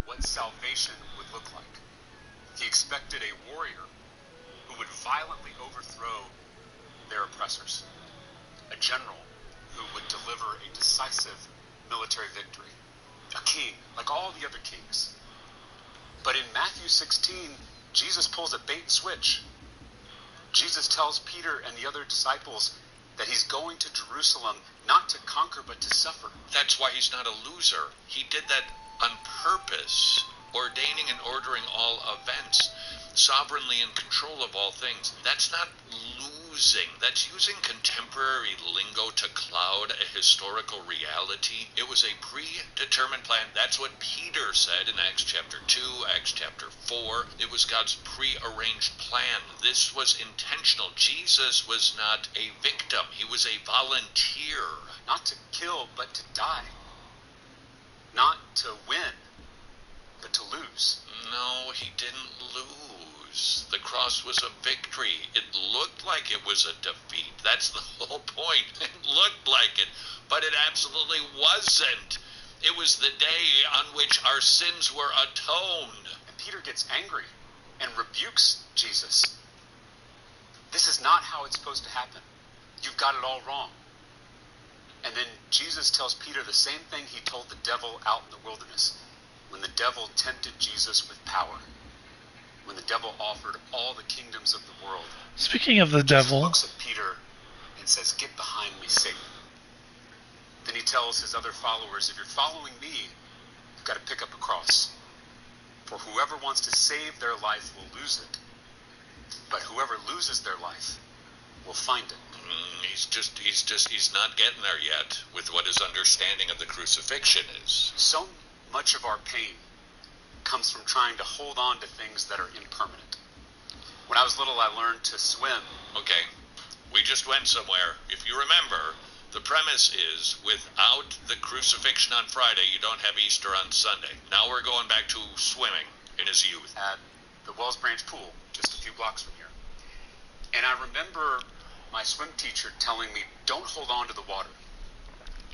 what salvation would look like. He expected a warrior who would violently overthrow their oppressors, a general who would deliver a decisive military victory, a king like all the other kings. But in Matthew 16, Jesus pulls a bait and switch. Jesus tells Peter and the other disciples that he's going to Jerusalem not to conquer but to suffer. That's why he's not a loser. He did that on purpose, ordaining and ordering all events, sovereignly in control of all things. That's not losing. That's using contemporary lingo to cloud a historical reality. It was a predetermined plan. That's what Peter said in Acts chapter 2, Acts chapter 4. It was God's prearranged plan. This was intentional. Jesus was not a victim. He was a volunteer. Not to kill, but to die. Not to win, but to lose. No, he didn't lose. The cross was a victory. It looked like it was a defeat. That's the whole point. It looked like it, but it absolutely wasn't. It was the day on which our sins were atoned. And Peter gets angry and rebukes Jesus. This is not how it's supposed to happen. You've got it all wrong. And then Jesus tells Peter the same thing he told the devil out in the wilderness, when the devil tempted Jesus with power, when the devil offered all the kingdoms of the world. Speaking of the devil, he looks at Peter and says, "Get behind me, Satan." Then he tells his other followers, if you're following me, you've got to pick up a cross. For whoever wants to save their life will lose it, but whoever loses their life will find it. He's not getting there yet with what his understanding of the crucifixion is. So much of our pain comes from trying to hold on to things that are impermanent. When I was little, I learned to swim. Okay, we just went somewhere. If you remember, the premise is without the crucifixion on Friday, you don't have Easter on Sunday. Now we're going back to swimming in his youth. At the Wells Branch Pool, just a few blocks from here. And I remember my swim teacher telling me, don't hold on to the water.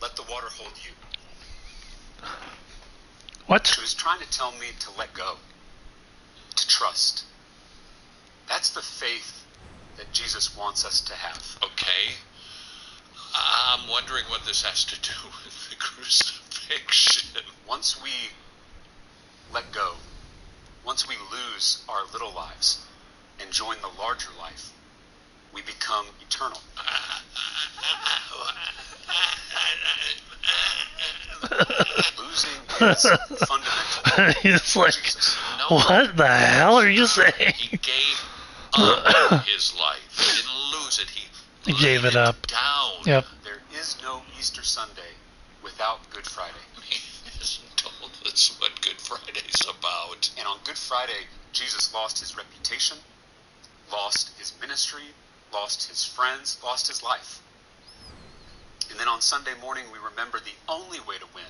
Let the water hold you. what? She was trying to tell me to let go, to trust. That's the faith that Jesus wants us to have. Okay. I'm wondering what this has to do with the crucifixion. Once we let go, once we lose our little lives and join the larger life, we become eternal. Losing is fundamental. He's like, Jesus. No, what the hell are you saying? He gave up his life. He didn't lose it. He gave it up. Down. Yep. There is no Easter Sunday without Good Friday. He hasn't told us what Good Friday's about. And on Good Friday, Jesus lost his reputation, lost his ministry, lost his friends, lost his life. And then on Sunday morning, we remember the only way to win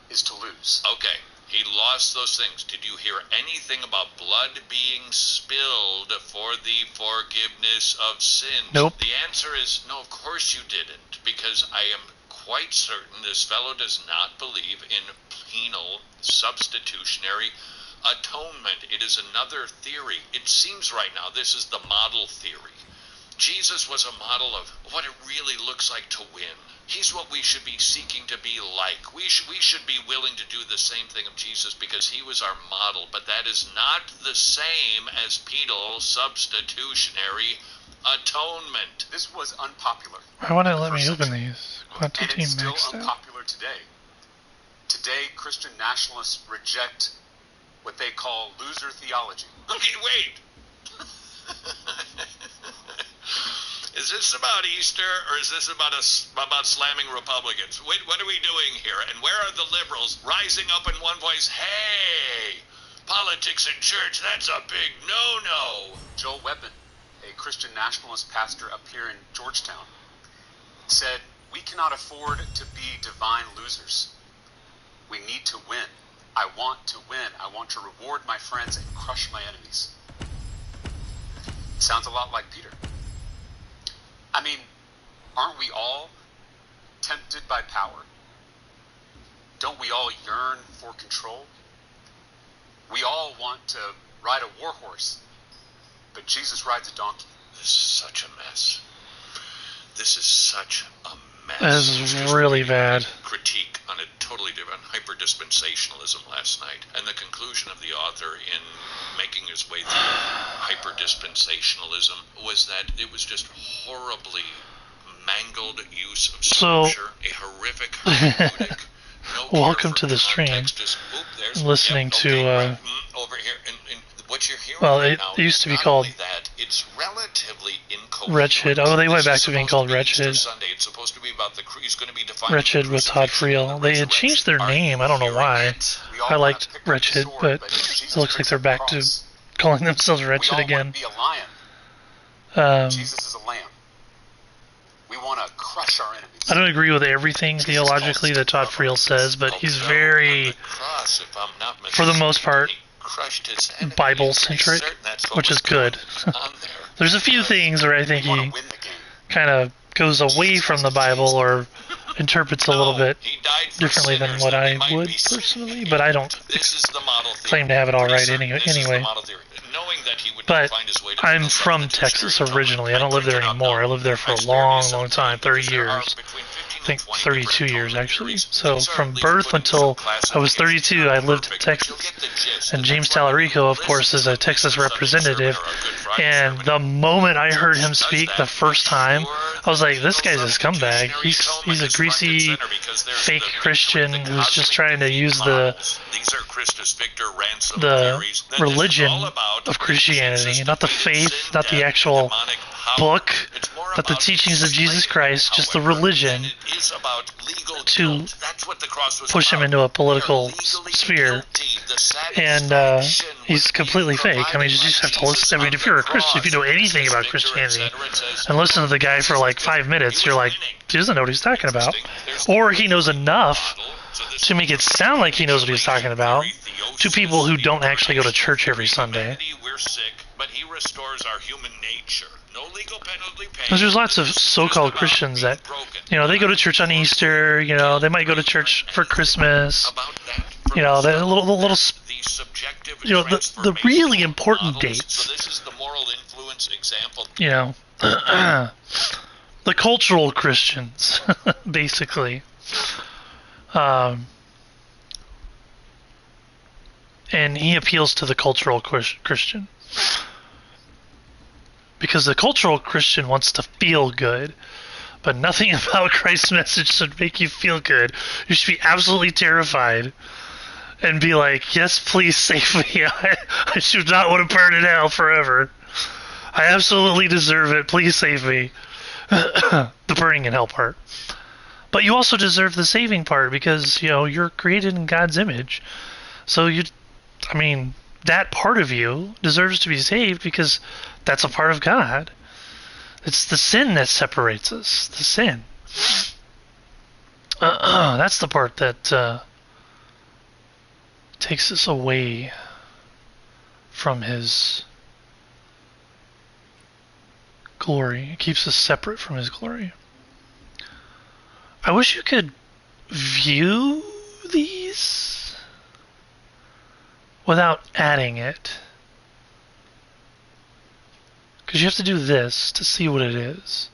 is to lose. Okay, he lost those things. Did you hear anything about blood being spilled for the forgiveness of sins? Nope. The answer is no, of course you didn't, because I am quite certain this fellow does not believe in penal substitutionary atonement. It is another theory. It seems right now this is the model theory. Jesus was a model of what it really looks like to win. He's what we should be seeking to be like. We should be willing to do the same thing of Jesus because he was our model, but that is not the same as penal substitutionary atonement. This was unpopular. Why won't it let me open these? And Quantity it's still maxed out. unpopular today. Today, Christian nationalists reject what they call loser theology. Okay, wait. Is this about Easter, or is this about slamming Republicans? Wait, what are we doing here? And where are the liberals rising up in one voice? Hey, politics in church, that's a big no-no. Joel Webbin, a Christian nationalist pastor up here in Georgetown, said, we cannot afford to be divine losers. We need to win. I want to win. I want to reward my friends and crush my enemies. Sounds a lot like Peter. I mean, aren't we all tempted by power? Don't we all yearn for control? We all want to ride a war horse, but Jesus rides a donkey. This is such a mess. This is such a mess. This is really bad. Critique on a totally different hyper-dispensationalism last night, and the conclusion of the author in making his way through hyper-dispensationalism was that it was just horribly mangled use of scripture, a horrific hermeneutic. No Welcome to the stream. I'm listening to over here, and what you're hearing well, right it now, used to be not called only that, it's relatively incoherent. Wretched. Oh, they went back This to is being supposed called to be Easter Wretched. Sunday. It's supposed to be about he's going to be defining Wretched the with Todd crucifixion and Friel. the They had resurrection. changed their Are you name. I don't know hearing why. it? We all I wanna liked pick up the Wretched, sword, but Jesus it looks like picks they're up the back to cross. calling themselves We Wretched all again. want to be a lion. Um, Jesus is a lamb. We want to crush our enemies. I don't agree with everything theologically that Todd Friel says, but he's very, for the most part, Bible-centric, which is good. There's a few things where I think We want he to win the game. kind of goes away from the Bible or interprets a little bit differently than what I would personally, but I don't claim to have it all right anyway. But I'm from Texas originally. I don't live there anymore. I lived there for a long, long time, 30 years. I think 32 years actually. So from birth until I was 32, I lived in Texas. And James Tallarico, of course, is a Texas representative. And the moment I heard him speak the first time, I was like, this guy's a scumbag. He's a greasy, fake Christian who's just trying to use the religion of Christianity, not the faith, not the actual book, not the teachings of Jesus Christ, just the religion, to push him into a political sphere. And he's completely fake. I mean, you just have to listen. I mean, if you're a Christian, if you know anything about Christianity, and listen to the guy for like 5 minutes, you're like, he doesn't know what he's talking about. Or he knows enough to make it sound like he knows what he's talking about to people who don't actually go to church every Sunday. Because there's lots of so-called Christians that, they go to church on Easter, they might go to church for Christmas, the little the really important dates, the cultural Christians, basically. And he appeals to the cultural Christian. Because the cultural Christian wants to feel good, but nothing about Christ's message should make you feel good. You should be absolutely terrified and be like, yes, please save me. I should not want to burn in hell forever. I absolutely deserve it. Please save me. The burning in hell part. But you also deserve the saving part because, you're created in God's image. So that part of you deserves to be saved because that's a part of God. It's the sin that separates us. The sin. That's the part that takes us away from His glory. It keeps us separate from His glory. I wish you could view these without adding it. Because you have to do this to see what it is.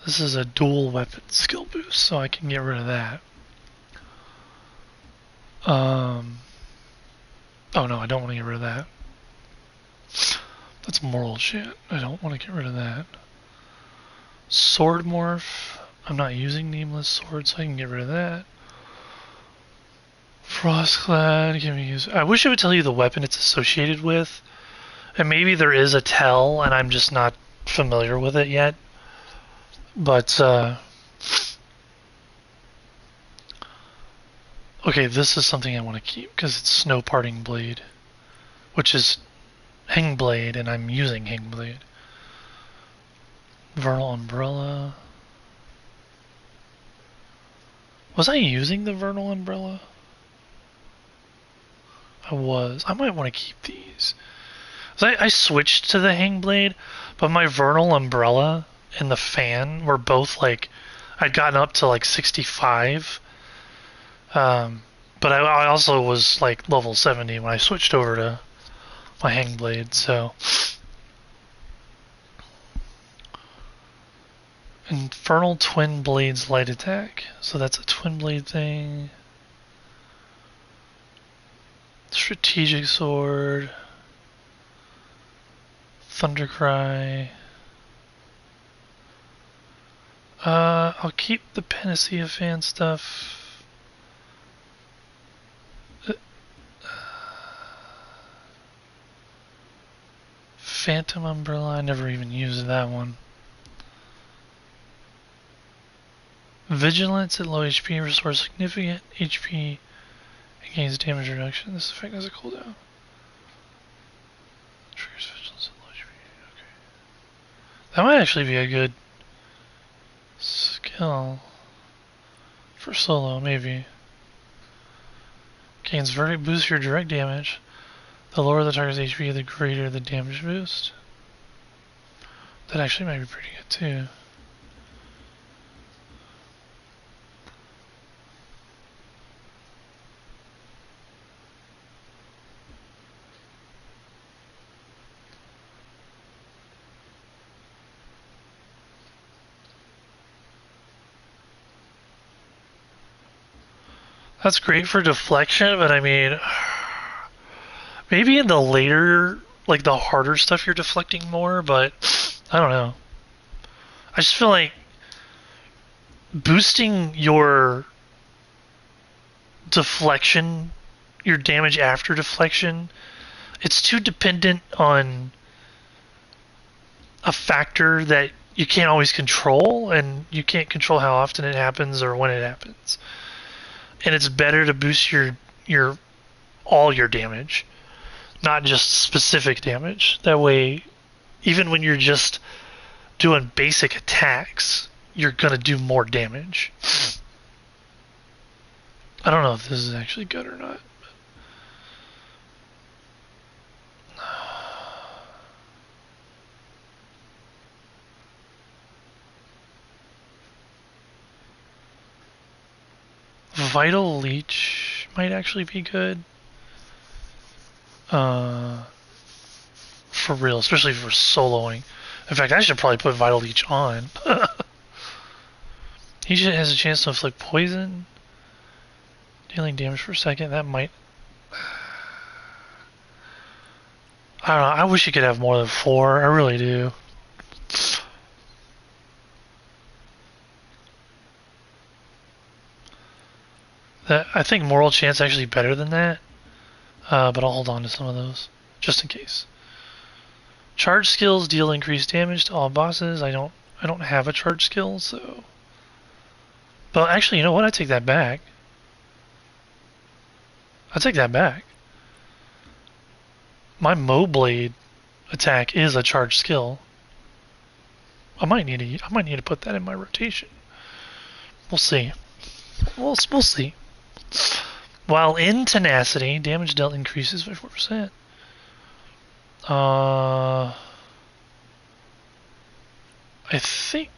This is a dual weapon skill boost, so I can get rid of that. Oh no, I don't want to get rid of that. That's moral shit. I don't want to get rid of that. Sword morph. I'm not using nameless sword, so I can get rid of that. Frostclad can be used. I wish it would tell you the weapon it's associated with. And maybe there is a tell, and I'm just not familiar with it yet. But, okay, this is something I want to keep, because it's Snow Parting Blade. Which is Hangblade, and I'm using Hangblade. Vernal Umbrella. Was I using the Vernal Umbrella? I was. I might want to keep these. I switched to the Hangblade, but my Vernal Umbrella and the fan were both like, I'd gotten up to like 65. But But I also was like level 70 when I switched over to my hang blade, so. Infernal Twin Blades light attack. So that's a twin blade thing. Strategic sword. Thundercry. I'll keep the Panacea fan stuff. Phantom Umbrella, I never even used that one. Vigilance at low HP restores significant HP and gains damage reduction. This effect has a cooldown. Triggers vigilance at low HP. Okay. That might actually be a good skill for solo, maybe. Gains verdict boost your direct damage. The lower the target's HP, the greater the damage boost. That actually might be pretty good too. That's great for deflection, but I mean, maybe in the later, like the harder stuff, you're deflecting more, but I don't know. I just feel like boosting your deflection, your damage after deflection, it's too dependent on a factor that you can't always control, and you can't control how often it happens or when it happens. And it's better to boost your all your damage, not just specific damage. That way, even when you're just doing basic attacks, you're gonna do more damage. I don't know if this is actually good or not. Vital Leech might actually be good. For real, especially for soloing. In fact, I should probably put Vital Leech on. He has a chance to inflict poison, dealing damage per second. That might. I don't know. I wish you could have more than 4. I really do. I think Moral Chance actually better than that. But I'll hold on to some of those just in case. Charge skills deal increased damage to all bosses. I don't have a charge skill, so. But actually, you know what? I take that back. I take that back. My Mo Blade attack is a charge skill. I might need to put that in my rotation. We'll see. We'll see. While in tenacity, damage dealt increases by 4%. I think.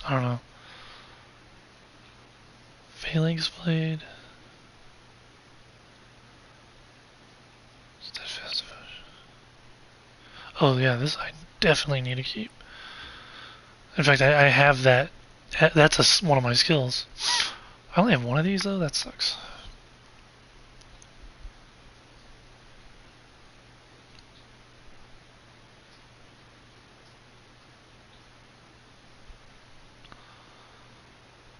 I don't know. Phalanx Blade. Steadfast Devotion. Oh yeah, this I definitely need to keep. In fact, I have that. That's one of my skills. I only have one of these though. That sucks.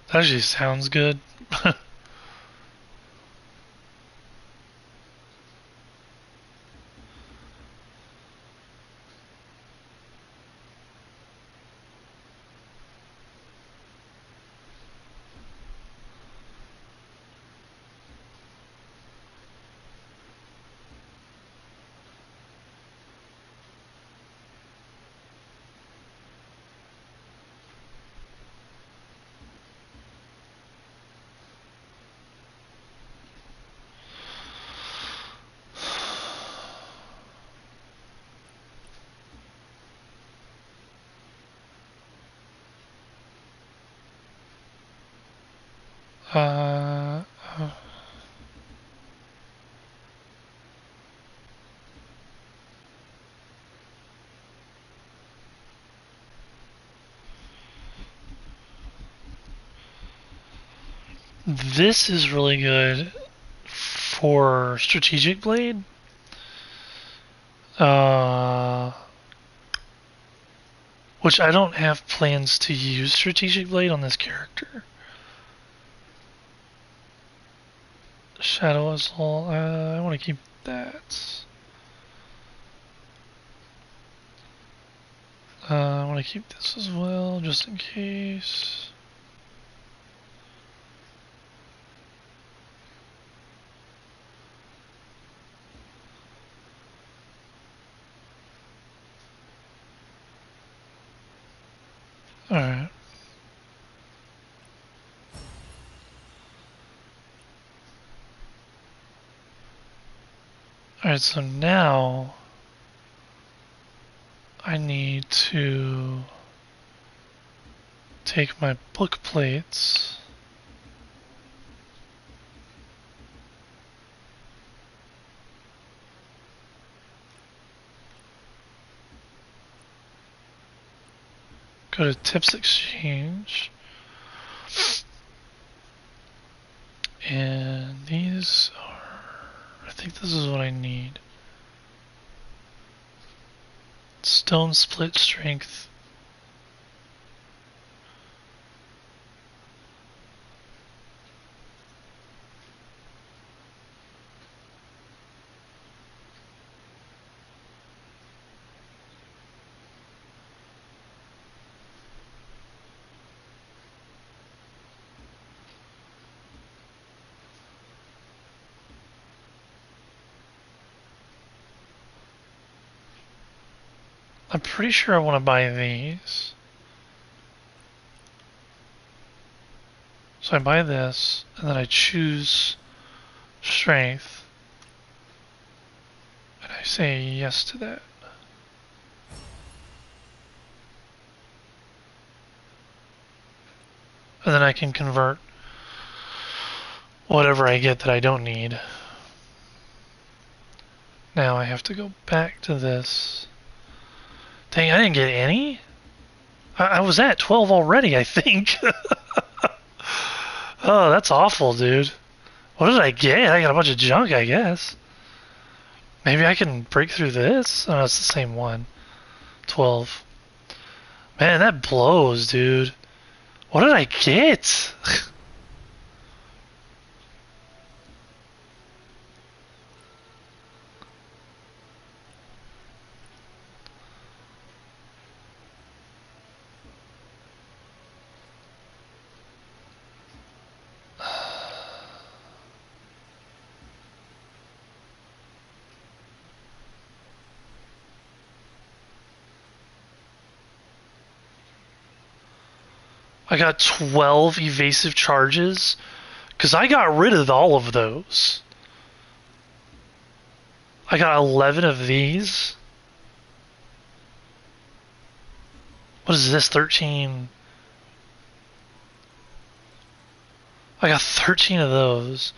That actually sounds good. Uh, this is really good for Strategic Blade. Which I don't have plans to use Strategic Blade on this character. Shadow Assault, I want to keep that. I want to keep this as well, just in case. Alright. Alright, so now I need to take my book plates. Go to Tips Exchange. And these are, I think this is what I need. Stone Split Strength. I'm pretty sure I want to buy these. So I buy this, and then I choose Strength. And I say yes to that. And then I can convert whatever I get that I don't need. Now I have to go back to this. Dang, I didn't get any? I was at 12 already, I think. Oh, that's awful, dude. What did I get? I got a bunch of junk, I guess. Maybe I can break through this? Oh, it's the same one. 12. Man, that blows, dude. What did I get? I got 12 evasive charges because I got rid of all of those. I got 11 of these. What is this? 13. I got 13 of those,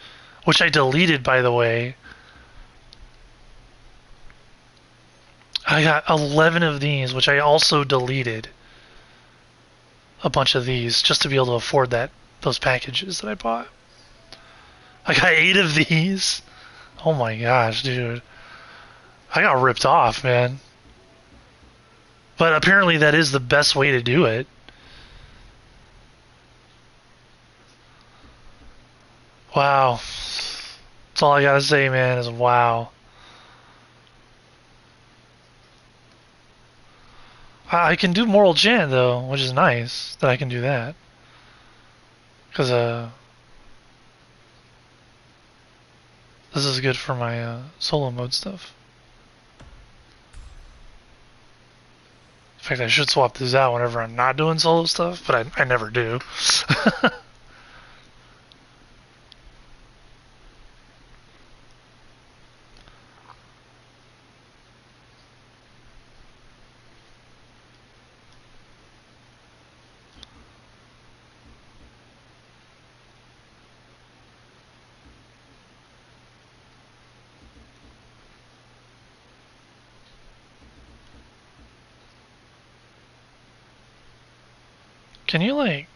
which I deleted, by the way. I got 11 of these, which I also deleted. A bunch of these just to be able to afford those packages that I bought. I got 8 of these. Oh my gosh, dude. I got ripped off, man. But apparently that is the best way to do it. Wow. That's all I gotta say, man, is wow. I can do Moral Chant, though, which is nice that I can do that. Because, this is good for my, solo mode stuff. In fact, I should swap these out whenever I'm not doing solo stuff, but I never do. Can you, like...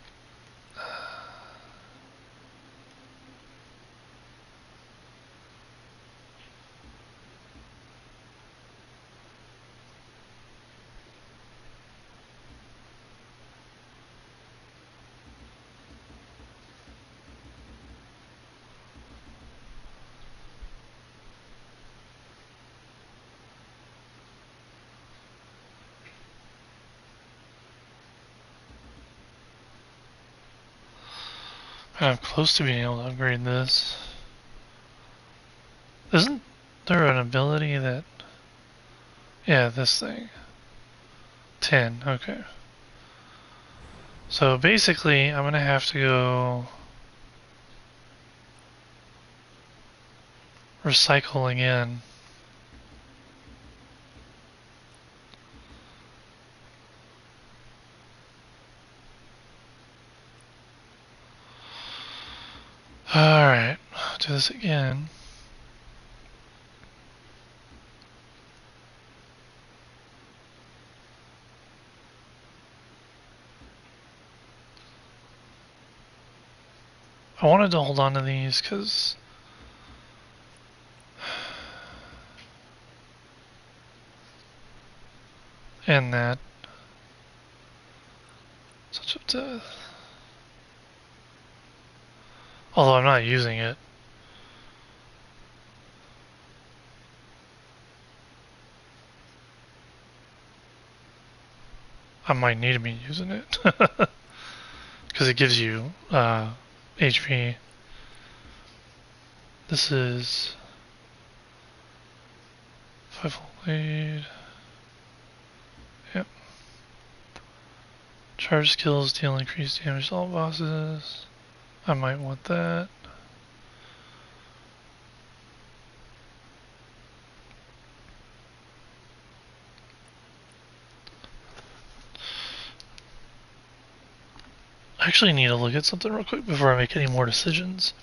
I'm close to being able to upgrade this. Isn't there an ability that... Yeah, this thing. 10, okay. So basically, I'm gonna have to go... recycle again. Alright, do this again. I wanted to hold on to these because... and that. Such a death. Although I'm not using it. I might need to be using it. Because it gives you HP. This is 5 lead. Yep. Charge skills deal increased damage to all bosses. I might want that. I actually need to look at something real quick before I make any more decisions.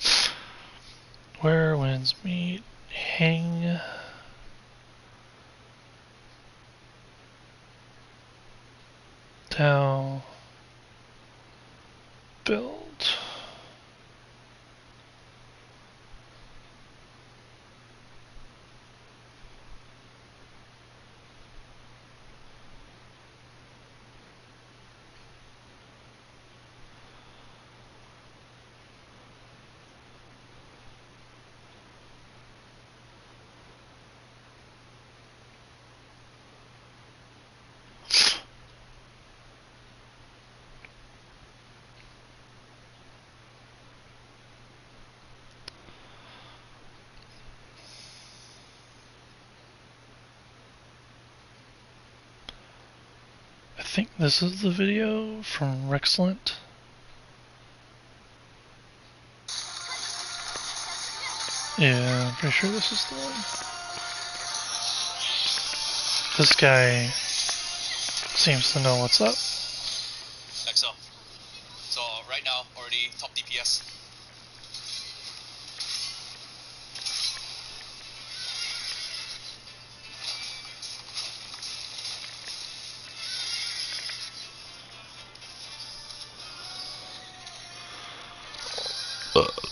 Where winds meet, hang. Down. Build. I think this is the video from Rexlent. Yeah, I'm pretty sure this is the one. This guy seems to know what's up. XL. So right now, already top DPS.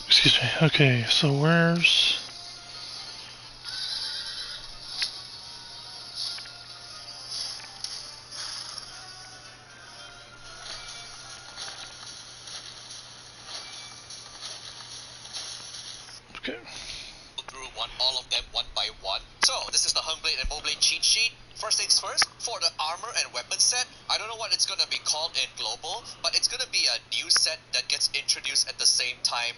Excuse me. Okay, so where's... Okay. Go through all of them one by one. So this is the Hungblade and Bowblade cheat sheet. First things first, for the armor and weapon set, I don't know what it's gonna be called in global, but it's gonna be a new set that gets introduced at the same time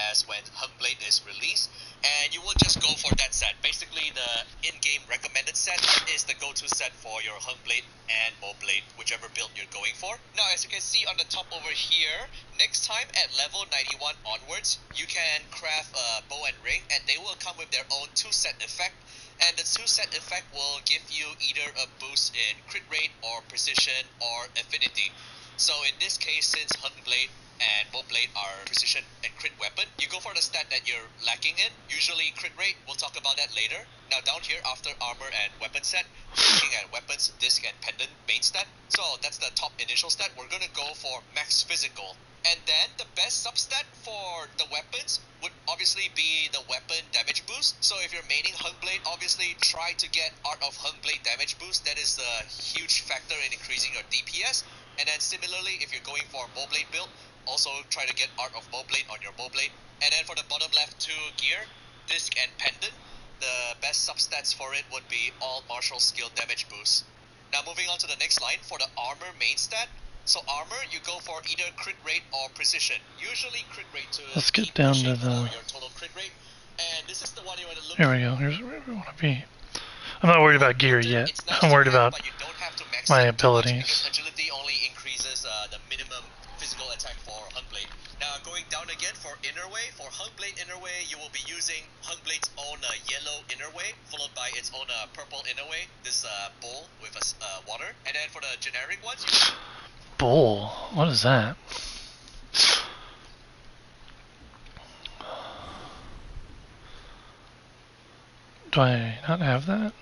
as when Hungblade is released, and you will just go for that set. Basically, the in-game recommended set is the go-to set for your Hungblade and Bowblade, whichever build you're going for. Now, as you can see on the top over here, next time at level 91 onwards, you can craft a bow and ring, and they will come with their own 2-set effect. And the 2-set effect will give you either a boost in crit rate or precision or affinity. So in this case, since Hungblade and Bowblade are precision and crit weapon, you go for the stat that you're lacking in. Usually crit rate, we'll talk about that later. Now down here, after armor and weapon set, we're looking at weapons, disc, and pendant main stat. So that's the top initial stat. We're gonna go for max physical. And then the best substat for the weapons would obviously be the weapon damage boost. So if you're maining Hungblade, obviously try to get Art of Hungblade damage boost. That is a huge factor in increasing your DPS. And then similarly, if you're going for a Bowblade build, also try to get Art of Bowblade on your Bowblade. And then for the bottom left two gear, disc and pendant, the best substats for it would be all martial skill damage boost. Now moving on to the next line, for the armor main stat. So armor, you go for either crit rate or precision. Usually crit rate to Let's get down to the... your total crit rate. And this is the one you want to look Here we go. Here's where we want to be. I'm not worried about gear yet. Nice I'm worried have, about but you don't have to max my it too much abilities. because agility only increases the minimum physical attack for Hungblade. Now going down again for Innerway. For Hungblade Innerway, you will be using Hungblade's own yellow Innerway, followed by its own purple Innerway, this bowl with water. And then for the generic ones, you Bowl? What is that? Do I not have that?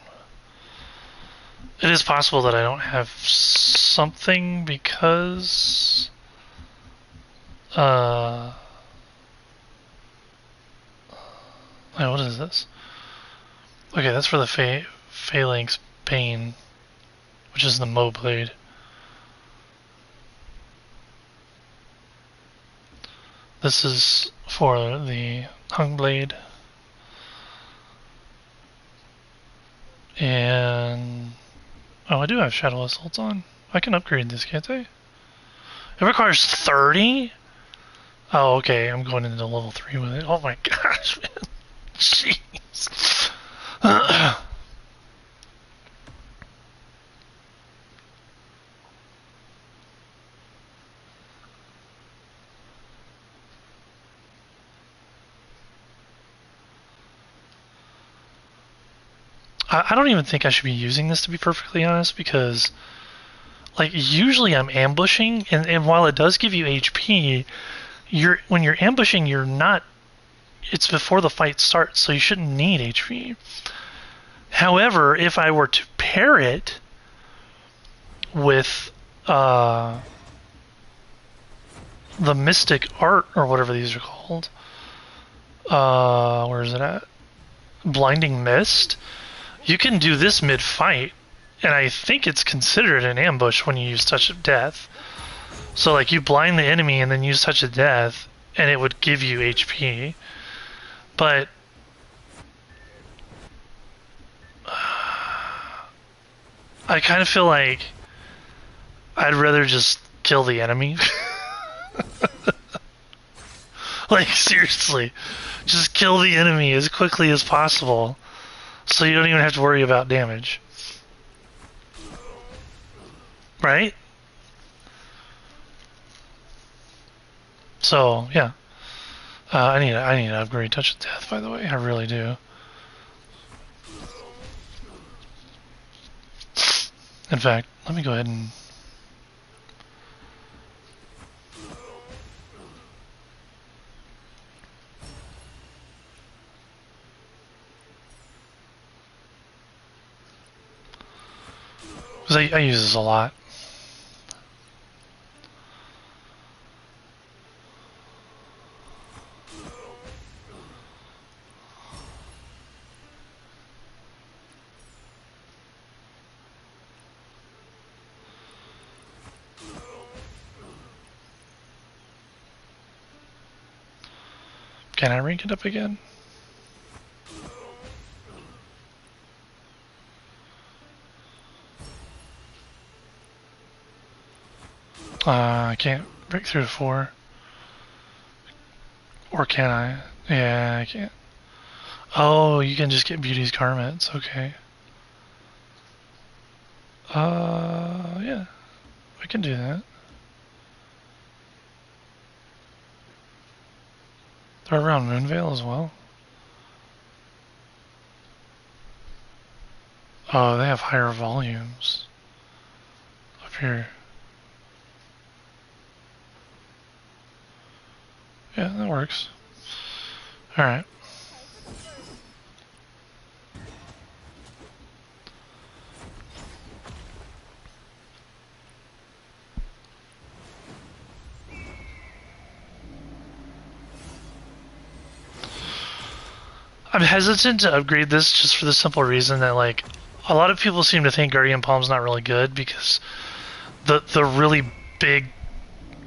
It is possible that I don't have something because... Oh, what is this? Okay, that's for the Phalanx Bane, which is the Mo Blade. This is for the Hung Blade. And... oh, I do have Shadow Assault on. I can upgrade this, can't I? It requires 30? Oh, okay, I'm going into level 3 with it. Oh my gosh, man. Jeez. I don't even think I should be using this, to be perfectly honest, because like usually I'm ambushing, and while it does give you HP, when you're ambushing, you're not... it's before the fight starts, so you shouldn't need HP. However, if I were to pair it with the Mystic Art, or whatever these are called, where is it at? Blinding Mist, you can do this mid-fight, and I think it's considered an ambush when you use Touch of Death. So like you blind the enemy and then use Touch of Death, and it would give you HP. But I kind of feel like I'd rather just kill the enemy. Like seriously, just kill the enemy as quickly as possible, so you don't even have to worry about damage. Right? So yeah, I need to upgrade Touch of Death. By the way, I really do. In fact, let me go ahead and... because I use this a lot. Can I rank it up again? I can't break through to 4. Or can I? Yeah, I can't. Oh, you can just get Beauty's Garments. Okay. Yeah. I can do that. They're around Moonvale as well. Oh, they have higher volumes. Up here. Yeah, that works. Alright. I'm hesitant to upgrade this just for the simple reason that, like, a lot of people seem to think Guardian Palm's not really good because the really big,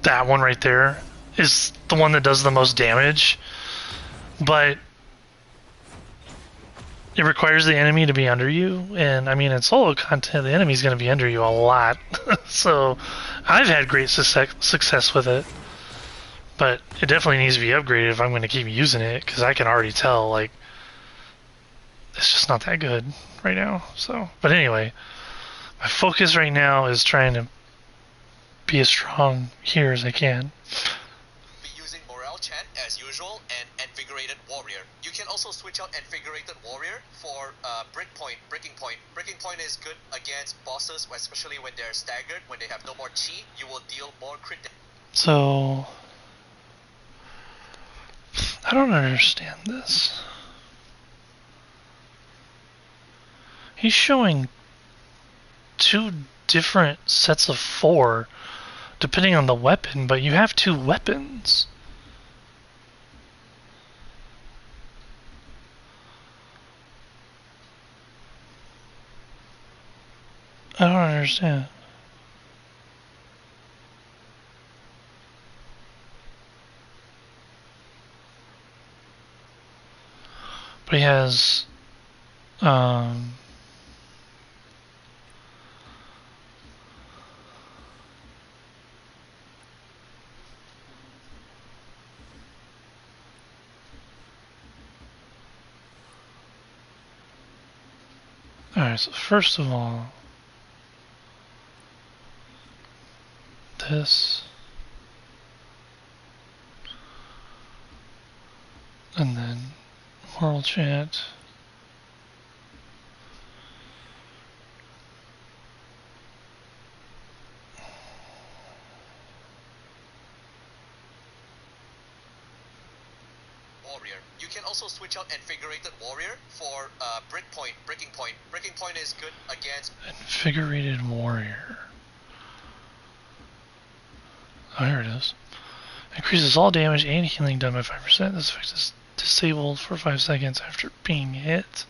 that one right there, is the one that does the most damage. But it requires the enemy to be under you, and I mean, in solo content, the enemy's going to be under you a lot. So I've had great success with it, but it definitely needs to be upgraded if I'm going to keep using it, because I can already tell, like, it's just not that good right now. So, but anyway, my focus right now is trying to be as strong here as I can. Be using Morale Chant as usual and Invigorated Warrior. You can also switch out Invigorated Warrior for Breaking Point. Breaking Point is good against bosses, especially when they're staggered. When they have no more chi, you will deal more crit damage. So I don't understand this. He's showing 2 different sets of 4 depending on the weapon, but you have 2 weapons. I don't understand. But he has alright, so first of all, this, and then Moral Chant. Warrior. You can also switch out Invigorated Warrior for Breaking Point. Breaking Point is good against Invigorated Warrior. Oh, here it is. Increases all damage and healing done by 5%. This effect is disabled for 5 seconds after being hit.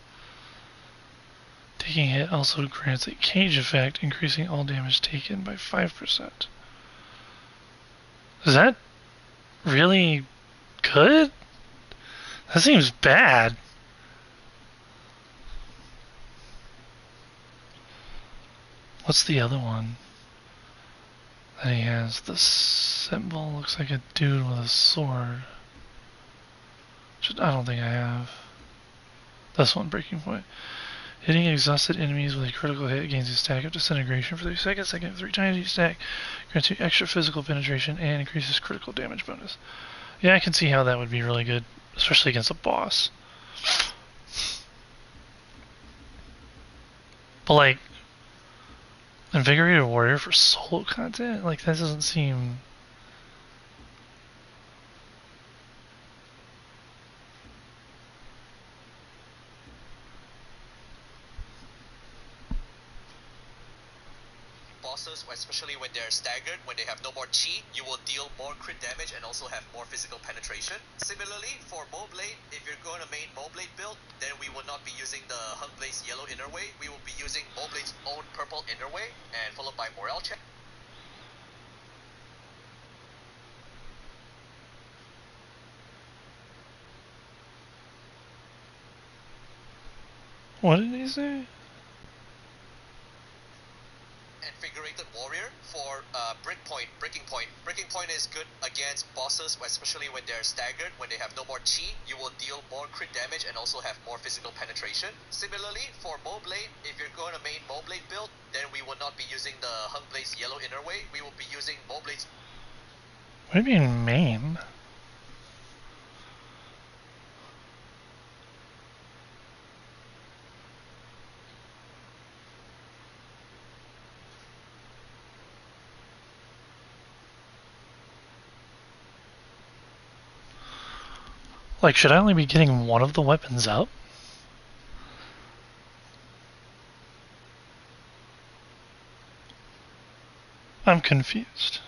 Taking a hit also grants a cage effect, increasing all damage taken by 5%. Is that really good? That seems bad. What's the other one? Then he has the symbol, looks like a dude with a sword. Which I don't think I have. This one, Breaking Point. Hitting exhausted enemies with a critical hit gains a stack of disintegration for 3 seconds. Second, 3 times each stack grants you extra physical penetration and increases critical damage bonus. Yeah, I can see how that would be really good, especially against a boss. But like, Invigorated Warrior for solo content? Like, that doesn't seem... bosses, especially when they're staggered. When they have no more chi, you will deal more crit damage and also have more physical penetration. Similarly, for Moblade, if you're going to main Moblade build, then we will not be using the Hungblade's yellow inner way. We will be using Moblade's own purple inner way, and followed by Morale Check. What did he say? Invigorated Warrior for Breaking Point. Breaking Point is good against bosses, especially when they're staggered. When they have no more chi, you will deal more crit damage and also have more physical penetration. Similarly, for Moblade, if you're going to main Moblade build, then we will not be using the Hungblade's yellow inner way. We will be using Moblade's... What do you mean main? Like, should I only be getting one of the weapons up? I'm confused.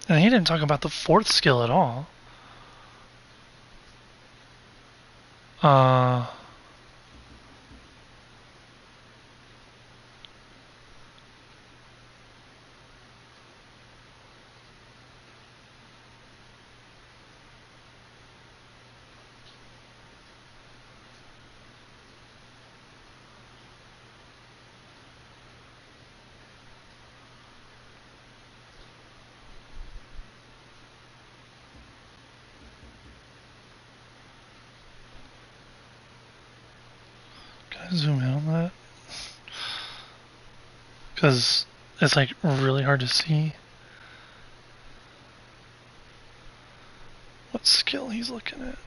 And he didn't talk about the fourth skill at all. Can I zoom in on that? Because it's like really hard to see what skill he's looking at.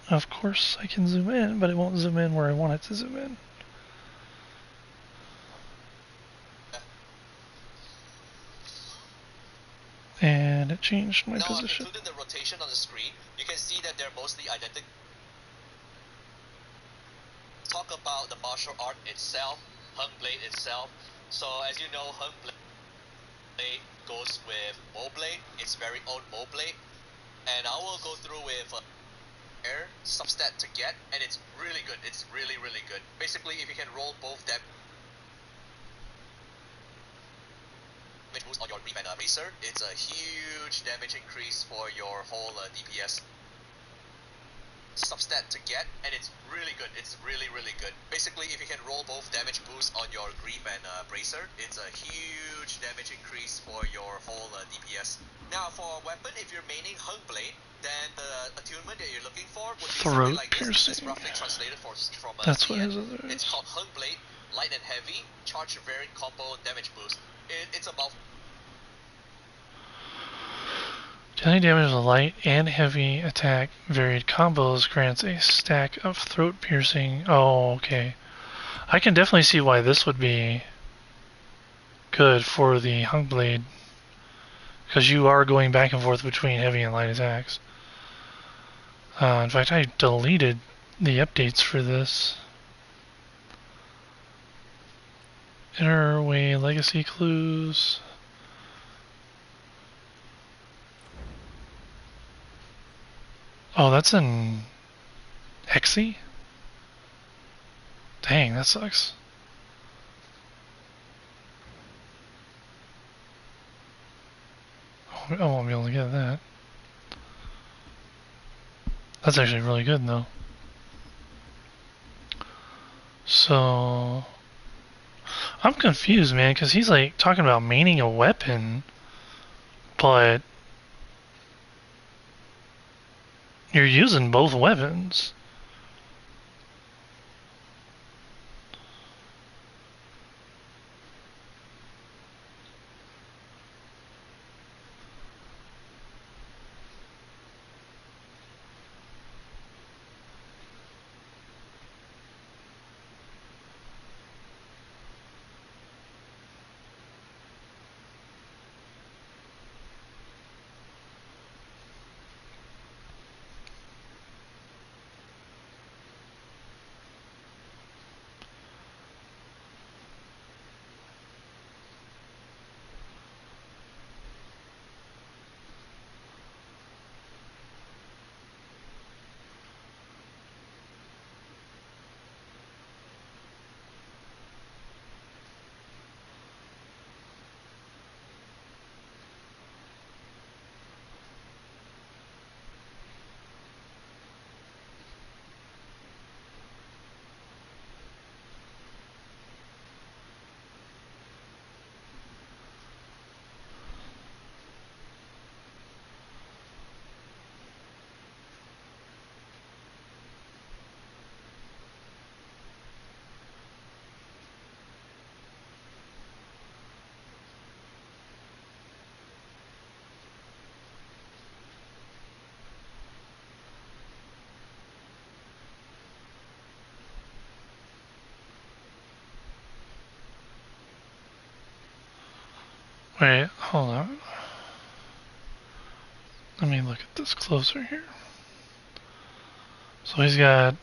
Of course I can zoom in, but it won't zoom in where I want it to zoom in. And it changed my position. Now I've included the rotation on the screen. You can see that they're mostly identical. Talk about the martial art itself, Hung Blade itself. So as you know, Hung Blade goes with Mo Blade, its very own Mo Blade. And I will go through with air substat to get, and it's really good. It's really, really good. Basically, if you can roll both damage boost on your Green Mana Racer, it's a huge damage increase for your whole DPS. Substat to get, and it's really good. It's really, really good. Basically, if you can roll both damage boosts on your Green Mana Bracer, it's a huge damage increase for your whole DPS. Now, for a weapon, if you're maining Hung Blade, then the attunement that you're looking for would be something like this. This is roughly translated from That's what CN. his other is. It's called Hung Blade, light and heavy, charge variant combo damage boost. It's about Dealing damage with a light and heavy attack varied combos grants a stack of throat piercing. Oh, okay. I can definitely see why this would be good for the Hung Blade, because you are going back and forth between heavy and light attacks. In fact, I deleted the updates for this. Interway Legacy Clues. Oh, that's in Hexy? Dang, that sucks. I won't be able to get that. That's actually really good, though. So I'm confused, man, because he's like talking about maining a weapon, but you're using both weapons. Wait, hold on. Let me look at this closer here. So he's got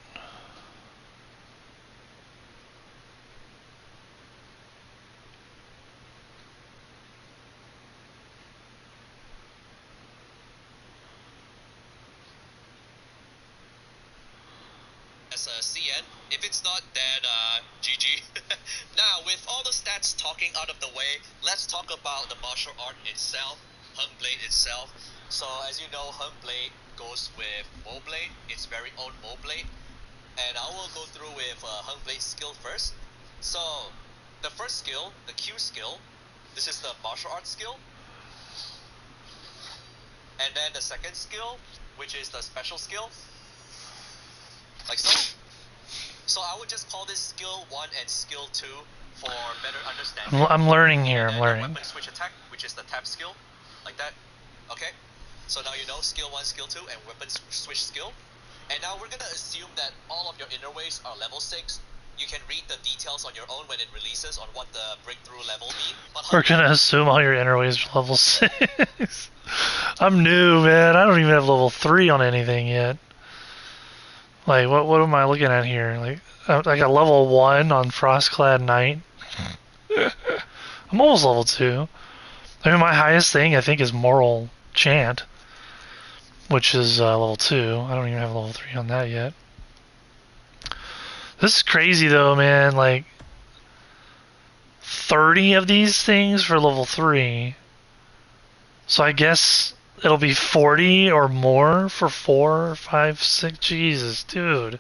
CN. If it's not, then GG. Now, with all the stats talking out of the way, let's talk about the martial art itself, Hung Blade itself. So, as you know, Hung Blade goes with Mo Blade, its very own Mo Blade. And I will go through with Hung Blade skill first. So, the first skill, the Q skill, this is the martial arts skill. And then the second skill, which is the special skill, like so. So I would just call this skill 1 and skill 2 for better understanding. I'm learning here, and I'm learning. Weapon switch attack, which is the tap skill, like that. Okay, so now you know skill 1, skill 2, and weapon switch skill. And now we're gonna assume that all of your inner ways are level 6. You can read the details on your own when it releases on what the breakthrough level mean. But We're gonna assume all your inner ways are level 6. I'm new, man. I don't even have level 3 on anything yet. Like, what am I looking at here? Like, I got level 1 on Frostclad Knight. I'm almost level 2. I mean, my highest thing, I think, is Moral Chant, which is level 2. I don't even have level 3 on that yet. This is crazy, though, man. Like, 30 of these things for level 3. So I guess it'll be 40 or more for 4, 5, 6. Jesus, dude.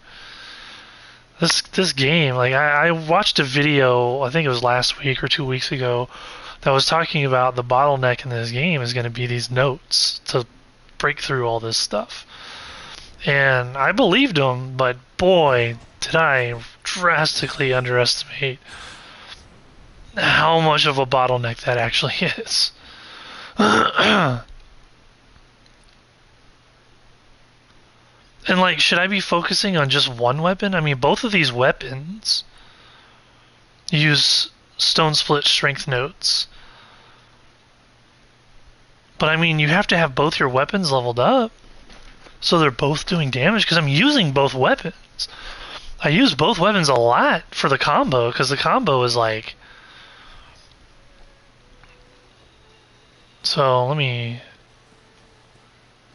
This game, like, I watched a video, I think it was last week or 2 weeks ago, that was talking about the bottleneck in this game is going to be these notes to break through all this stuff. And I believed him, but boy, did I drastically underestimate how much of a bottleneck that actually is. And like, should I be focusing on just one weapon? I mean, both of these weapons use Stone Split strength notes. But I mean, you have to have both your weapons leveled up, so they're both doing damage, because I'm using both weapons. I use both weapons a lot for the combo, because the combo is like... So, let me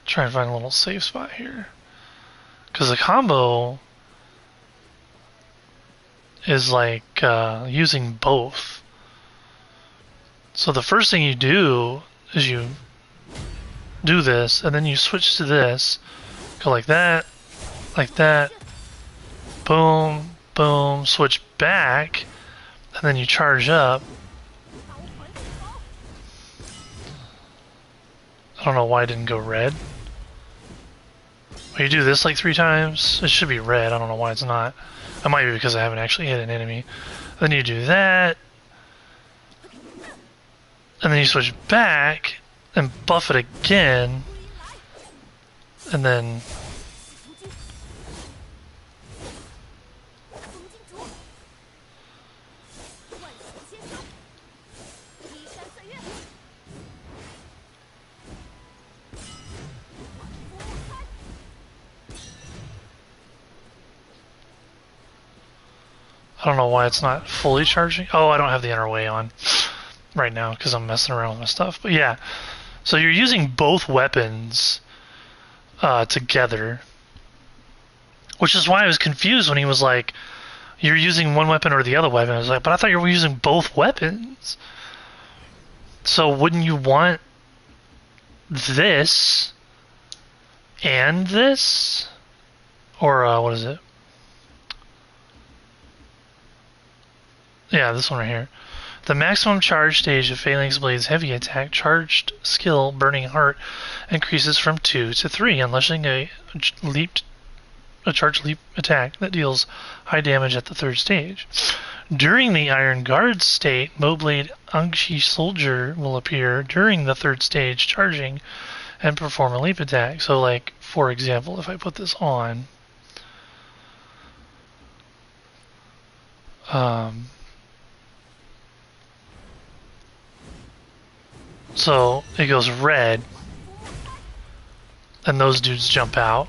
try and find a little safe spot here. Because the combo is like using both. So the first thing you do is you do this, and then you switch to this. Go like that, boom, boom, switch back, and then you charge up. I don't know why it didn't go red. When you do this like 3 times, it should be red. I don't know why it's not. It might be because I haven't actually hit an enemy. Then you do that, and then you switch back and buff it again, and then I don't know why it's not fully charging. Oh, I don't have the inner way on right now because I'm messing around with my stuff. But yeah, so you're using both weapons together, which is why I was confused when he was like, you're using one weapon or the other weapon. I was like, but I thought you were using both weapons. So wouldn't you want this and this? Or what is it? Yeah, this one right here. The maximum charge stage of Phalanx Blade's heavy attack charged skill Burning Heart increases from 2 to 3, unleashing a charged leap attack that deals high damage at the 3rd stage. During the Iron Guard state, Moblade Angshi Soldier will appear during the 3rd stage, charging and perform a leap attack. So, like, for example, if I put this on, so it goes red, and those dudes jump out.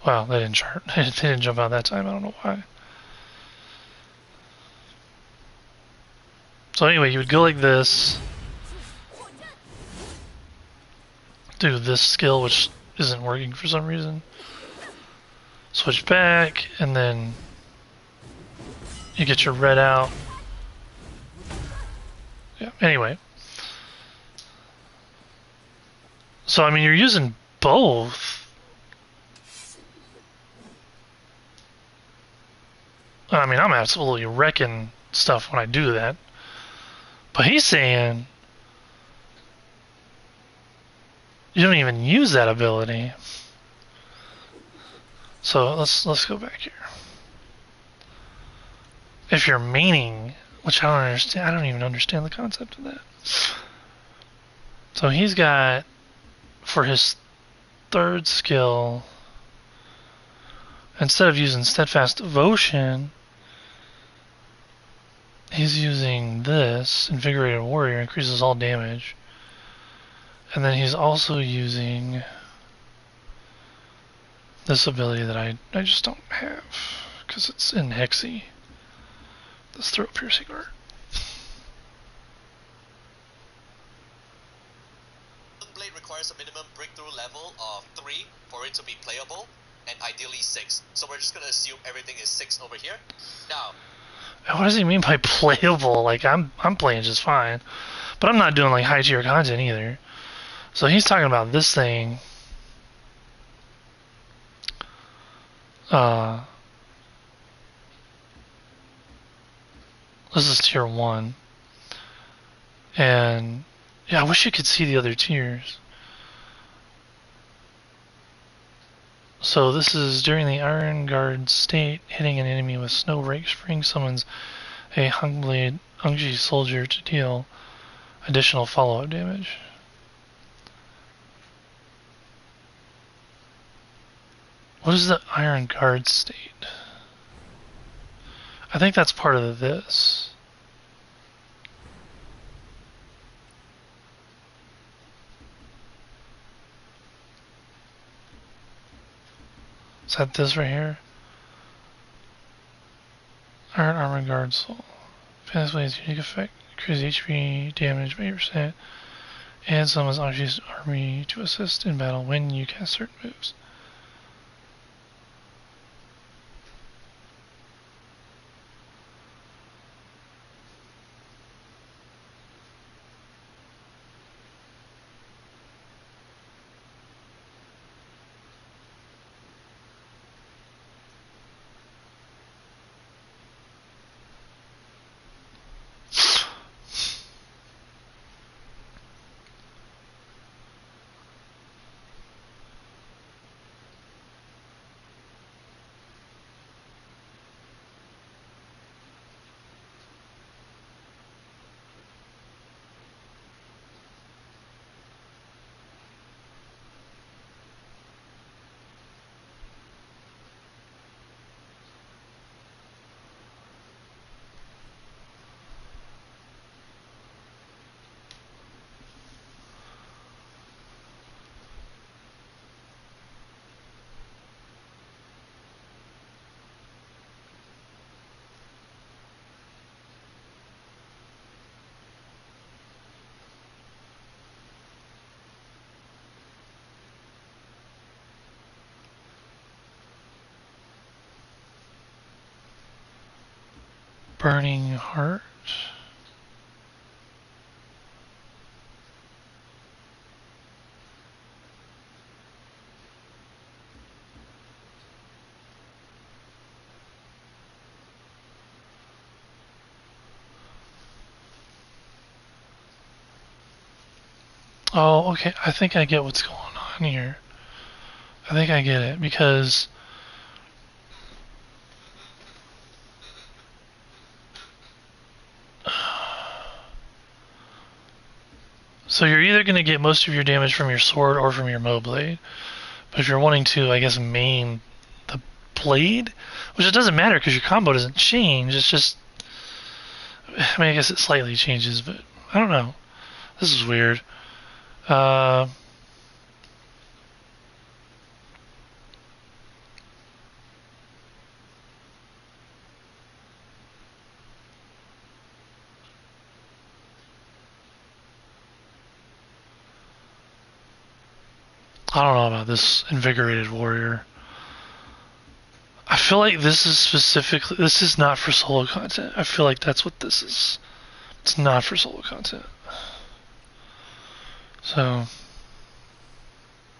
Well, they didn't they didn't jump out that time. I don't know why. So anyway, you would go like this, do this skill, which isn't working for some reason. Switch back, and then you get your red out. Yeah, anyway. So, I mean, you're using both. I mean, I'm absolutely wrecking stuff when I do that. But he's saying you don't even use that ability. So let's go back here. If you're maining, which I don't understand, I don't even understand the concept of that. So he's got, for his third skill, instead of using Steadfast Devotion, he's using this, Invigorated Warrior, increases all damage. And then he's also using this ability that I just don't have, because it's in Hexy. This Throat Piercing Art. Blade requires a minimum breakthrough level of 3 for it to be playable, and ideally 6. So we're just gonna assume everything is 6 over here. Now, what does he mean by playable? Like, I'm playing just fine, but I'm not doing like high tier content either. So he's talking about this thing. This is tier 1. And yeah, I wish you could see the other tiers. So this is during the Iron Guard state, hitting an enemy with Snow Rake Spring summons a Hungji soldier to deal additional follow-up damage. What is the Iron Guard state? I think that's part of this. Is that this right here? Iron Armor Guard Soul. Fantasy Blade's unique effect. Increases HP damage by 8%. And summons Angshi's army to assist in battle when you cast certain moves. Burning Heart. Oh, okay. I think I get what's going on here. I think I get it, because so you're either going to get most of your damage from your sword or from your Mo Blade. But if you're wanting to, I guess, main the blade, which it doesn't matter because your combo doesn't change. It's just, I mean, I guess it slightly changes, but I don't know. This is weird. I don't know about this invigorated warrior. I feel like this is not for solo content. I feel like that's what this is. It's not for solo content. So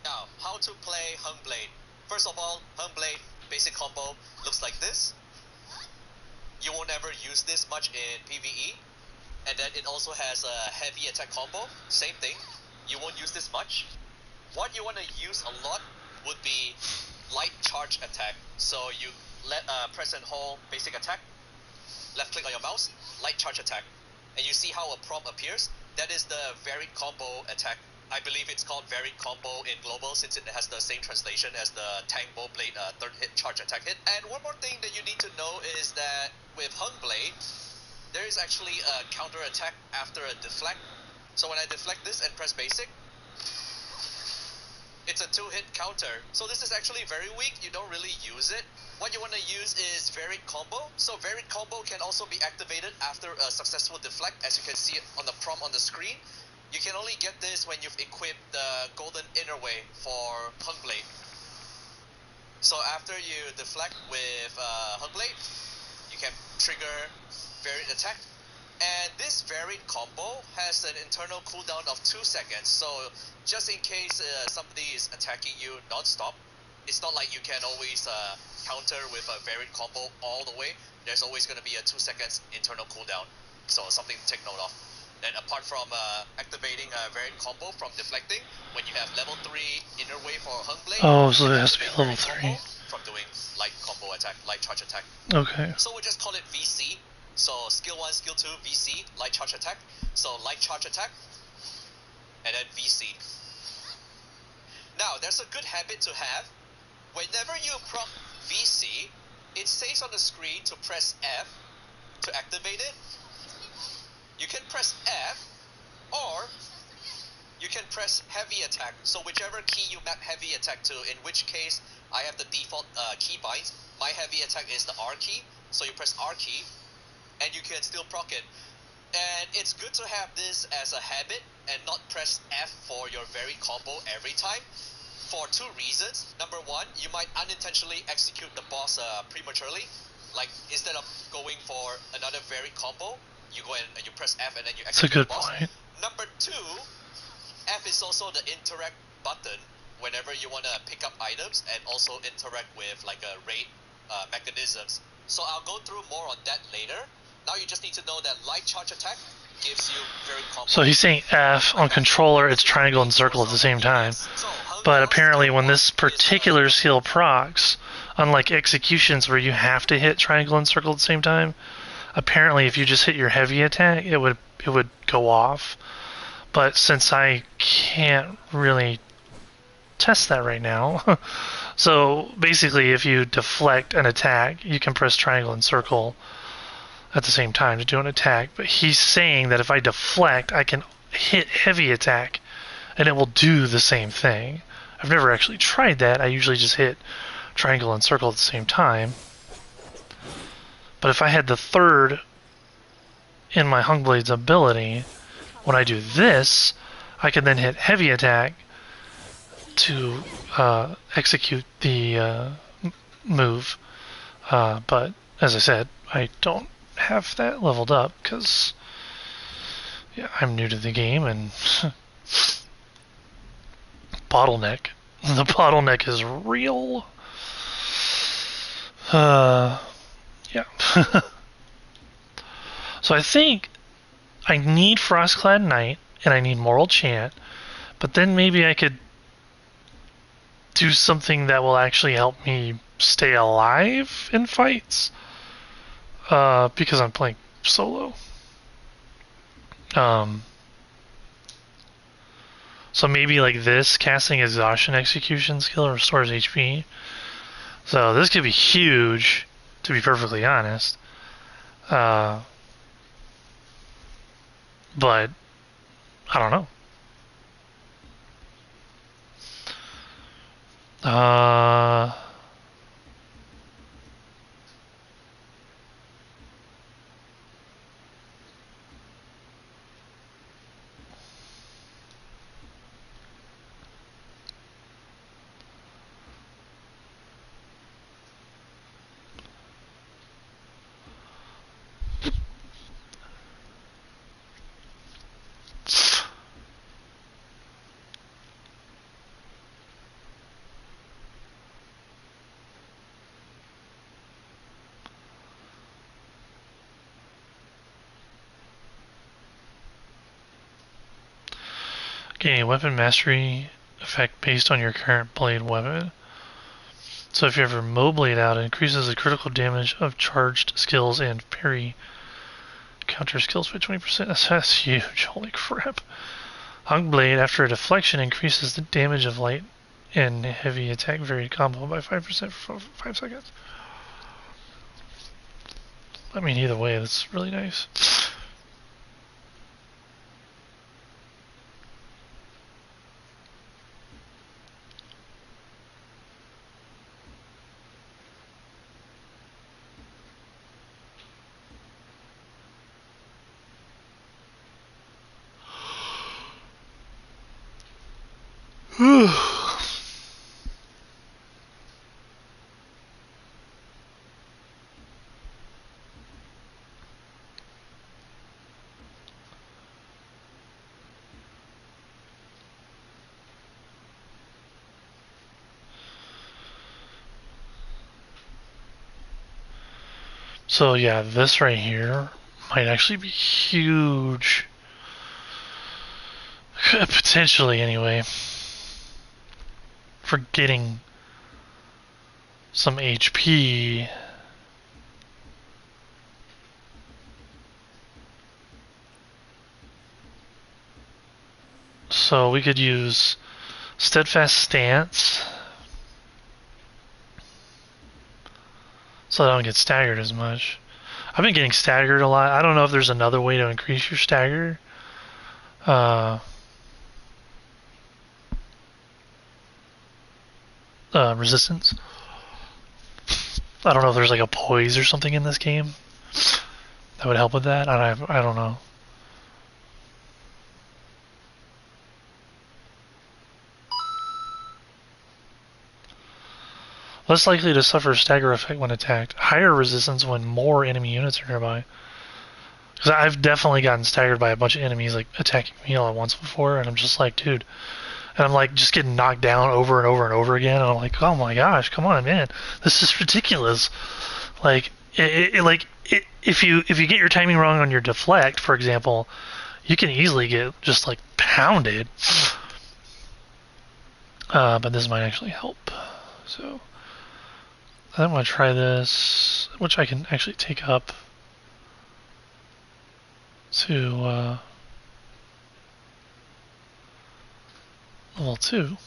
Now, how to play Hungblade. First of all, Hungblade basic combo looks like this. You won't ever use this much in PvE. And then it also has a heavy attack combo. Same thing. You won't use this much. What you want to use a lot would be light charge attack. So you press and hold basic attack, left click on your mouse, light charge attack, and you see how a prompt appears. That is the varied combo attack. I believe it's called varied combo in global since it has the same translation as the tank bow blade third hit charge attack hit. And one more thing that you need to know is that with Hungblade, there is actually a counter attack after a deflect. So when I deflect this and press basic, it's a 2-hit counter. So this is actually very weak. You don't really use it. What you want to use is varied combo. So varied combo can also be activated after a successful deflect, as you can see it on the prompt on the screen. You can only get this when you've equipped the golden innerway for Hungblade. So after you deflect with Hungblade, you can trigger varied attack. And this varied combo has an internal cooldown of 2 seconds. So just in case somebody is attacking you non-stop, it's not like you can always counter with a varied combo all the way. There's always going to be a 2 seconds internal cooldown. So something to take note of. Then apart from activating a varied combo from deflecting, when you have level 3 inner way for Hungblade, oh, so it has to be level 3 from doing light combo attack, light charge attack. Okay. So we just call it VC. So skill 1, skill 2, VC, light charge attack. So light charge attack, and then VC. Now, there's a good habit to have. Whenever you prompt VC, it says on the screen to press F to activate it. You can press F, or you can press heavy attack. So whichever key you map heavy attack to, in which case I have the default key binds. My heavy attack is the R key, so you press R key, and you can still proc it. And it's good to have this as a habit and not press F for your very combo every time for 2 reasons. Number 1, you might unintentionally execute the boss prematurely. Like instead of going for another very combo, you go and you press F and then you execute the boss. That's a good point. Number 2, F is also the interact button whenever you want to pick up items and also interact with like a raid mechanisms. So I'll go through more on that later. Now you just need to know that light charge attack gives you very combo. So he's saying F on controller, it's triangle and circle at the same time. But apparently when this particular skill procs, unlike executions where you have to hit triangle and circle at the same time, apparently if you just hit your heavy attack, it would go off. But since I can't really test that right now, so basically if you deflect an attack, you can press triangle and circle at the same time to do an attack. But he's saying that if I deflect, I can hit heavy attack and it will do the same thing. I've never actually tried that. I usually just hit triangle and circle at the same time. But if I had the third in my Hungblade's ability, when I do this, I can then hit heavy attack to execute the move. But as I said, I don't have that leveled up because I'm new to the game and bottleneck. The bottleneck is real. Yeah. So I think I need Frostclad Knight and I need Moral Chant, but then maybe I could do something that will actually help me stay alive in fights. Because I'm playing solo. So maybe like this, casting exhaustion execution skill restores HP. So this could be huge, to be perfectly honest. But I don't know. Gain a weapon mastery effect based on your current blade weapon. So if you have your Mo Blade out, it increases the critical damage of charged skills and parry counter skills by 20%. That's huge. Holy crap. Hung Blade, after a deflection, increases the damage of light and heavy attack varied combo by 5% for 5 seconds. I mean, either way, that's really nice. So yeah, this right here might actually be huge. Potentially, anyway. For getting some HP. So we could use Steadfast Stance. So I don't get staggered as much. I've been getting staggered a lot. I don't know if there's another way to increase your stagger. Resistance. I don't know if there's like a poise or something in this game that would help with that. I don't know. Less likely to suffer stagger effect when attacked. Higher resistance when more enemy units are nearby. Because I've definitely gotten staggered by a bunch of enemies like attacking me all at once before, and I'm just like, dude. And I'm like just getting knocked down over and over and over again, and I'm like, oh my gosh, come on, man, this is ridiculous. Like, if you get your timing wrong on your deflect, for example, you can easily get just like pounded. But this might actually help. So I'm gonna try this, which I can actually take up to level 2.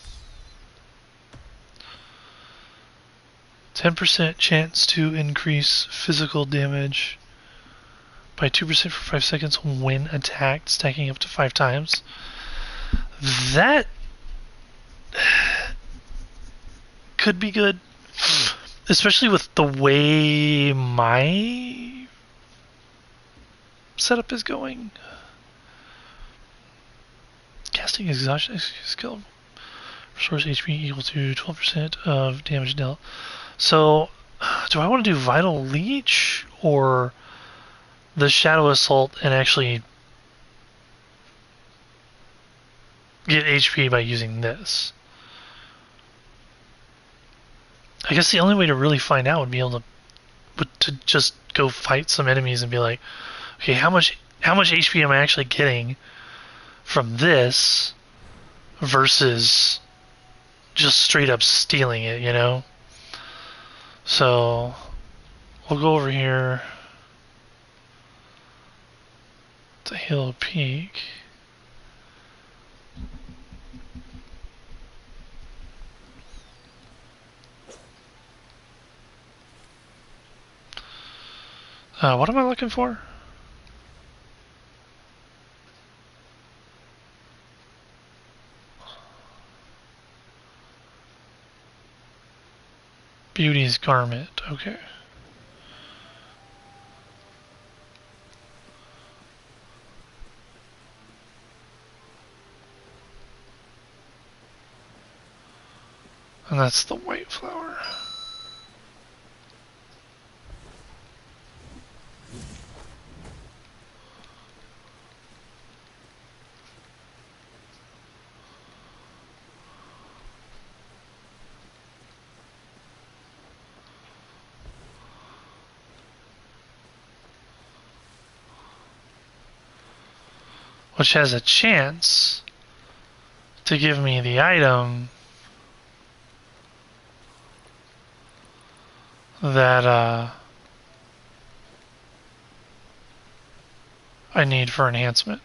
10% chance to increase physical damage by 2% for 5 seconds when attacked, stacking up to 5 times. That could be good, especially with the way my setup is going. Casting exhaustion skill restores HP equal to 12% of damage dealt. So, do I want to do Vital Leech or the Shadow Assault and actually get HP by using this? I guess the only way to really find out would be able to just go fight some enemies and be like, okay, how much HP am I actually getting from this versus just straight up stealing it, you know? So we'll go over here to Hill Peak. What am I looking for? Beauty's Garment, okay. And that's the white flower. Which has a chance to give me the item that I need for enhancement.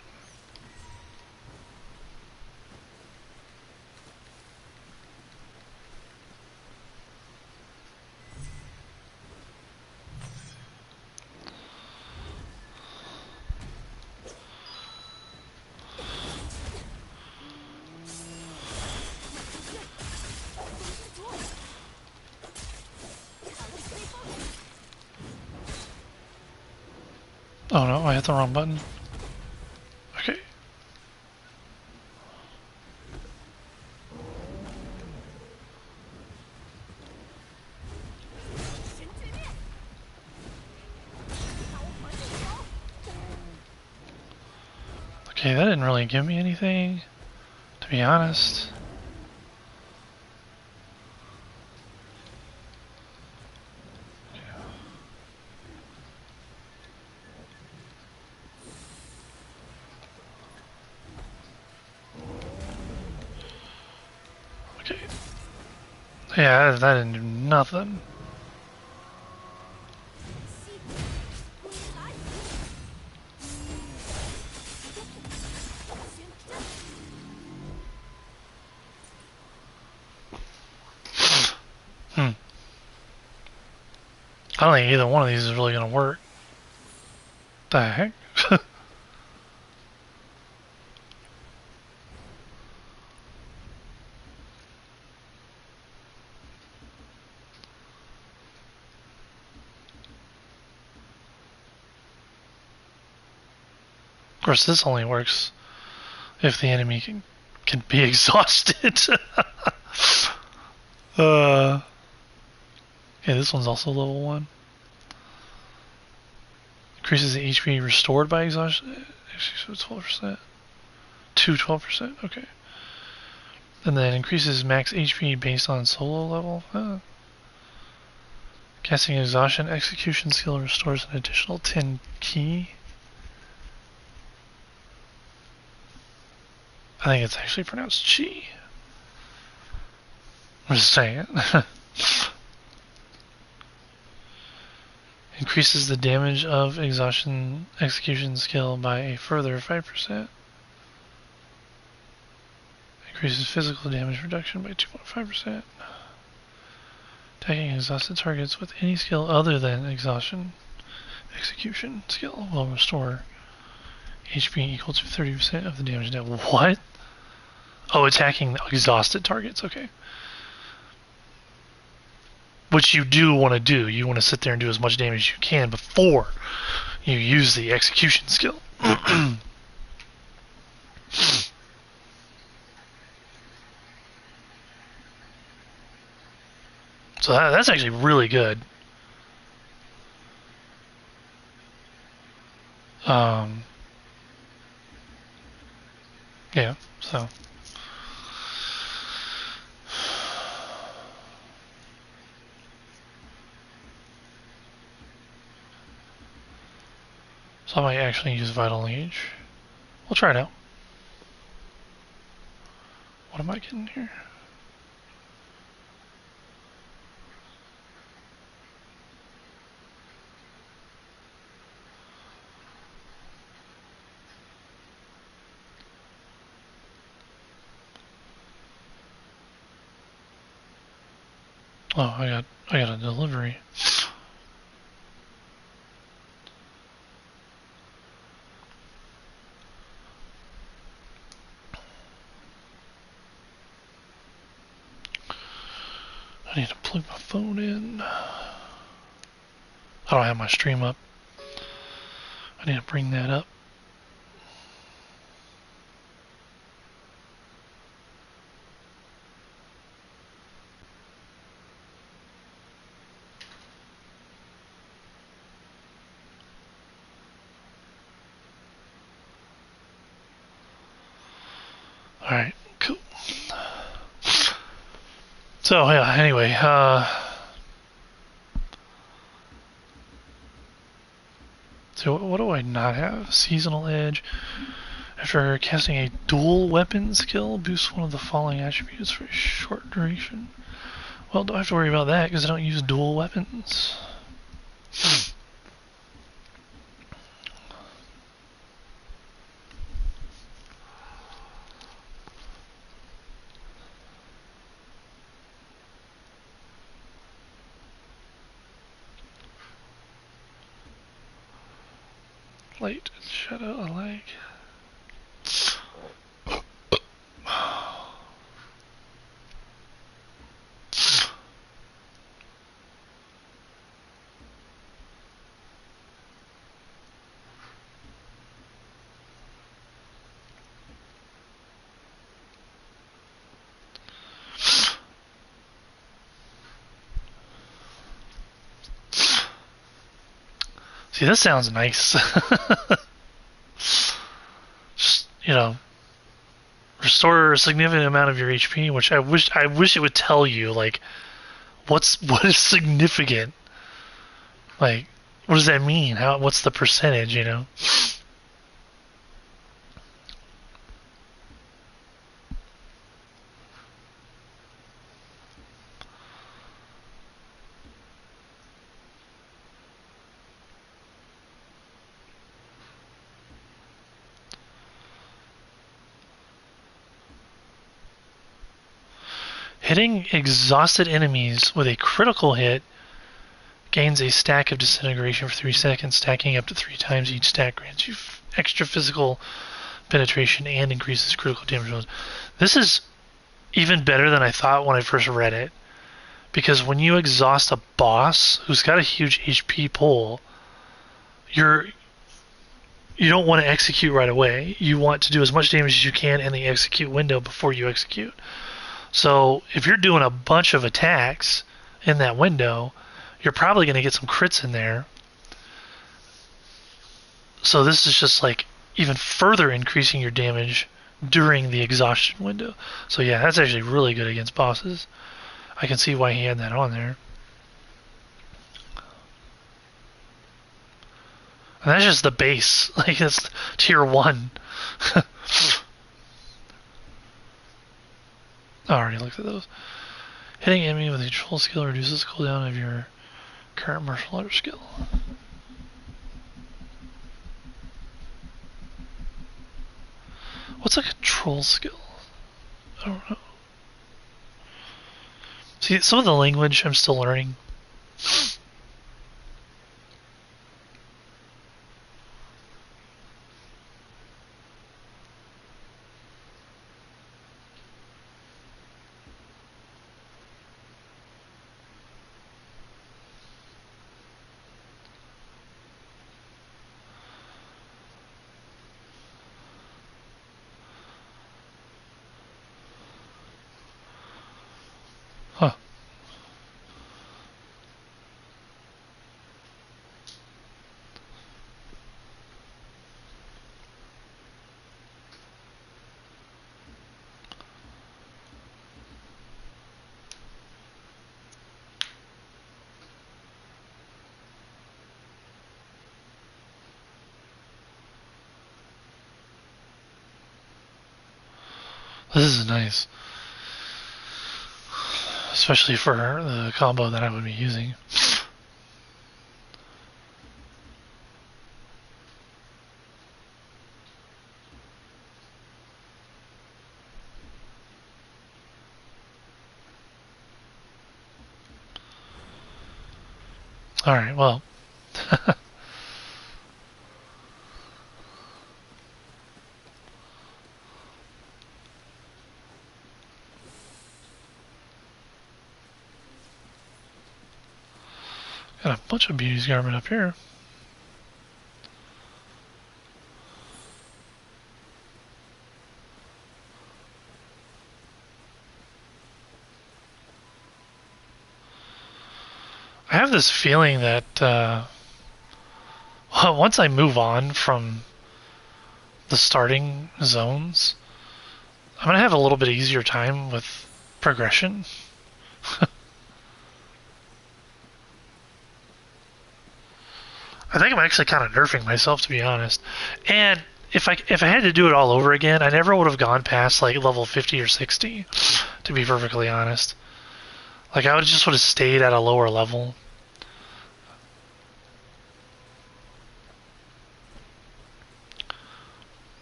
Oh no, I hit the wrong button. Okay. Okay, that didn't really give me anything, to be honest. Okay. Yeah, that didn't do nothing. I don't think either one of these is really going to work. The heck? Of course, this only works if the enemy can be exhausted. Yeah, this one's also level 1. Increases the HP restored by exhaustion. 12%. To 12%. Okay. And then increases max HP based on solo level. Casting exhaustion execution skill restores an additional 10 ki. I think it's actually pronounced chi. I'm just saying it. Increases the damage of exhaustion execution skill by a further 5%. Increases physical damage reduction by 2.5%. Attacking exhausted targets with any skill other than exhaustion execution skill will restore HP equal to 30% of the damage dealt. What? Oh, attacking exhausted targets. Okay. Which you do want to do. You want to sit there and do as much damage as you can before you use the execution skill. So that's actually really good. Yeah, so. So I might actually use Vital Age. We'll try it out. What am I getting here? Oh, I got a delivery. I need to plug my phone in. I don't have my stream up. I need to bring that up. Alright, cool. So, yeah, anyway, so what do I not have? Seasonal Edge. After casting a dual weapon skill, boosts one of the following attributes for a short duration. Well, don't have to worry about that because I don't use dual weapons. Light and shadow alike. See, this sounds nice. Just, restore a significant amount of your HP, which I wish it would tell you, like, what is significant? Like, what does that mean? What's the percentage, Hitting exhausted enemies with a critical hit gains a stack of disintegration for 3 seconds, stacking up to 3 times. Each stack grants you extra physical penetration and increases critical damage bonus. This is even better than I thought when I first read it, because when you exhaust a boss who's got a huge HP pool, you don't want to execute right away. You want to do as much damage as you can in the execute window before you execute. So if you're doing a bunch of attacks in that window, you're probably going to get some crits in there. So this is just like even further increasing your damage during the exhaustion window. So yeah, that's actually really good against bosses. I can see why he had that on there. And that's just the base. Like, that's tier 1. I already looked at those. Hitting enemy with a control skill reduces the cooldown of your current martial arts skill. What's a control skill? I don't know. See, some of the language I'm still learning. Huh. This is nice. Especially for the combo that I would be using. Alright, well. Got a bunch of beauty's garment up here. I have this feeling that once I move on from the starting zones, I'm going to have a little bit easier time with progression. I think I'm actually kind of nerfing myself, to be honest. And if I had to do it all over again, I never would have gone past like level 50 or 60. To be perfectly honest, like I would have stayed at a lower level.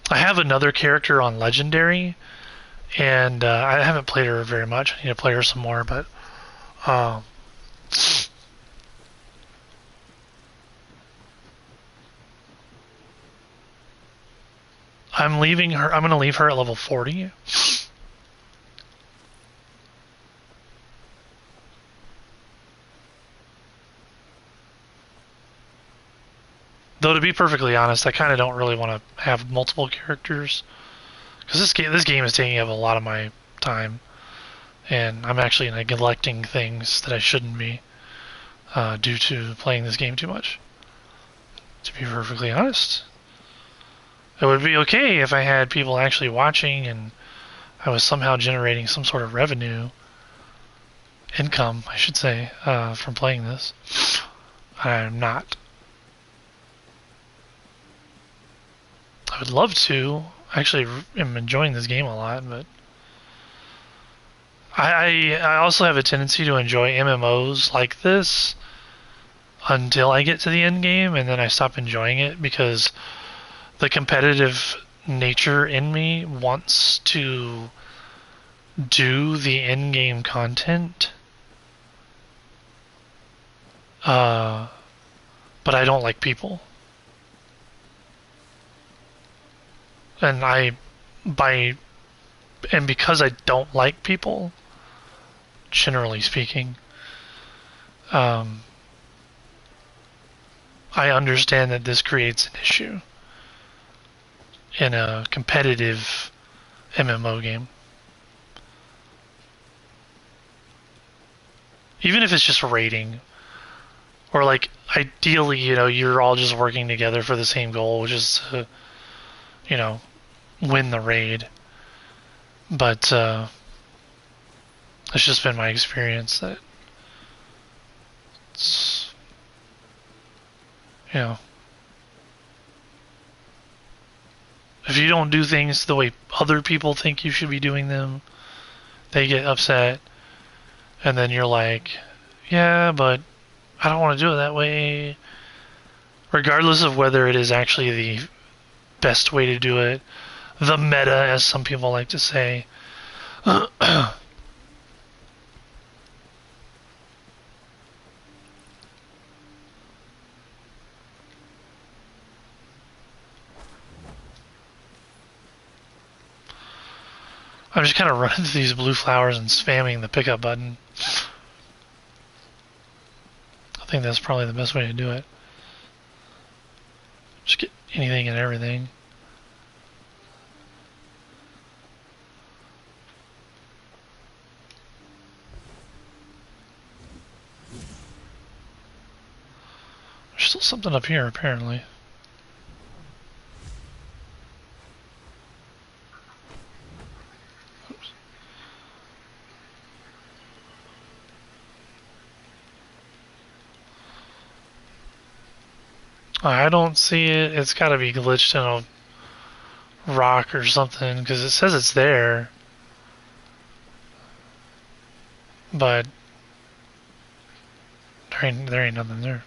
I have another character on Legendary, and I haven't played her very much. I need to play her some more, but um, I'm leaving her. I'm going to leave her at level 40. Though to be perfectly honest, I kind of don't really want to have multiple characters because this game is taking up a lot of my time, and I'm actually neglecting things that I shouldn't be due to playing this game too much. To be perfectly honest, it would be okay if I had people actually watching and I was somehow generating some sort of revenue, income, I should say, from playing this. I'm not. I would love to. I actually am enjoying this game a lot, but I also have a tendency to enjoy MMOs like this until I get to the end game, and then I stop enjoying it because the competitive nature in me wants to do the end game content, but I don't like people. And because I don't like people, generally speaking, I understand that this creates an issue in a competitive MMO game. Even if it's just raiding, or like ideally, you're all just working together for the same goal, which is to, win the raid. But it's just been my experience that it's, if you don't do things the way other people think you should be doing them, they get upset, and then you're like, yeah, but I don't want to do it that way. Regardless of whether it is actually the best way to do it, the meta, as some people like to say. I'm just kind of running through these blue flowers and spamming the pickup button. I think that's probably the best way to do it. Just get anything and everything. There's still something up here, apparently. Oops. I don't see it. It's got to be glitched in a rock or something, because it says it's there. But there ain't nothing there.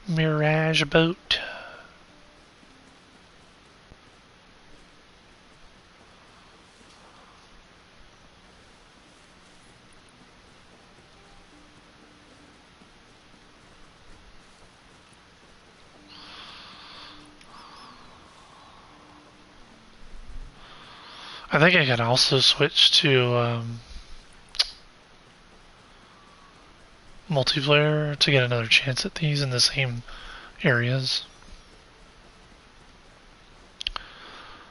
Mirage boat. I think I can also switch to multiplayer to get another chance at these in the same areas.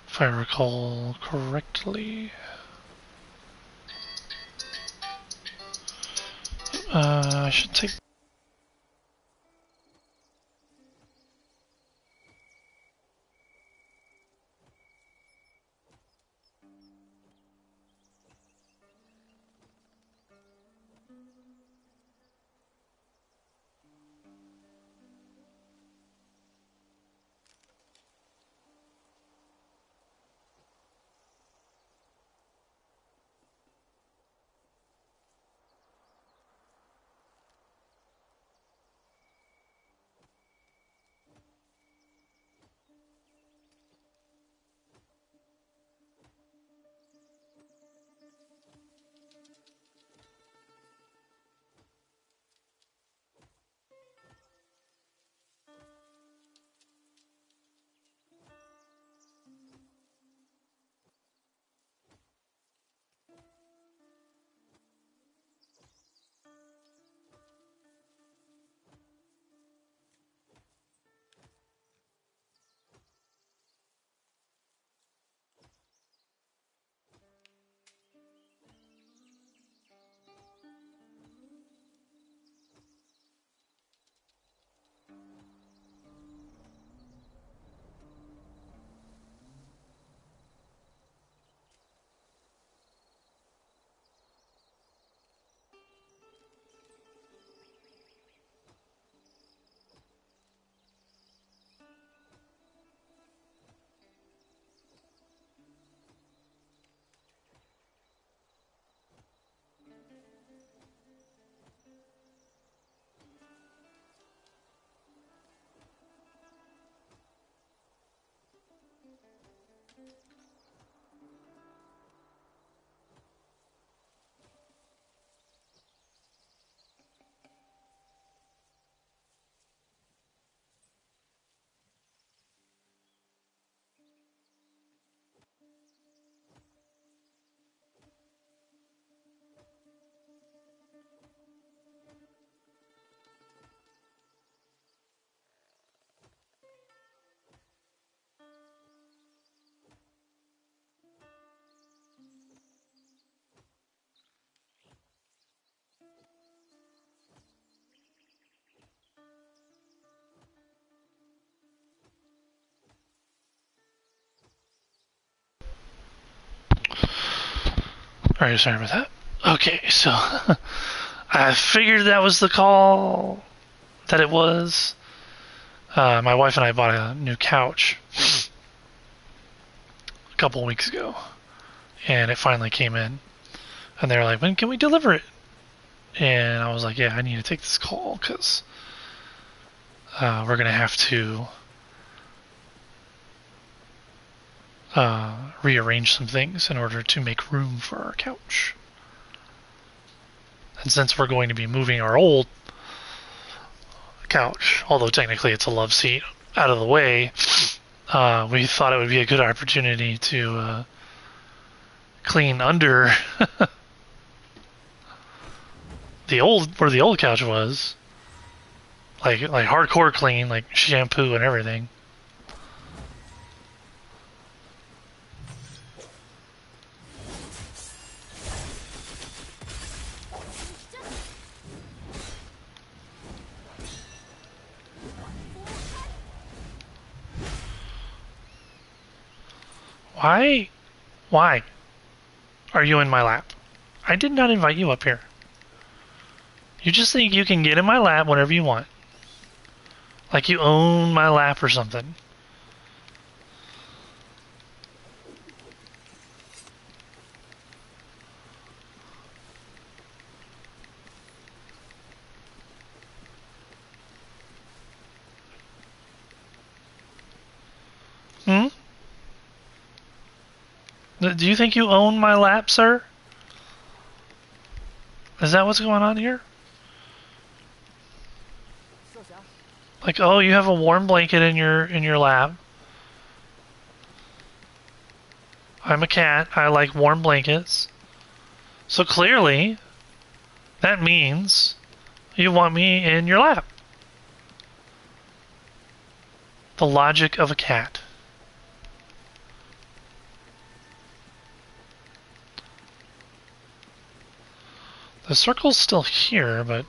If I recall correctly. I should take... Alright, sorry about that. Okay, so I figured that was the call that it was. My wife and I bought a new couch a couple weeks ago, and it finally came in. And they were like, when can we deliver it? And I was like, yeah, I need to take this call because we're going to have to rearrange some things in order to make room for our couch. And since we're going to be moving our old couch, although technically it's a love seat, out of the way, we thought it would be a good opportunity to clean under where the old couch was, like hardcore clean, like shampoo and everything. Why are you in my lap? I did not invite you up here. You just think you can get in my lap whenever you want. Like you own my lap or something. Hmm? Do you think you own my lap, sir? Is that what's going on here? Like, oh, you have a warm blanket in your lap. I'm a cat. I like warm blankets. So clearly, that means You want me in your lap. The logic of a cat. The circle's still here, but...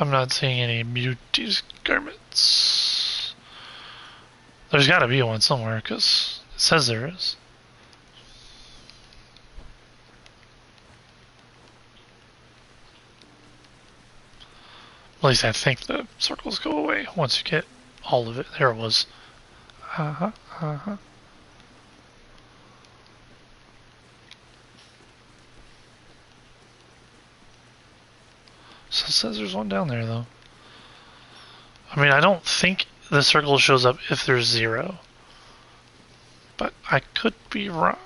I'm not seeing any beauty's garments. There's gotta be one somewhere, because it says there is. At least I think the circles go away once you get all of it. There it was. Uh-huh, uh-huh. So it says there's one down there, though. I mean, I don't think the circle shows up if there's 0. But I could be wrong.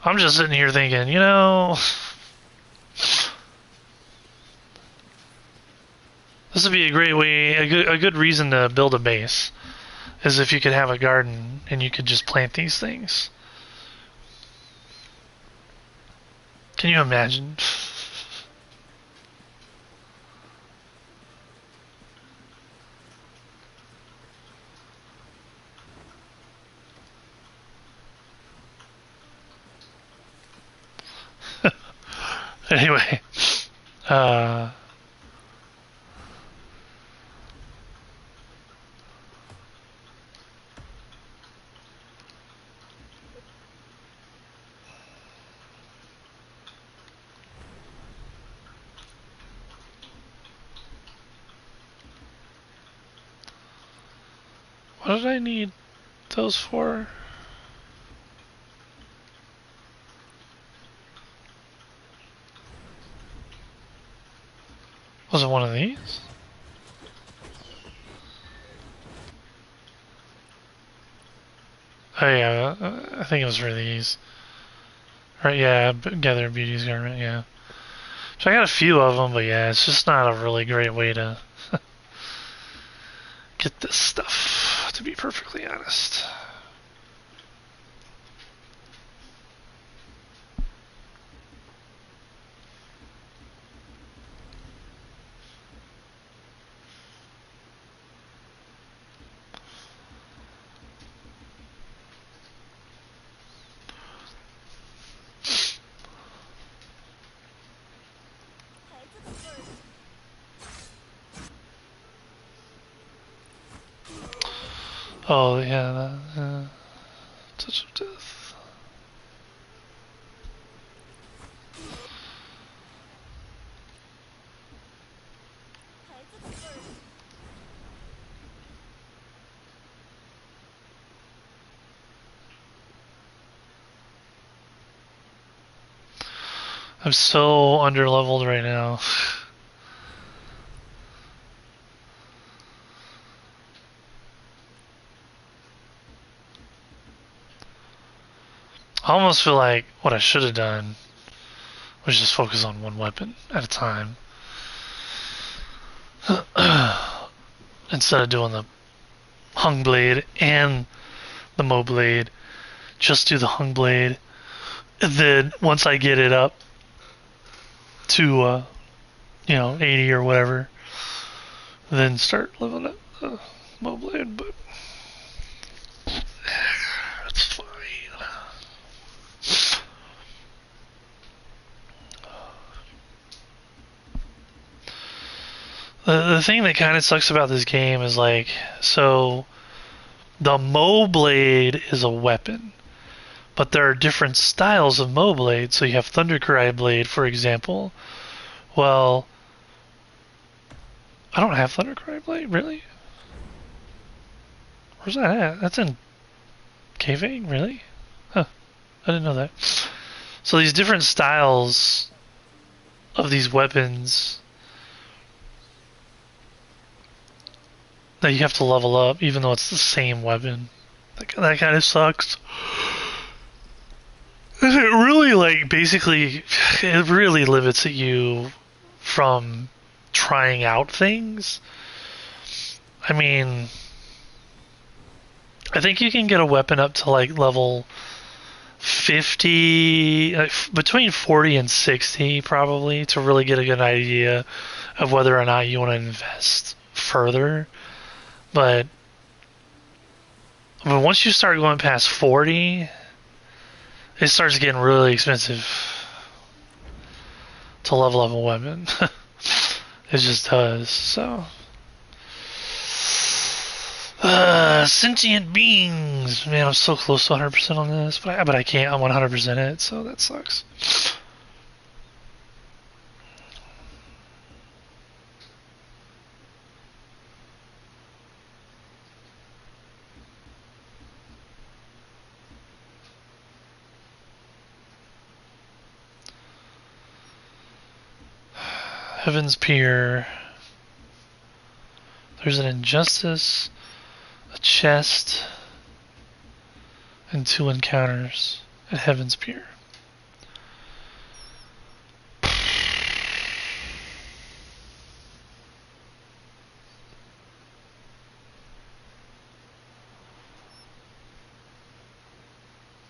I'm just sitting here thinking, you know, this would be a great way, a good reason to build a base, is if you could have a garden and you could just plant these things. Can you imagine? Anyway, what did I need those for? Was it one of these? Oh yeah, I think it was for these. Right, yeah, gather beauty's garment, yeah. So I got a few of them, but yeah, it's just not a really great way to get this stuff, to be perfectly honest. Oh yeah, touch of death. I'm so underleveled right now. I almost feel like what I should have done was just focus on one weapon at a time. Instead of doing the hung blade and the mow blade, just do the hung blade. And then once I get it up to, 80 or whatever, then start leveling up the mow blade, but that's fine. The thing that kind of sucks about this game is like, so the mow blade is a weapon, but there are different styles of mow blade. So you have Thundercry blade, for example. Well, I don't have Thundercry blade, really? Where's that at? That's in Caving, really? Huh, I didn't know that. So these different styles of these weapons that you have to level up, even though it's the same weapon. That kind of sucks. It really, like, basically, it really limits you from trying out things. I mean, I think you can get a weapon up to, like, level 50, between 40 and 60, probably, to really get a good idea of whether or not you want to invest further. But once you start going past 40, it starts getting really expensive to level up a weapon. It just does. So, sentient beings. Man, I'm so close to 100% on this, but I can't. I'm 100% it, so that sucks. Heaven's Pier. There's an injustice, a chest, and 2 encounters at Heaven's Pier.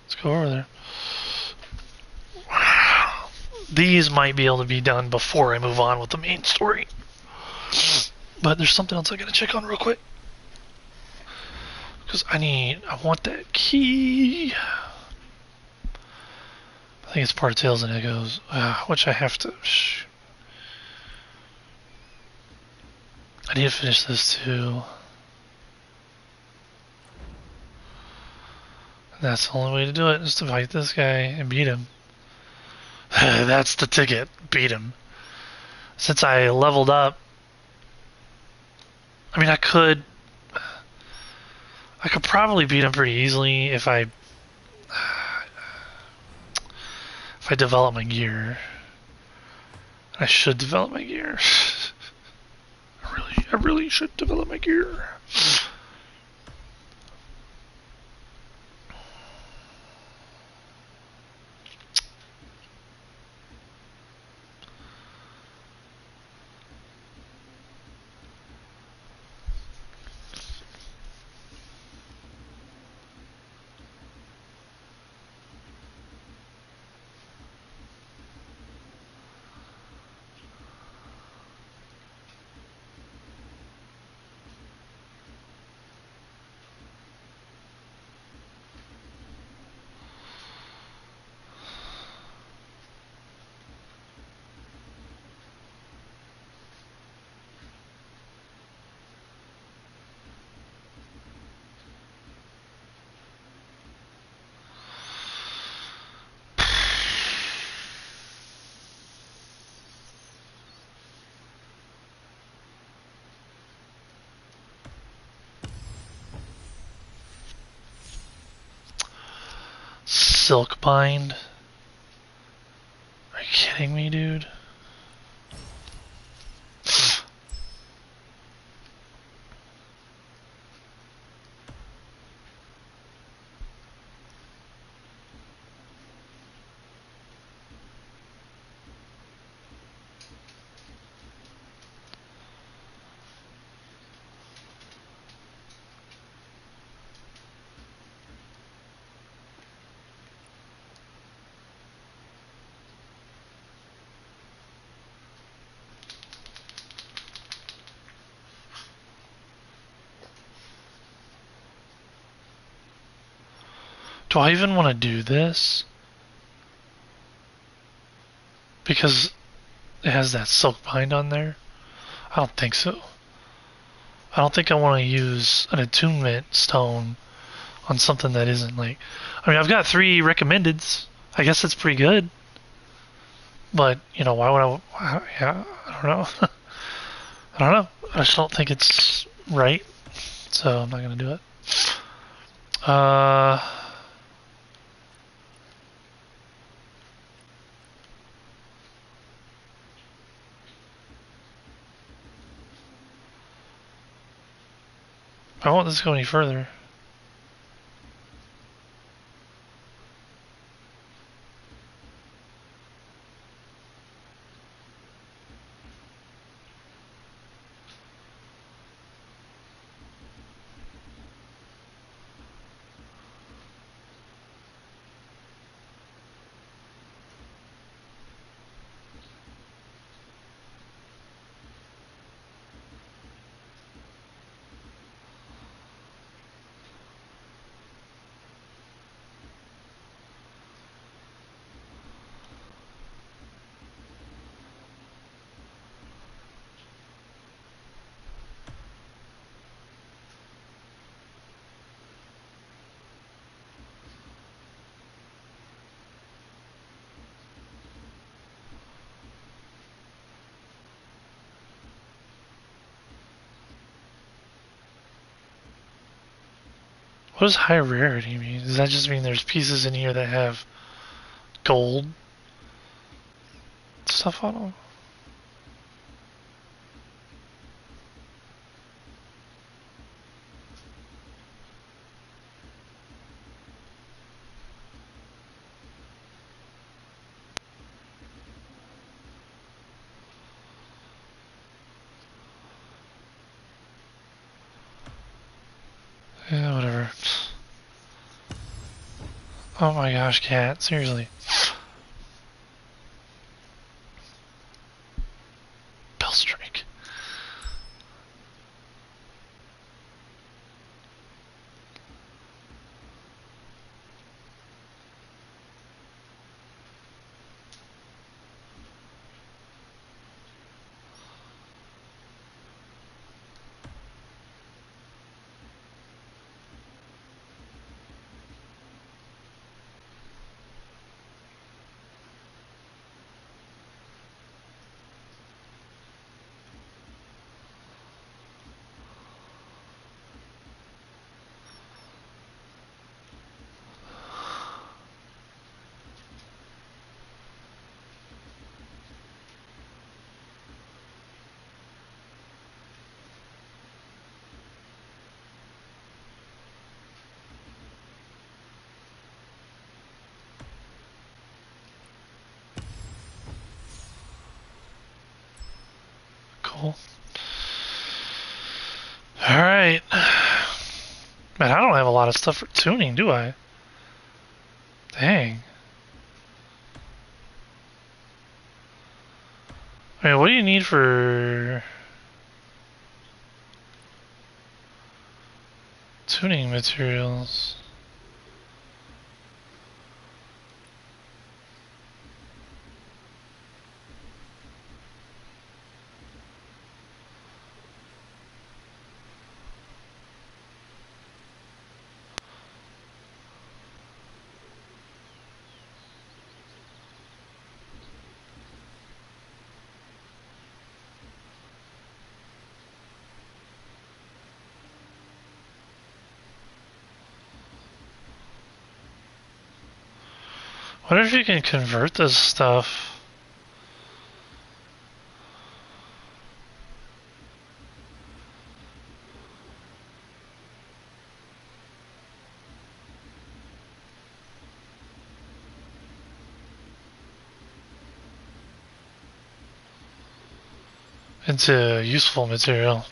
Let's go over there. These might be able to be done before I move on with the main story. But there's something else I gotta check on real quick. Because I want that key. I think it's part of Tails and Echoes, which I have to. I need to finish this too. That's the only way to do it, is to fight this guy and beat him. That's the ticket. Beat him. Since I leveled up, I mean, I could probably beat him pretty easily if I develop my gear. I should develop my gear. I really should develop my gear. Silk bind? Are you kidding me, dude? Do I even want to do this? Because it has that silk bind on there? I don't think so. I don't think I want to use an attunement stone on something that isn't like... I mean, I've got 3 recommendeds. I guess that's pretty good. But, you know, why would yeah, I don't know. I don't know. I just don't think it's right. So I'm not going to do it. I won't let this go any further. What does high rarity mean? Does that just mean there's pieces in here that have gold stuff on them? Yeah, whatever. Oh my gosh, cat. Seriously. Bell strike. Cool. Alright. Man, I don't have a lot of stuff for tuning, do I? Dang. I mean, what do you need for tuning materials? What if you can convert this stuff? Into useful material.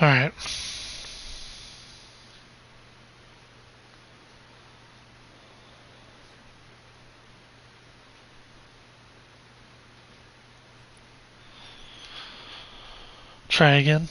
Alright. Try again.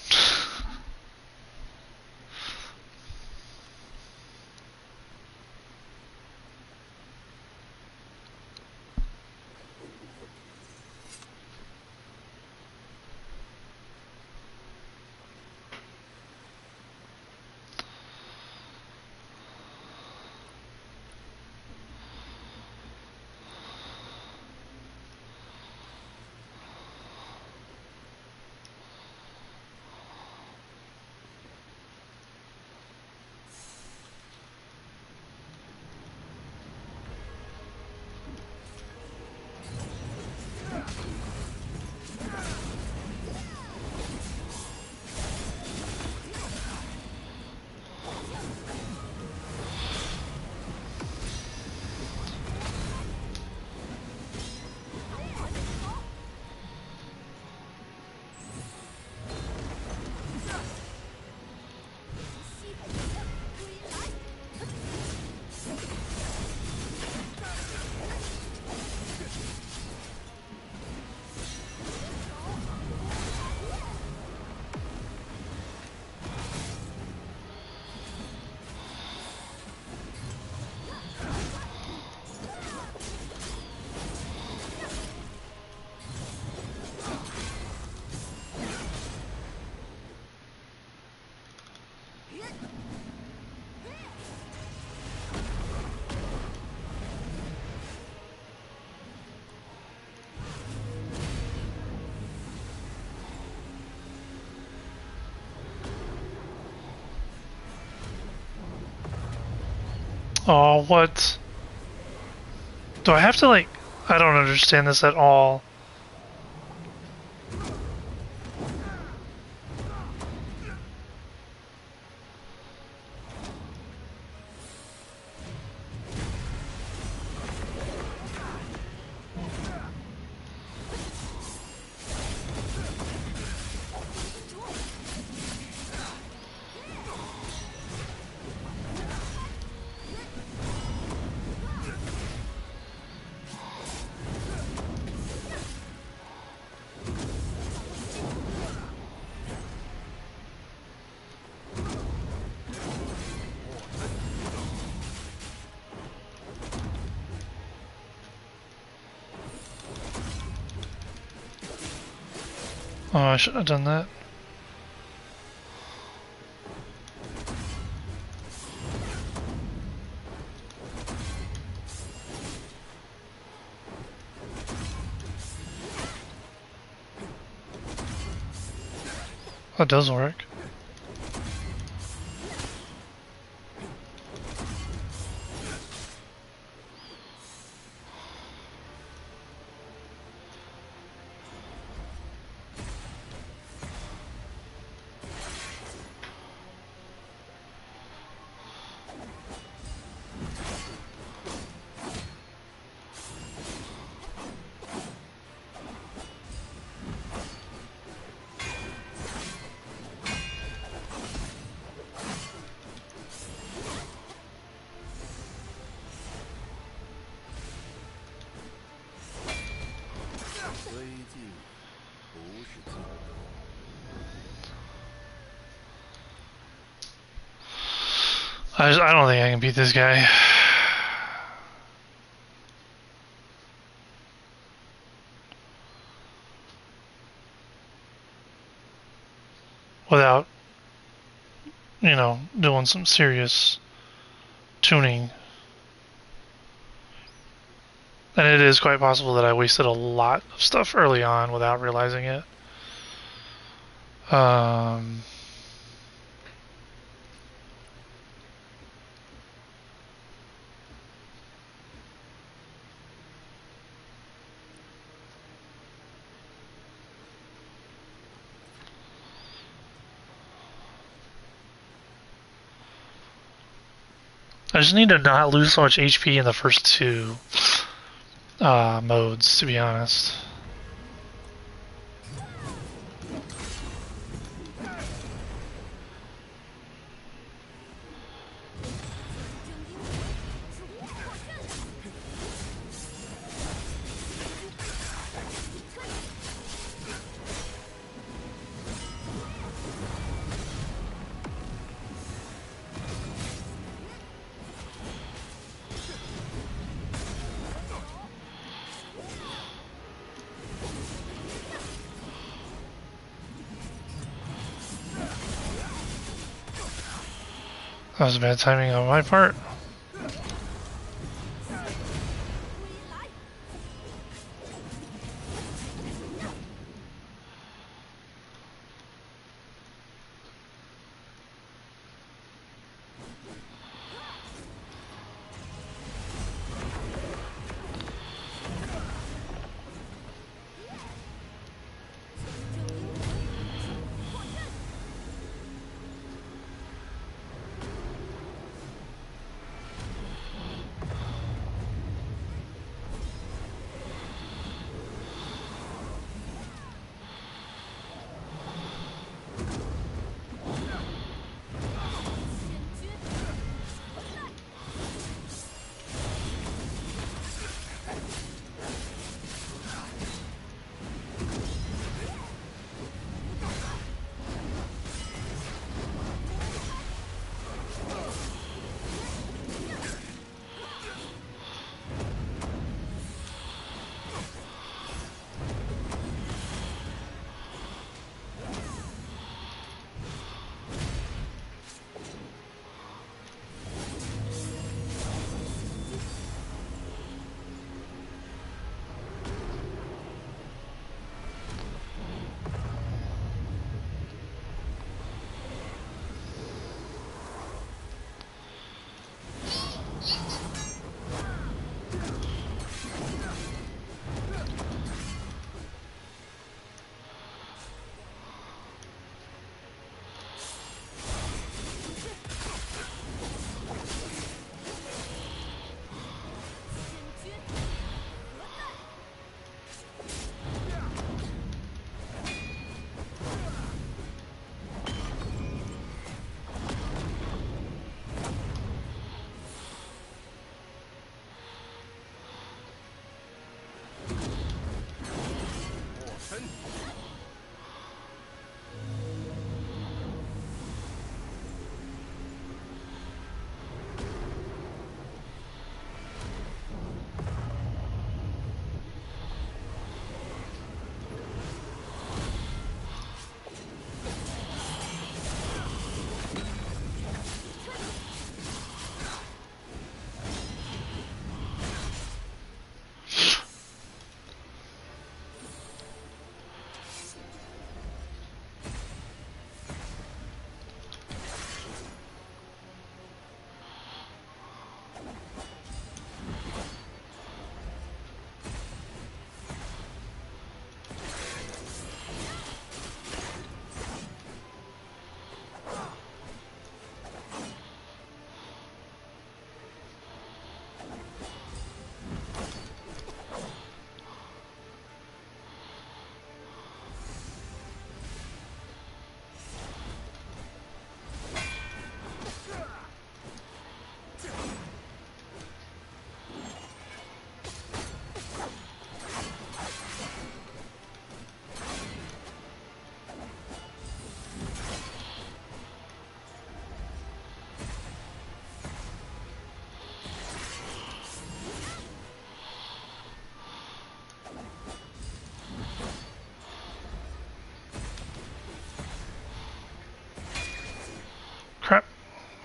Oh, what? Do I have to, like... I don't understand this at all. Oh, I should have done that. That does work. I don't think I can beat this guy. Without, you know, doing some serious tuning. And it is quite possible that I wasted a lot of stuff early on without realizing it. I just need to not lose so much HP in the first two modes, to be honest. That was bad timing on my part.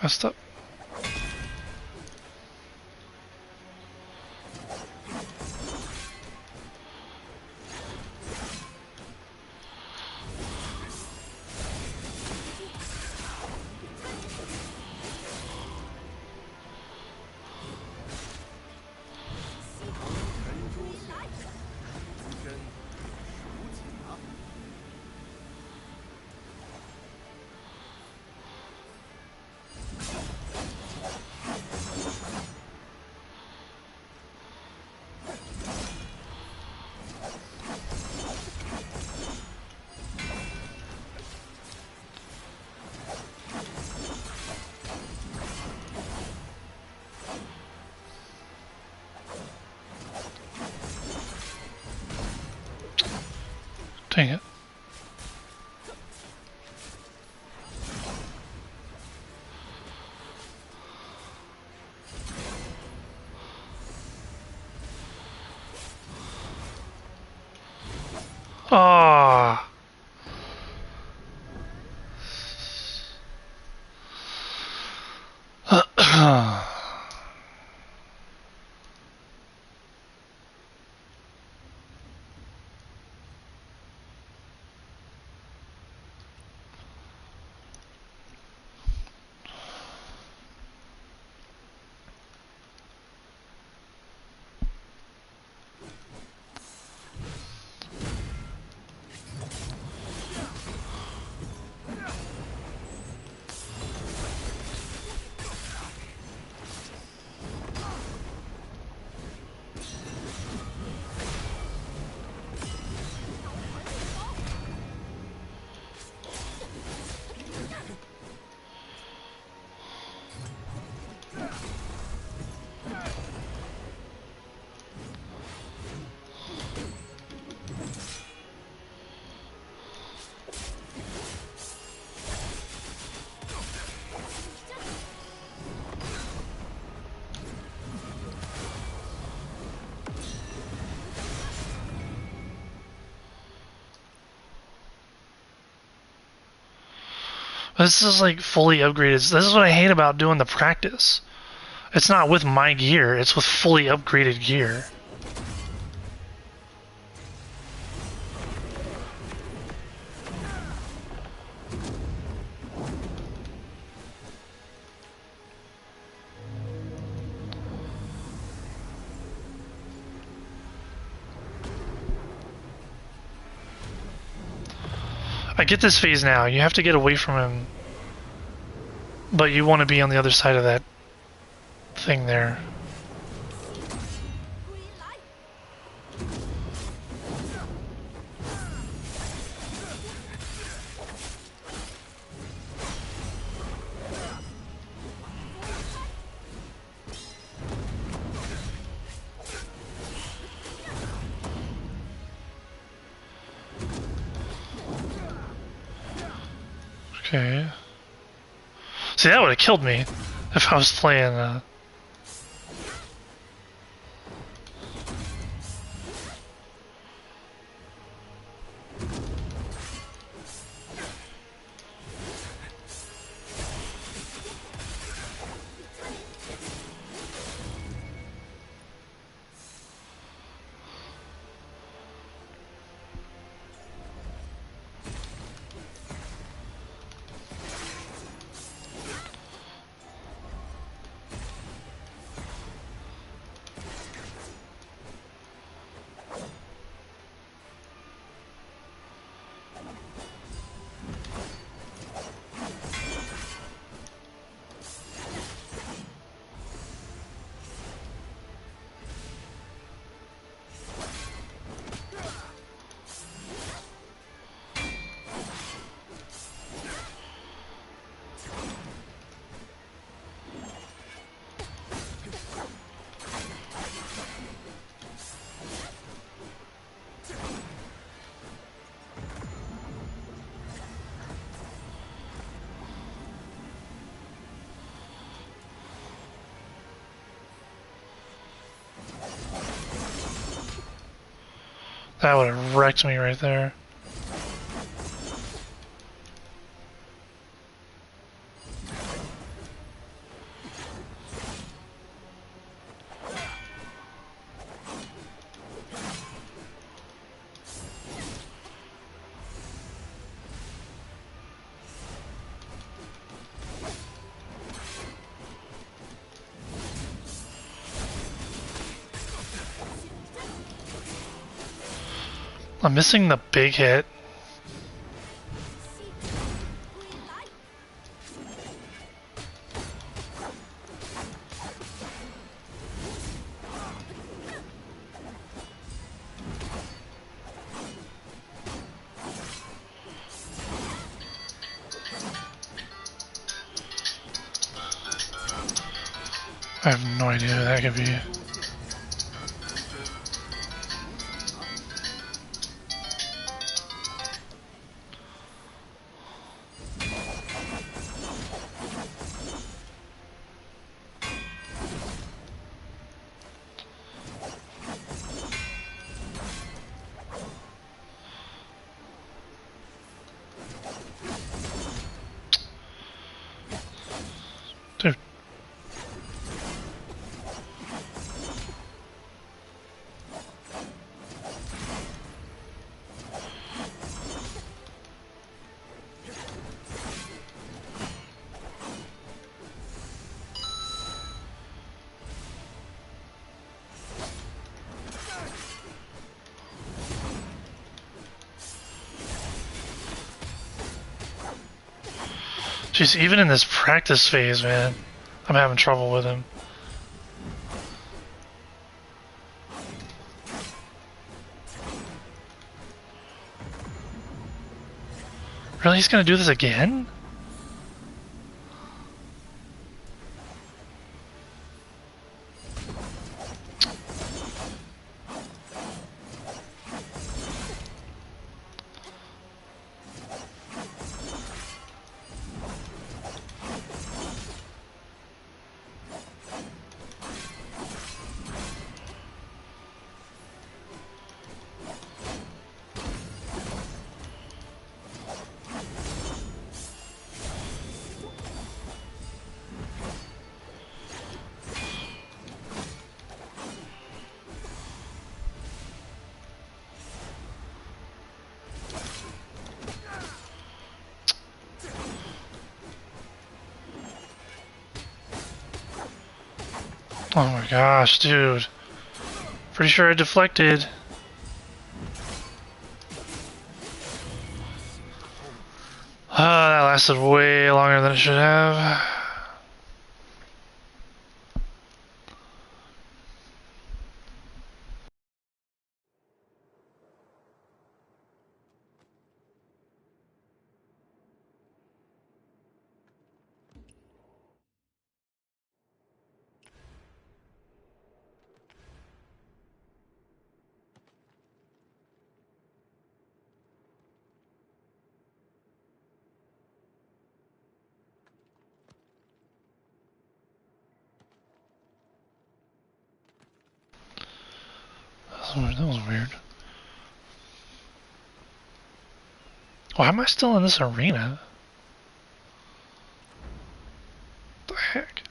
Messed up. Dang it. Ah. This is like fully upgraded. This is what I hate about doing the practice. It's not with my gear, it's with fully upgraded gear. I get this phase now. You have to get away from him. But you want to be on the other side of that thing there. Okay. See, that would have killed me if I was playing. That would have wrecked me right there. I'm missing the big hit. I have no idea who that could be. Dude. Jeez, even in this practice phase, man, I'm having trouble with him. Really? He's gonna do this again? Oh my gosh, dude. Pretty sure I deflected. That lasted way longer than it should have. That was weird. Why am I still in this arena? What the heck?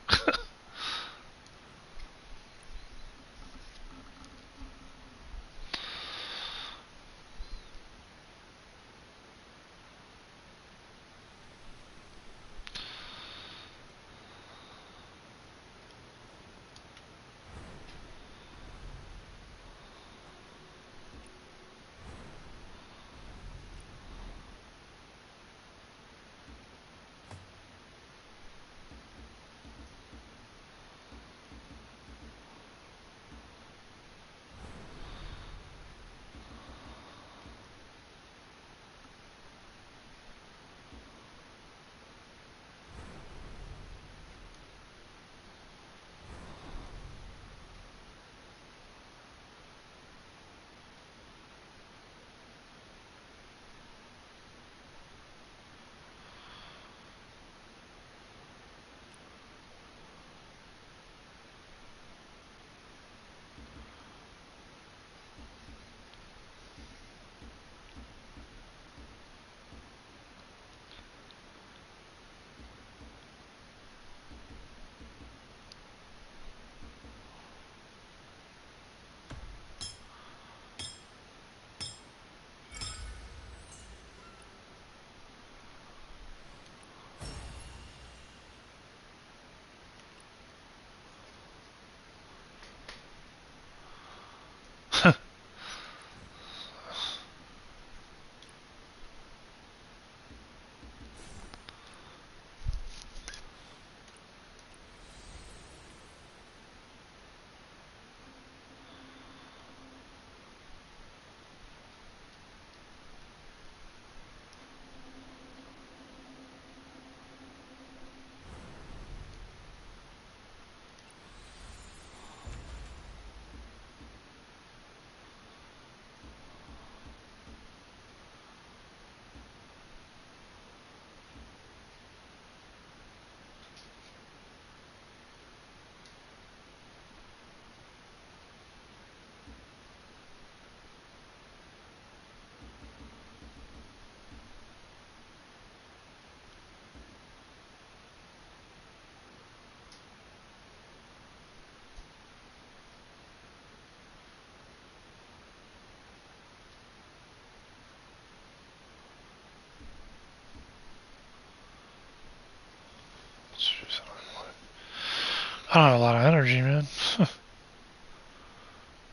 I don't have a lot of energy, man. That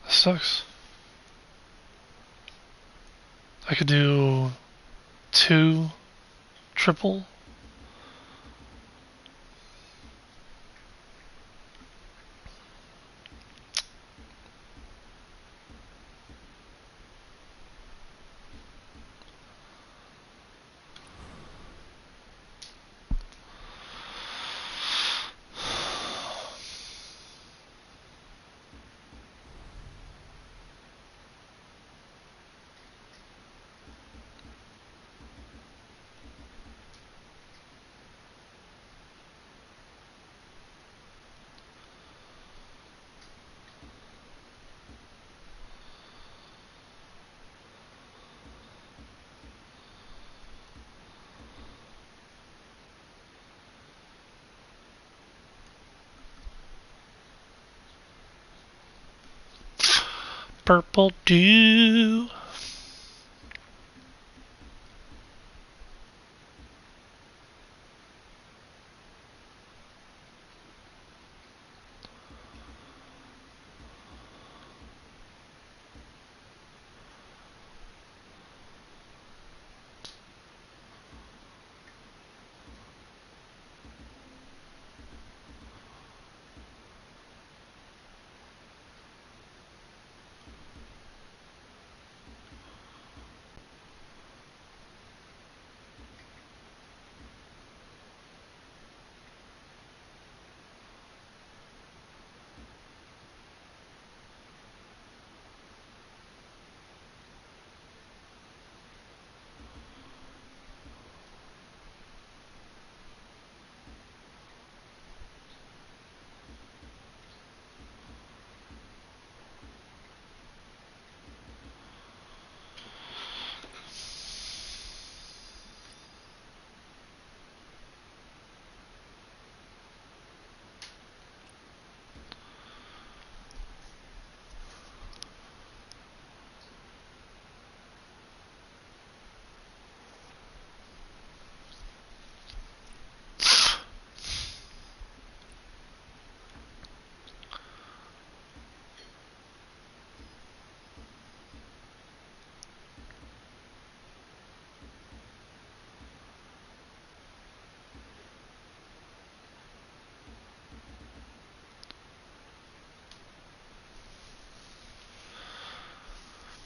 sucks. I could do 2 triple. Purple dew.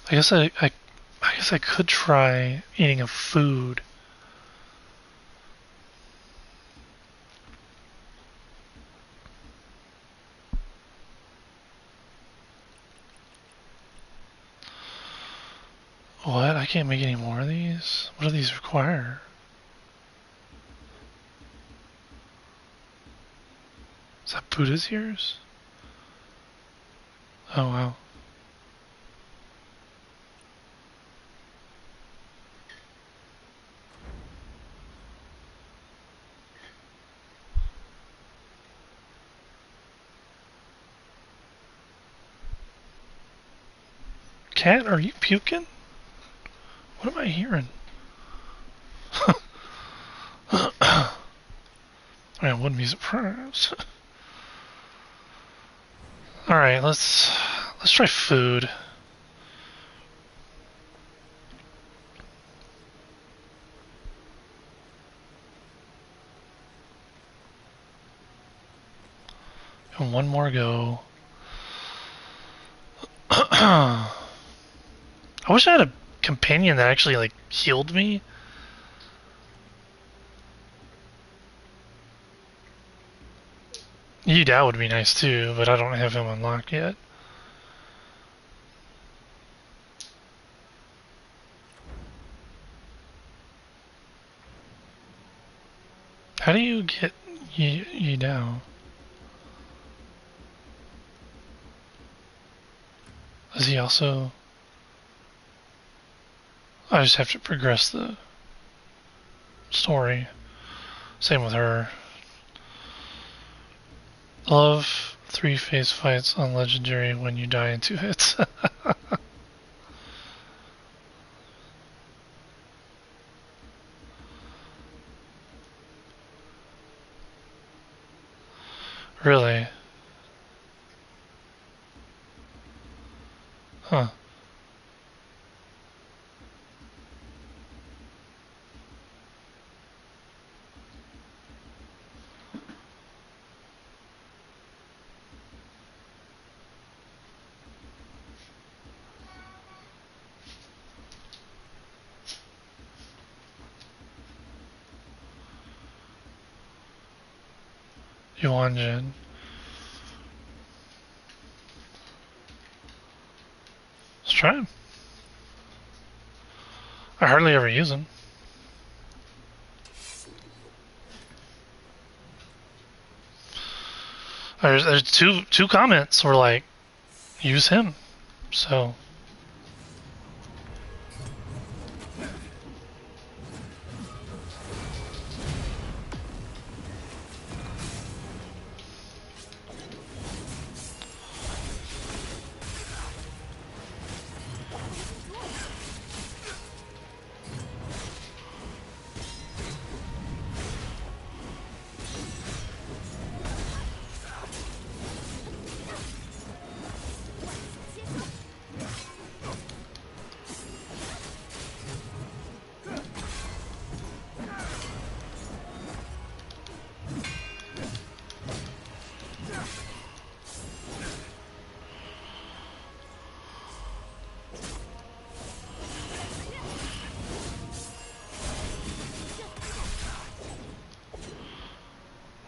I guess I could try eating a food. What? I can't make any more of these? What do these require? Is that Buddha's ears? Oh wow. Cat, are you puking? What am I hearing? I wouldn't be surprised. Alright, let's try food. And one more go. I wish I had a companion that actually like healed me. Yu Dao would be nice too, but I don't have him unlocked yet. How do you get Yu Dao? Is he also... I just have to progress the story. Same with her. Love 3-phase fights on Legendary when you die in 2 hits. Really? Huh. Yuanjin. Let's try him. I hardly ever use him. There's two comments were like, use him. So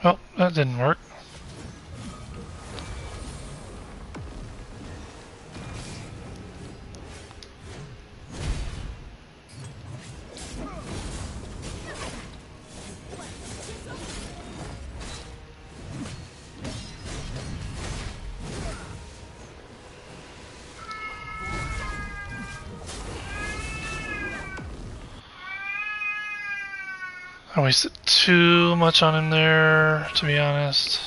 oh, that didn't work. I wasted too much on him there, to be honest.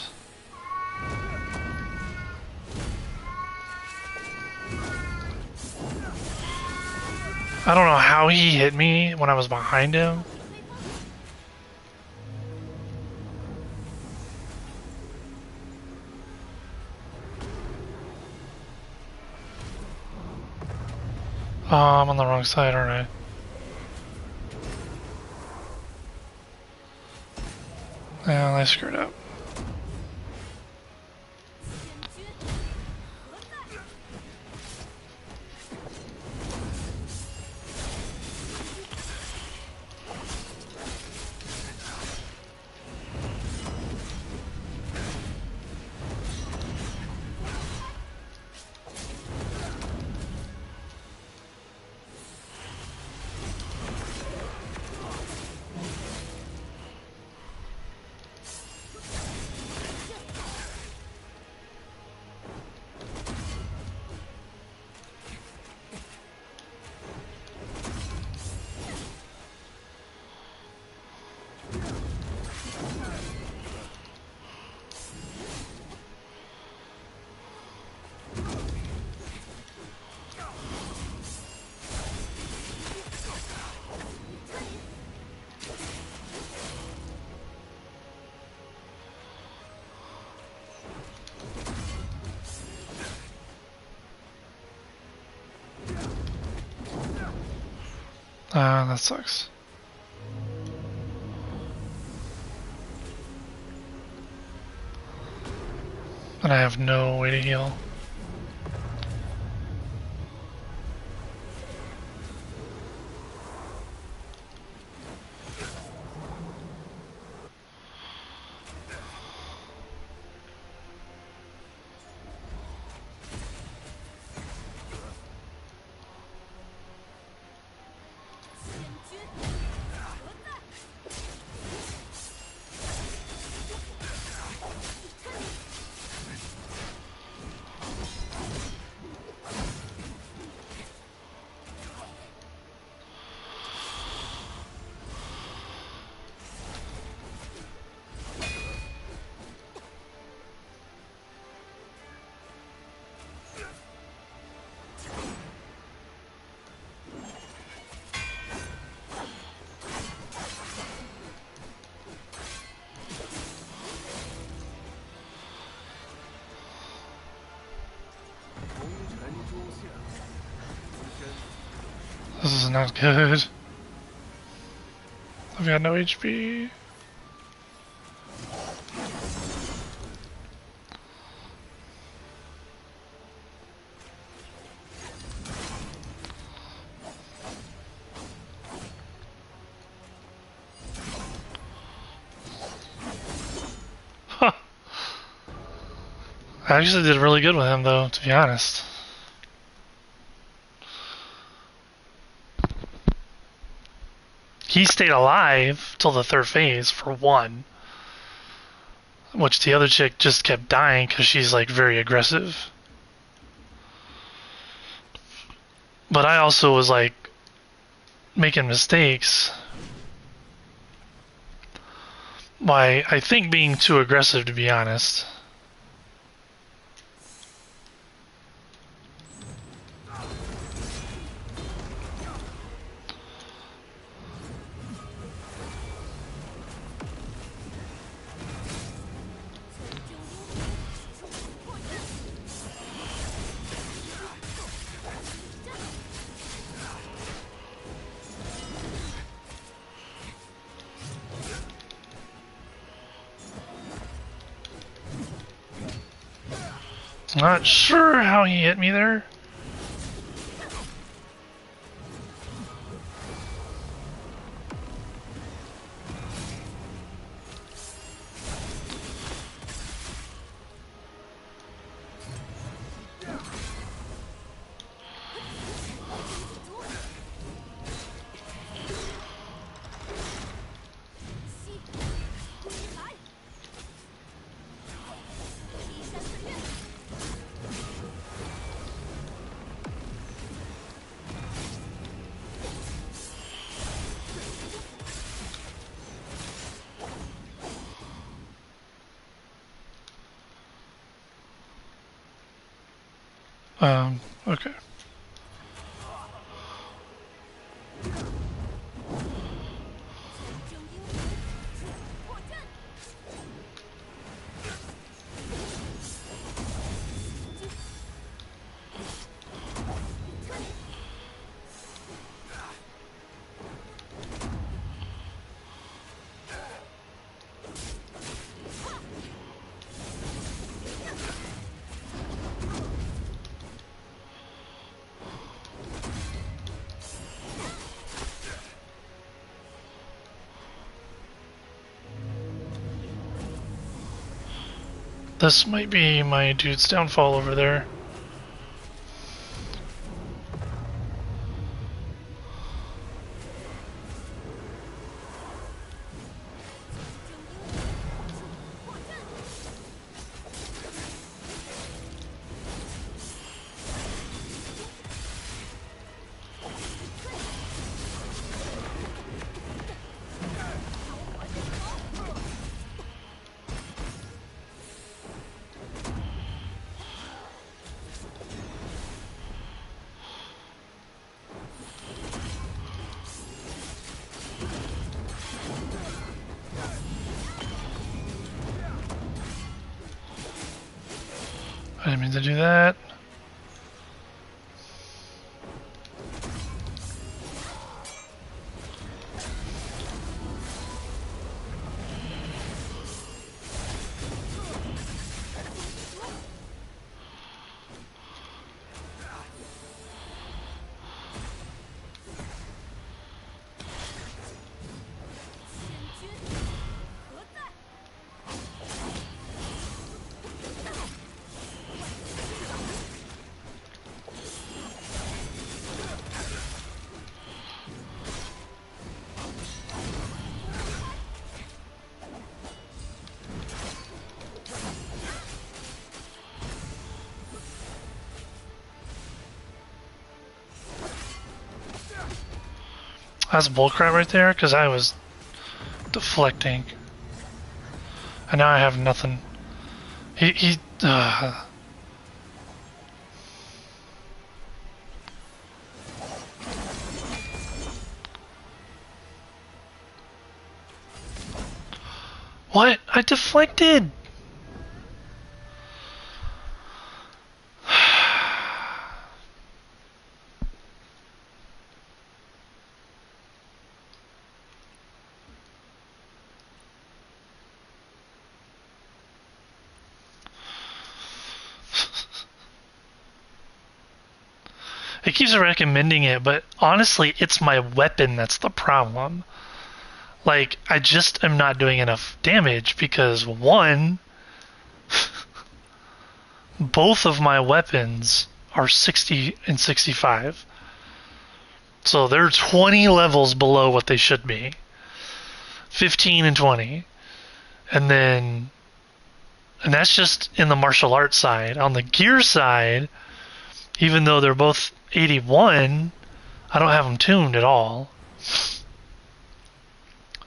I don't know how he hit me when I was behind him. Oh, I'm on the wrong side, aren't I? Yeah, I screwed up. Ah, that sucks. And I have no way to heal. This is not good. I've got no HP. Huh. I actually did really good with him, though, to be honest. He stayed alive till the third phase for one, which the other chick just kept dying because she's like very aggressive. But I also was like making mistakes by, I think, being too aggressive, to be honest. Not sure how he hit me there. Okay. This might be my dude's downfall over there. I didn't mean to do that. That's bullcrap right there, because I was deflecting. And now I have nothing. He What? I deflected! It keeps recommending it, but honestly, it's my weapon that's the problem. Like, I just am not doing enough damage because, one, both of my weapons are 60 and 65. So they're 20 levels below what they should be. 15 and 20. And that's just in the martial arts side. On the gear side, even though they're both 81, I don't have them tuned at all.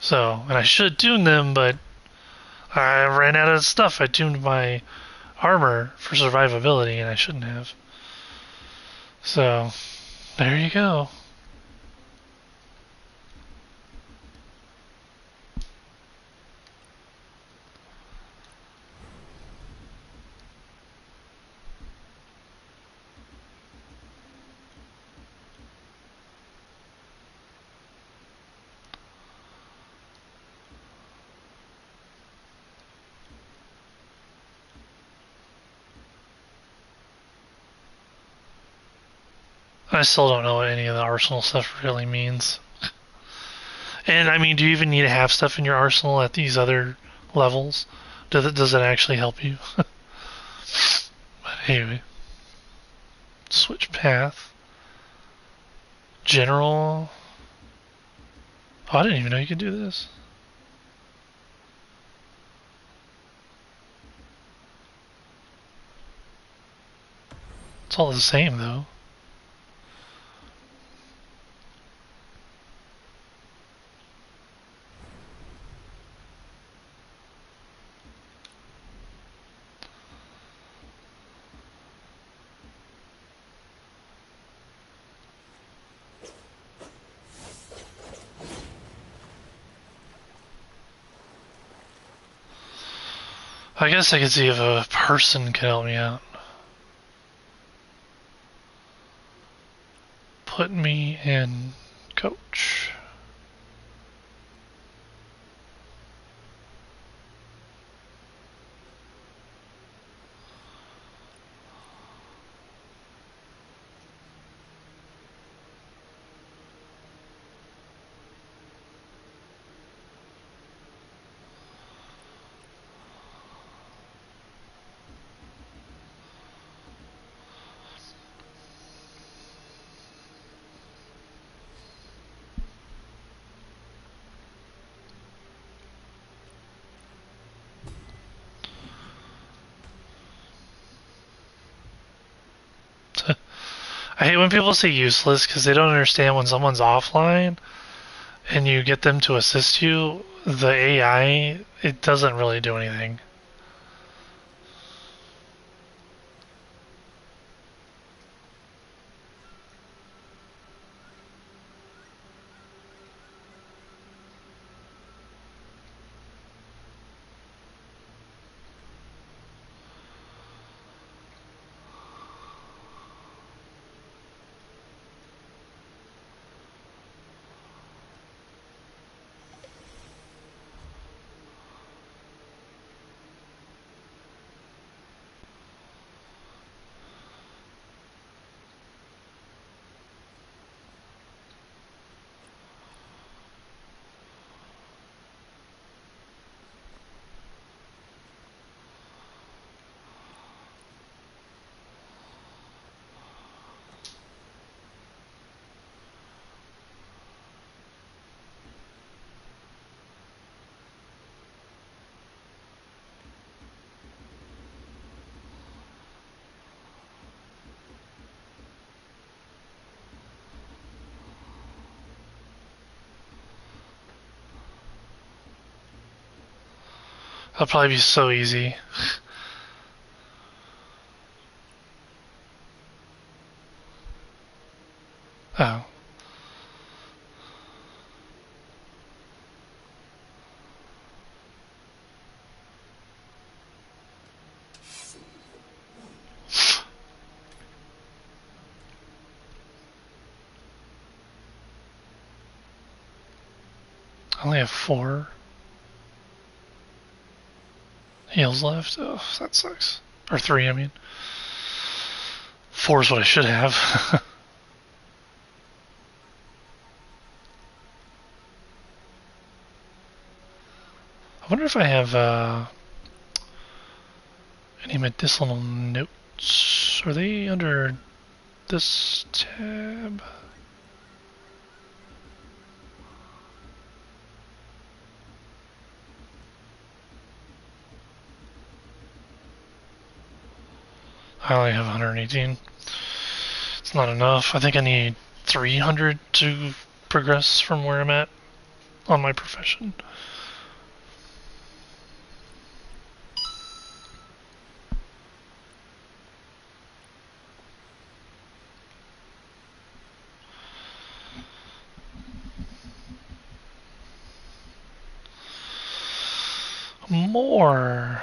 So, and I should tune them, but I ran out of stuff. I tuned my armor for survivability, and I shouldn't have. So, there you go. I still don't know what any of the arsenal stuff really means. And I mean, do you even need to have stuff in your arsenal at these other levels? Does it actually help you? But anyway. Switch path. General. Oh, I didn't even know you could do this. It's all the same, though. I guess I could see if a person could help me out. Put me in coach. I hate when people say useless because they don't understand when someone's offline and you get them to assist you, the AI, it doesn't really do anything. That'll probably be so easy. Oh. I only have 4 heals left. Oh, that sucks. Or 3, I mean. 4 is what I should have. I wonder if I have any medicinal notes. Are they under this tab? I only have 118. It's not enough. I think I need 300 to progress from where I'm at on my profession. More.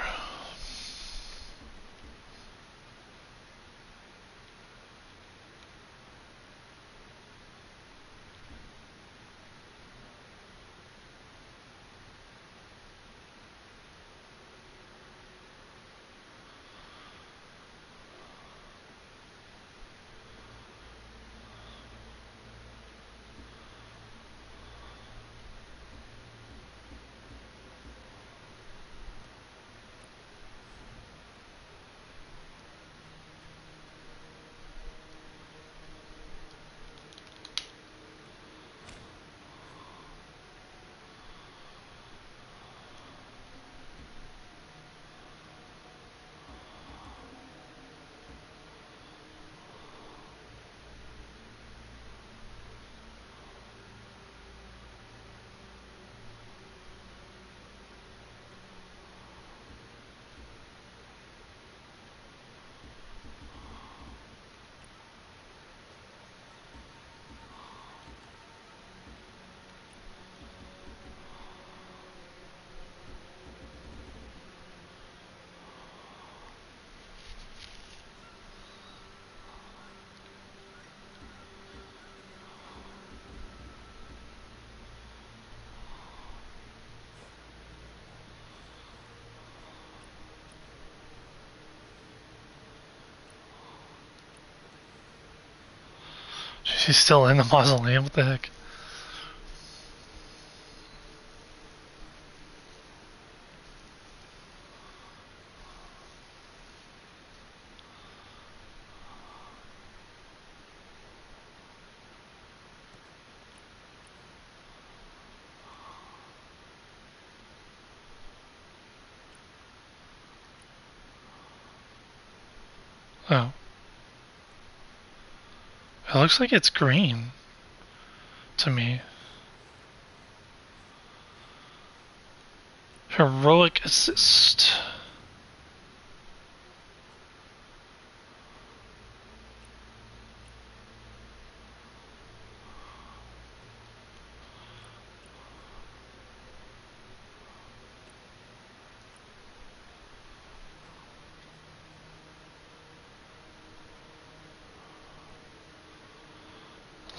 She's still in the mausoleum. What the heck? Oh. It looks like it's green to me. Heroic assist.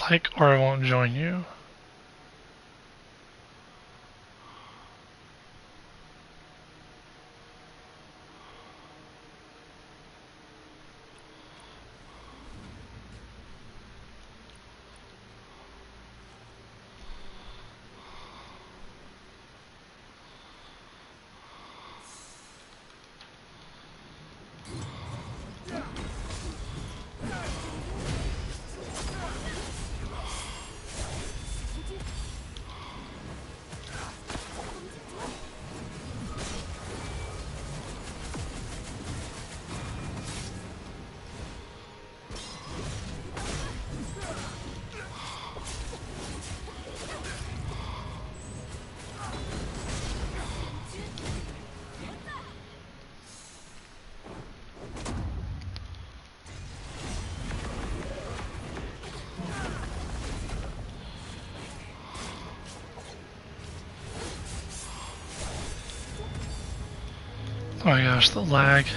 Like or I won't join you. Oh my gosh, the lag.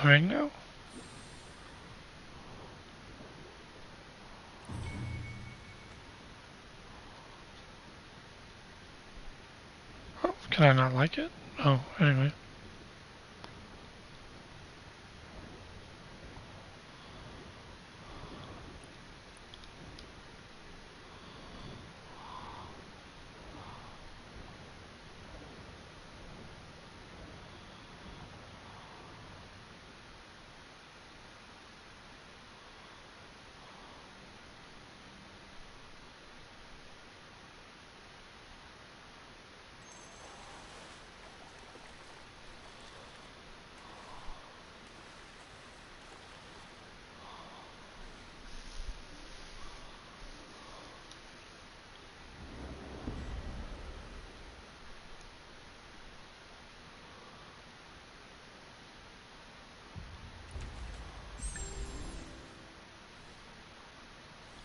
swimming now? Oh, can I not like it? Oh, anyway.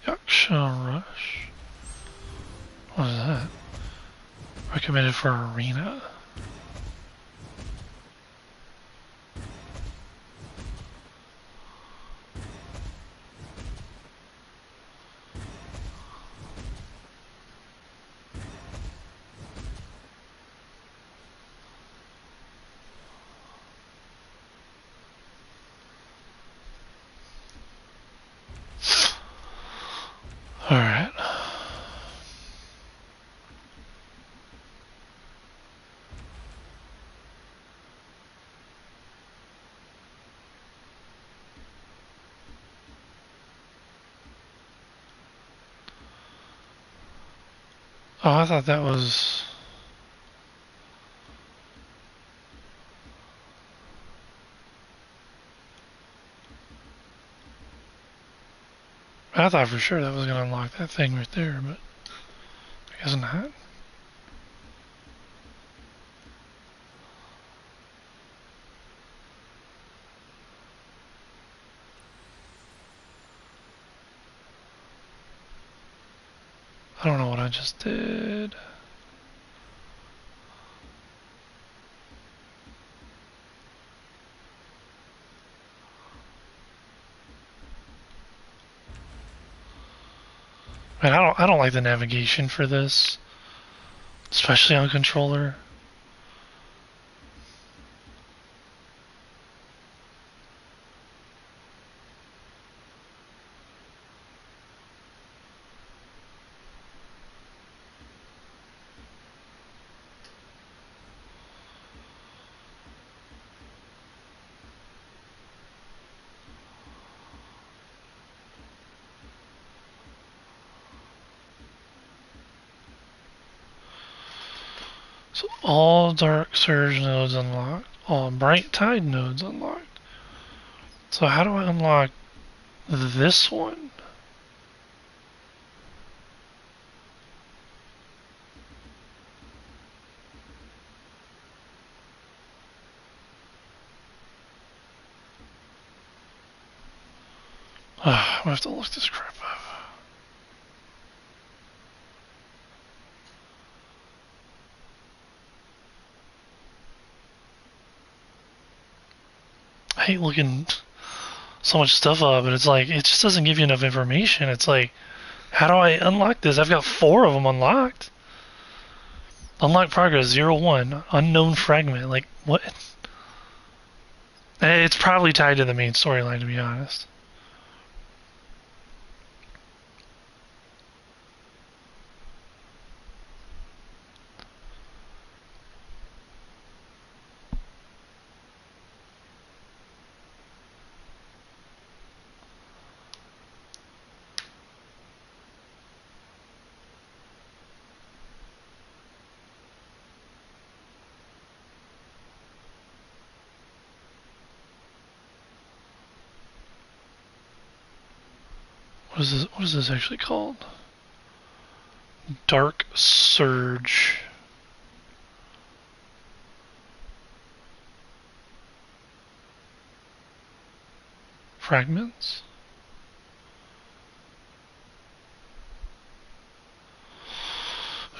Yaksha Rush? What is that? Recommended for Arena? Alright. Oh, I thought that was... I thought for sure that was going to unlock that thing right there, but I guess not. I don't know what I just did. Man, I don't like the navigation for this, especially on controller. So all Dark Surge nodes unlocked, all Bright Tide nodes unlocked. So how do I unlock this one? I have to look this crap up. I hate looking so much stuff up, but it's like, it just doesn't give you enough information. It's like, how do I unlock this? I've got 4 of them unlocked. Unlock progress 01, unknown fragment. Like, what? It's probably tied to the main storyline, to be honest. What is this actually called? Dark Surge. Fragments?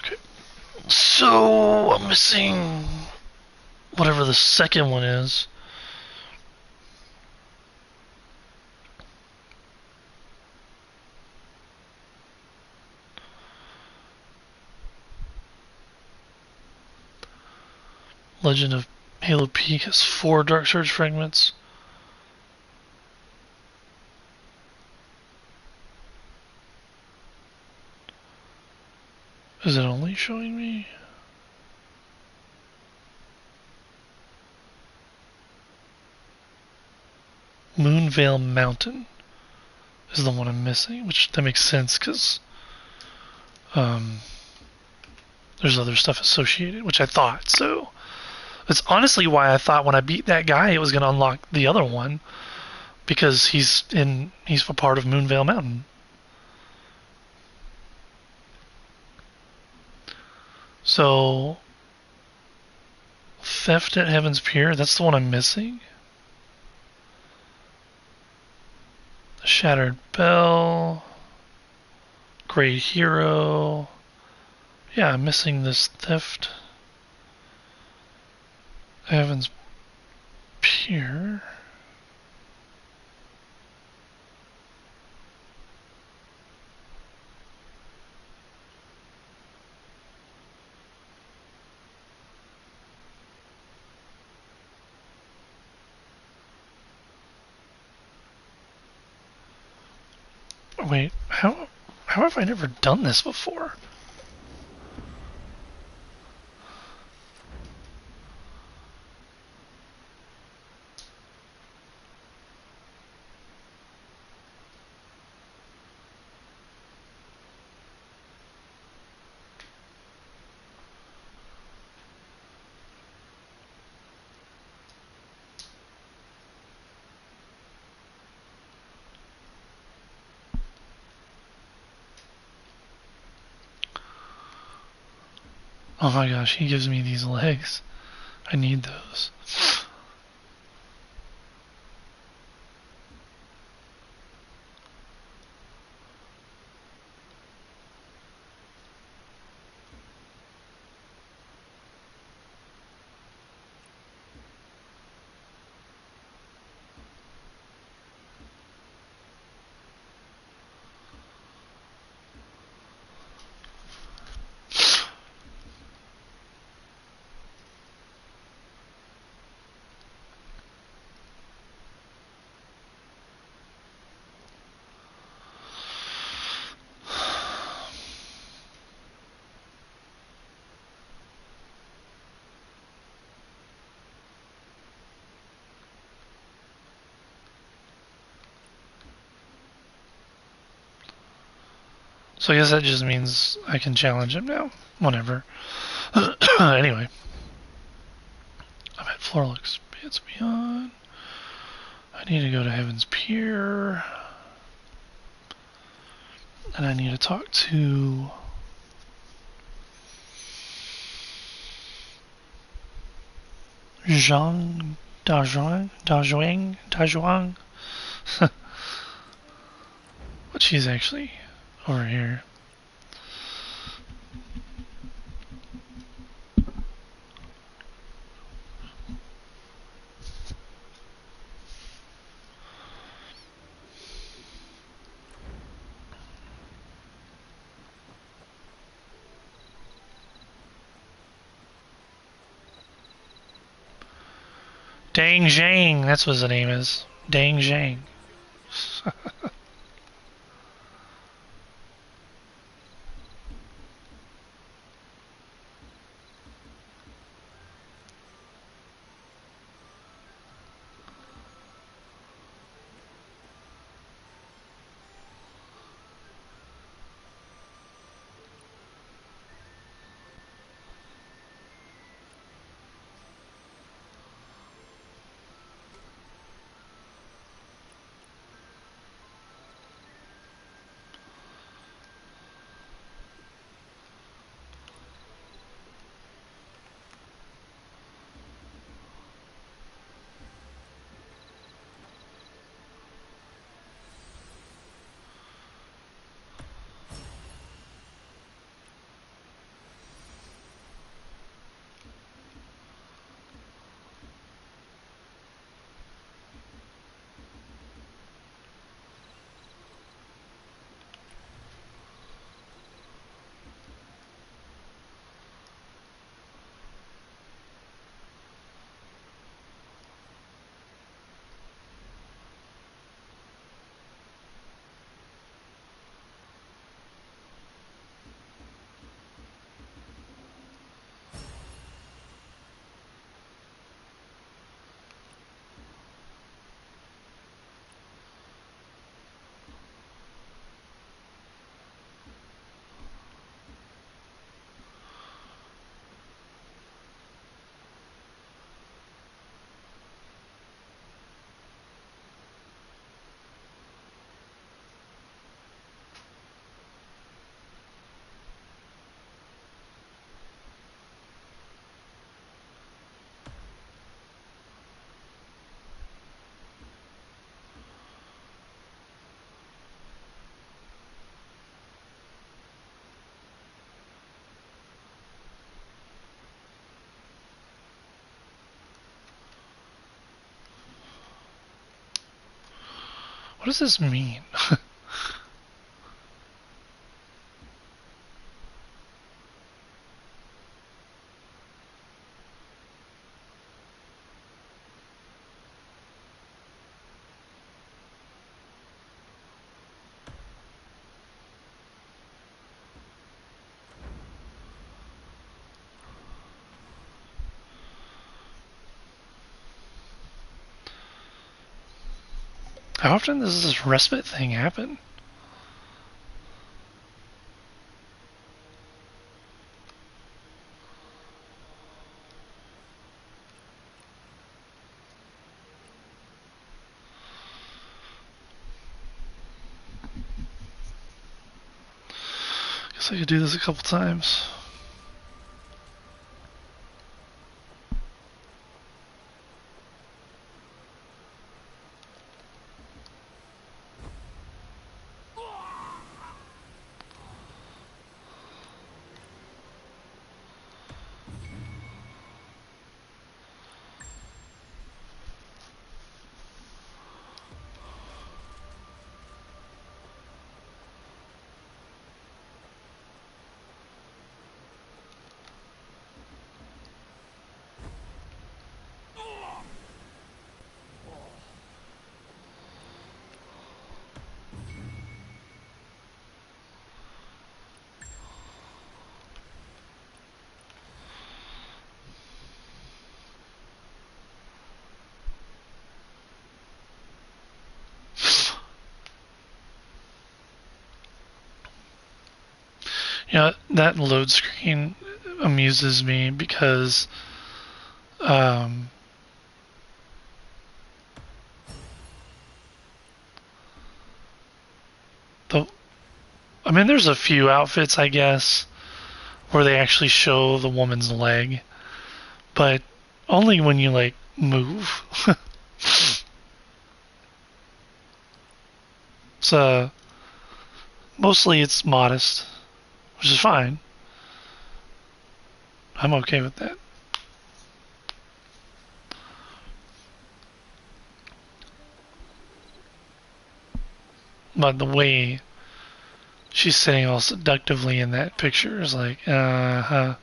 Okay. So, I'm missing whatever the second one is. Legend of Halo Peak has 4 Dark Surge fragments. Is it only showing me? Moonvale Mountain is the one I'm missing, which that makes sense because there's other stuff associated, which I thought. So it's honestly why I thought when I beat that guy, it was going to unlock the other one because he's a part of Moonvale Mountain. So Theft at Heaven's Pier, that's the one I'm missing. The Shattered Bell, Great Hero. Yeah, I'm missing this Theft Heaven's Pier. Wait, how have I never done this before? Oh my gosh, he gives me these legs. I need those. So I guess that just means I can challenge him now. Whatever. Anyway. I'm at Floral Expanse Beyond. I need to go to Heaven's Pier. And I need to talk to Zhang Dajuang. But she's actually over here. Dang Zhang, that's what his name is. Dang Zhang. What does this mean? How often does this respite thing happen? Guess I could do this a couple times. You know, that load screen amuses me because the I mean, there's a few outfits, I guess, where they actually show the woman's leg, but only when you like move. So mostly it's modest, which is fine. I'm okay with that. But the way she's sitting all seductively in that picture is like, uh-huh.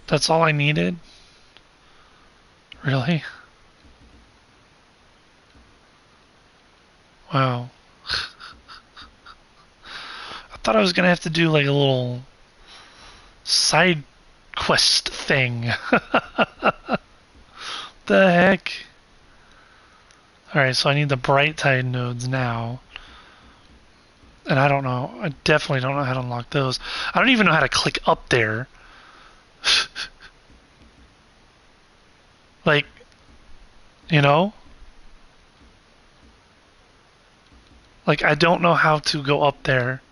That's all I needed? Really? Wow. I thought I was gonna have to do like a little side quest thing. The heck? Alright, so I need the bright tide nodes now. And I don't know. I definitely don't know how to unlock those. I don't even know how to click up there. Like, you know? Like, I don't know how to go up there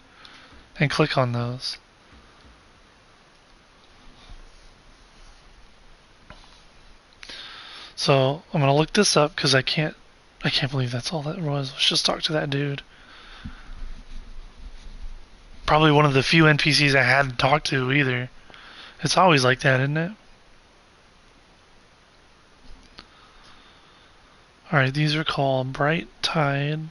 and click on those. So I'm gonna look this up because I can't believe that's all that was. Let's just talk to that dude. Probably one of the few NPCs I hadn't talked to either. It's always like that, isn't it? Alright, these are called Bright Tide.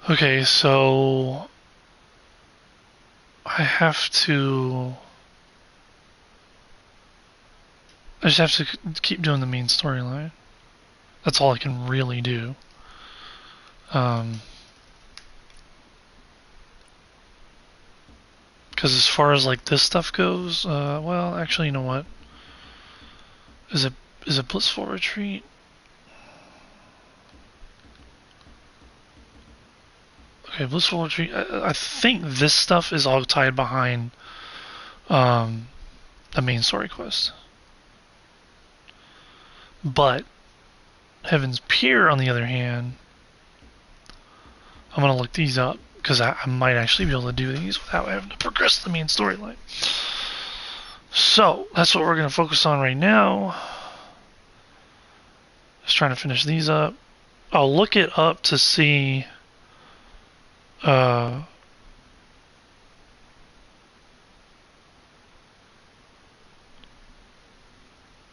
Okay, so I have to. I just have to keep doing the main storyline. That's all I can really do. Because as far as like this stuff goes, well, actually, you know what? Is it Blissful Retreat? Okay, Blissful Retreat. I think this stuff is all tied behind the main story quest. But Heaven's Pier, on the other hand, I'm gonna look these up because I might actually be able to do these without having to progress the main storyline. So that's what we're gonna focus on right now. Just trying to finish these up. I'll look it up to see uh,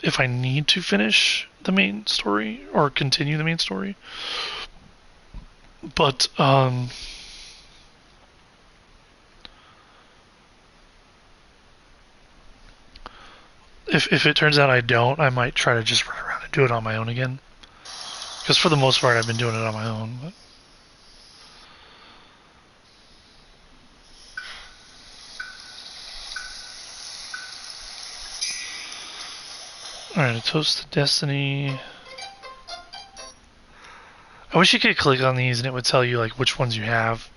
if I need to finish the main story or continue the main story. But if it turns out I don't, I might try to just run around and do it on my own again. Because for the most part, I've been doing it on my own. But. Alright, a Toast to Destiny. I wish you could click on these and it would tell you like which ones you have.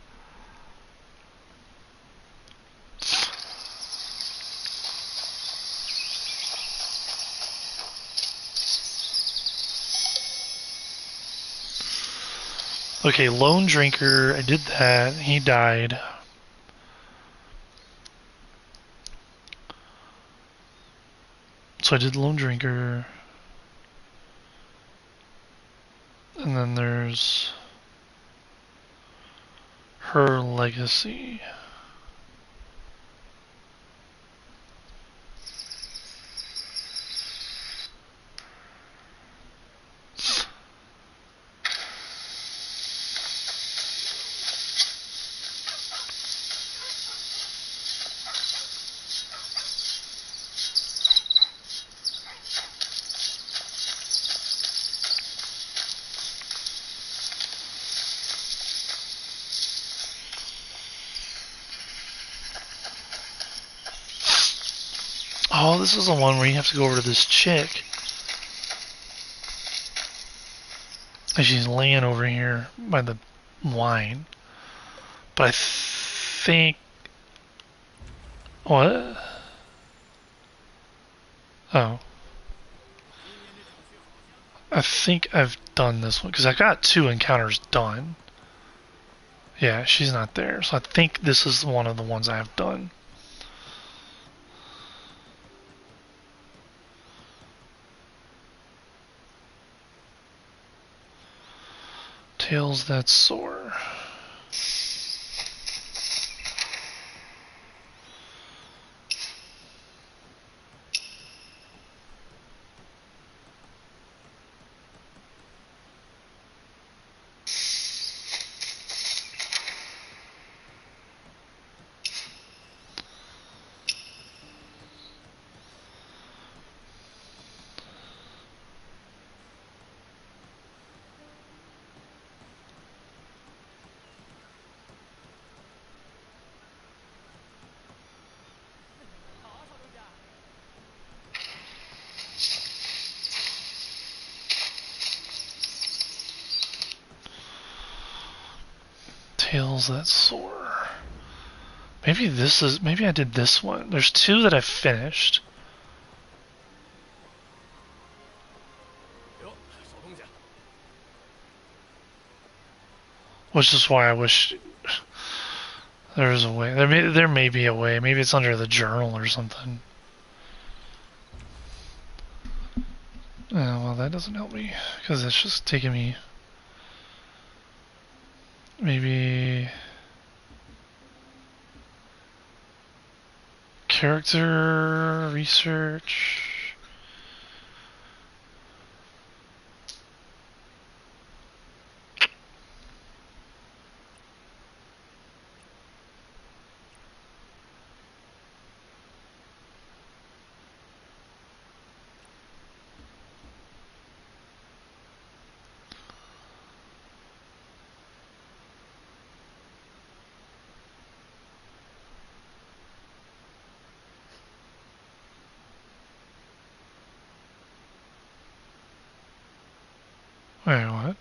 Okay, Lone Drinker, I did that. He died. So I did Lone Drinker. And then there's Her Legacy. Oh, this is the one where you have to go over to this chick. And she's laying over here by the wine. But I think... What? Oh. I think I've done this one, because I got 2 encounters done. Yeah, she's not there. So I think this is one of the ones I have done. Tales that soar. Tales that soar. Maybe I did this one. There's 2 that I finished. Which is why I wish there was a way. There may be a way. Maybe it's under the journal or something. Well, that doesn't help me because it's just taking me. Maybe character research. Wait, what?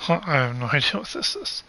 Huh, I have no idea what this is.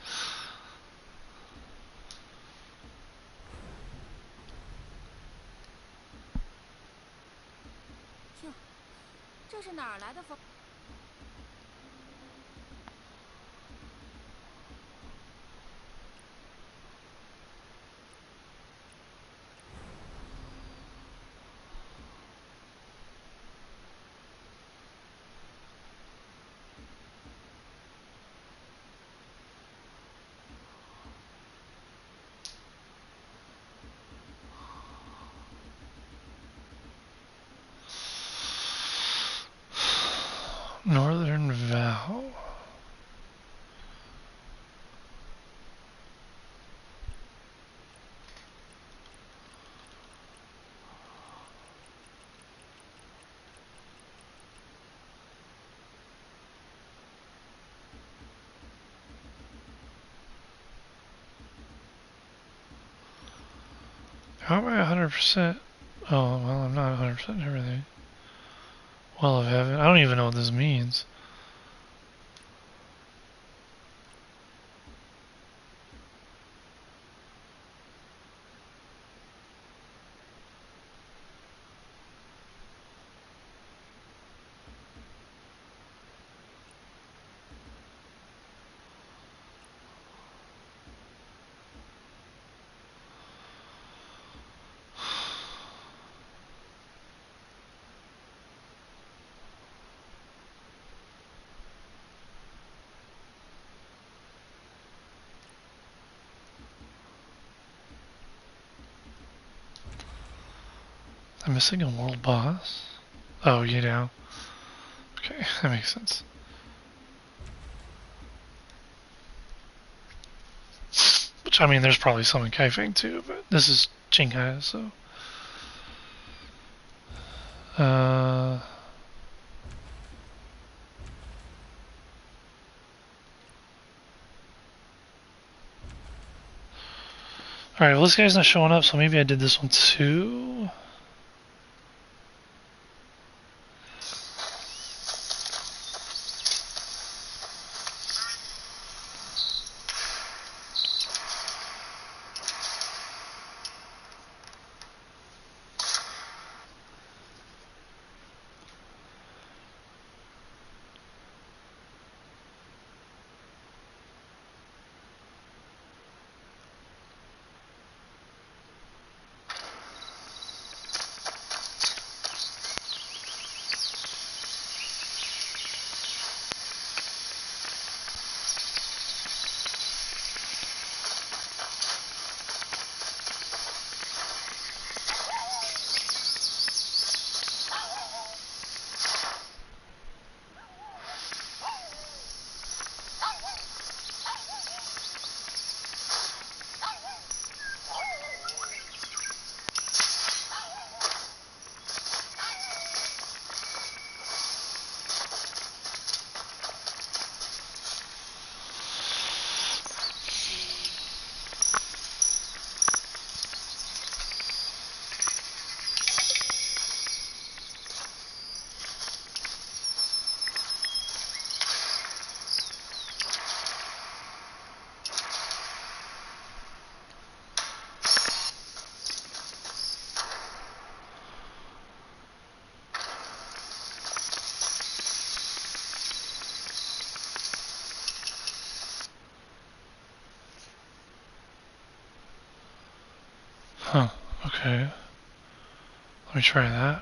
Northern Val. How am I 100%? Oh, well, I'm not 100% everything. Well, of heaven. I don't even know what this means. I'm missing a world boss. Oh, you know. Okay, that makes sense. Which, I mean, there's probably some in Kaifeng too, but this is Qinghai, so. Alright, well, this guy's not showing up, so maybe I did this one too. Huh, okay. Let me try that.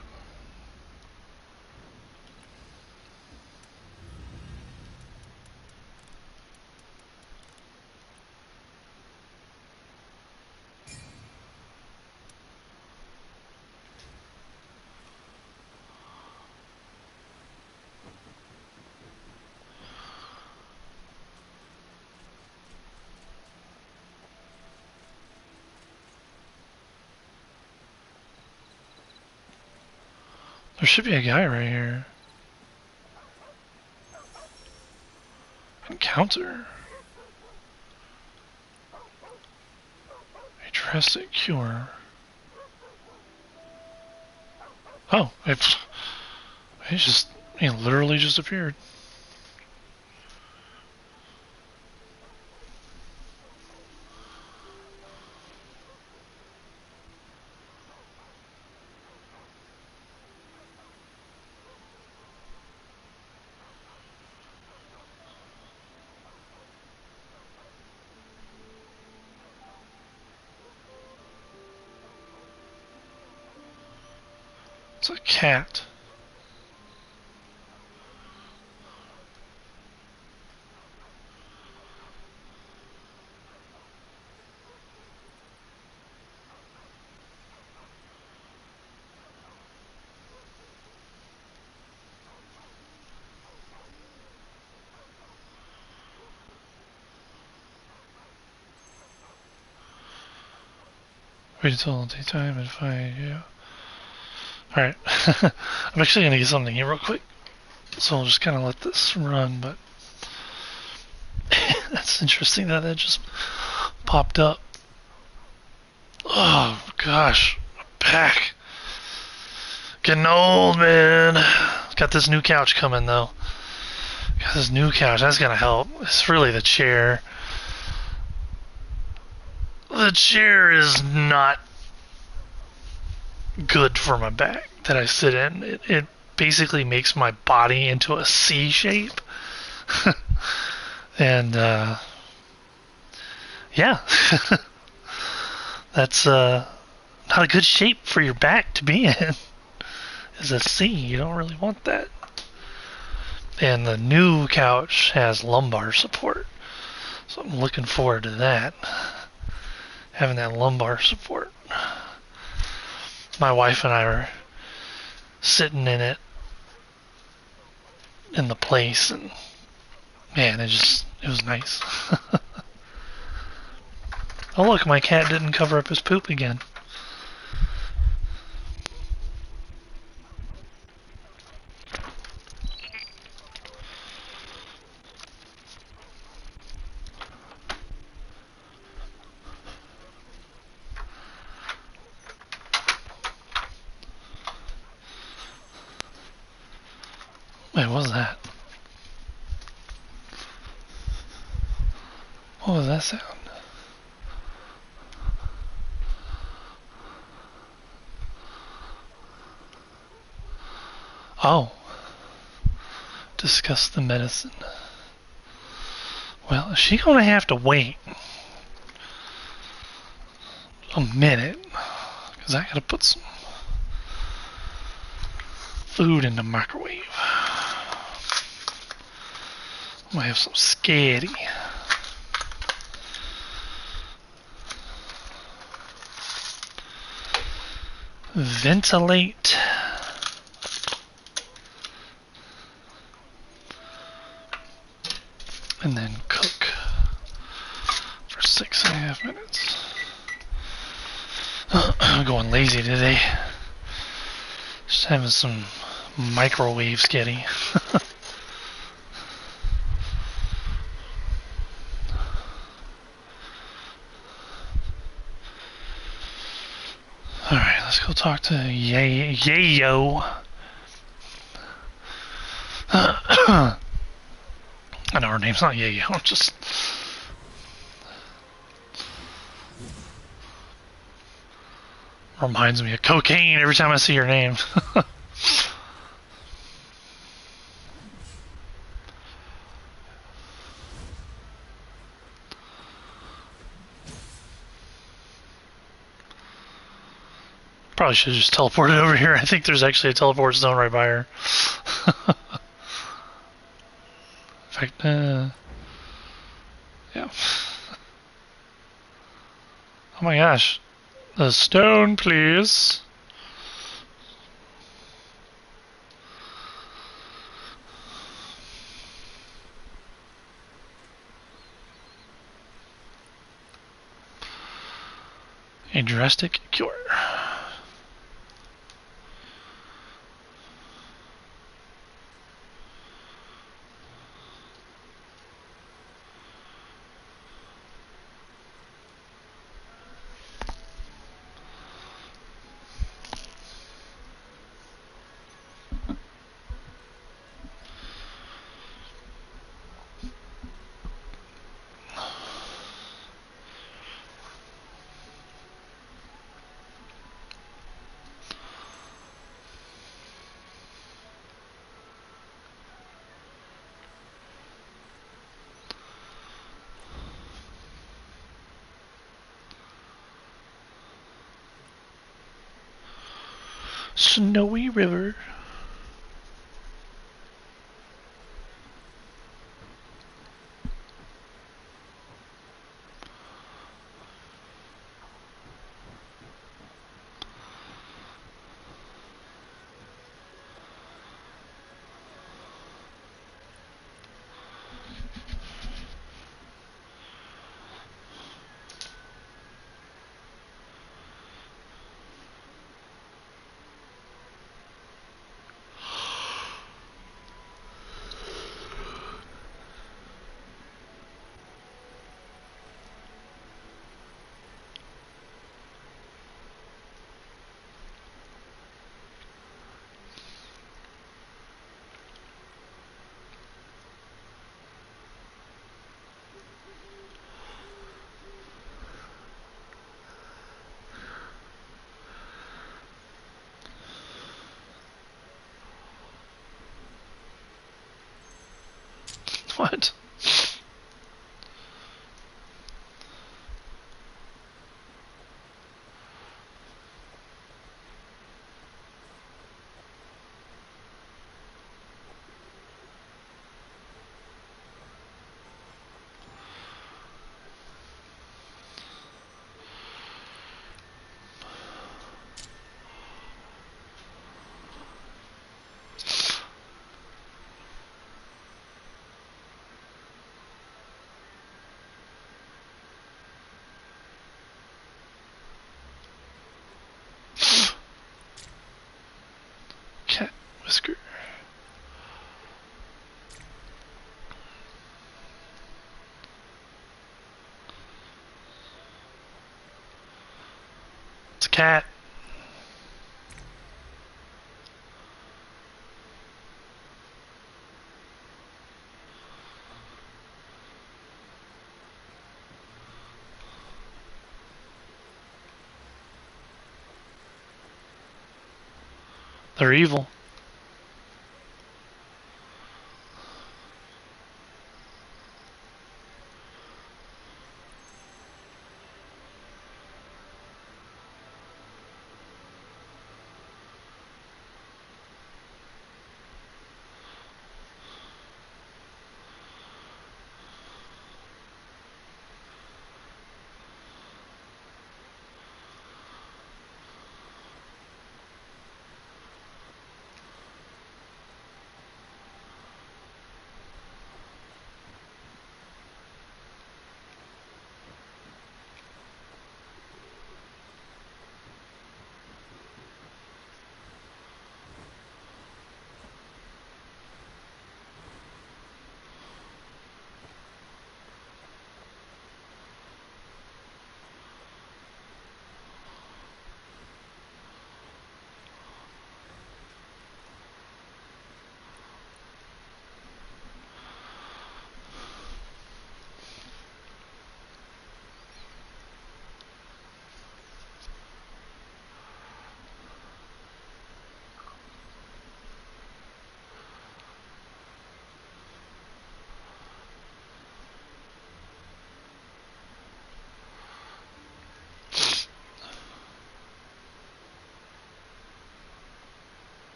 There should be a guy right here. Encounter. A drastic cure. Oh, he literally just appeared. It's a cat. Wait until daytime and find you. Alright. I'm actually gonna get something here real quick. So I'll just kinda let this run, but that's interesting that just popped up. Oh gosh. Back. Getting old, man. Got this new couch coming though. Got this new couch, that's gonna help. It's really the chair. The chair is not good for my back that I sit in. It basically makes my body into a C shape. And yeah. That's not a good shape for your back to be in. Is a C. You don't really want that. And the new couch has lumbar support. So I'm looking forward to that. Having that lumbar support. My wife and I were sitting in it in the place, and man, it was nice. Oh look, my cat didn't cover up his poop again. Wait, what was that? What was that sound? Oh. Discuss the medicine. Well, is she gonna have to wait a minute? Because I gotta put some food in the microwave. I might have some spaghetti. Ventilate. And then cook for 6.5 minutes. I'm going lazy today. Just having some microwave spaghetti. Alright, let's go talk to Yayo. I know her name's not Yayo, just... reminds me of cocaine every time I see her name. Probably should have just teleported over here. I think there's actually a teleport zone right by her. In fact, yeah. Oh my gosh. The stone, please. A drastic cure. Snowy River. What? Cat whisker. It's a cat. They're evil.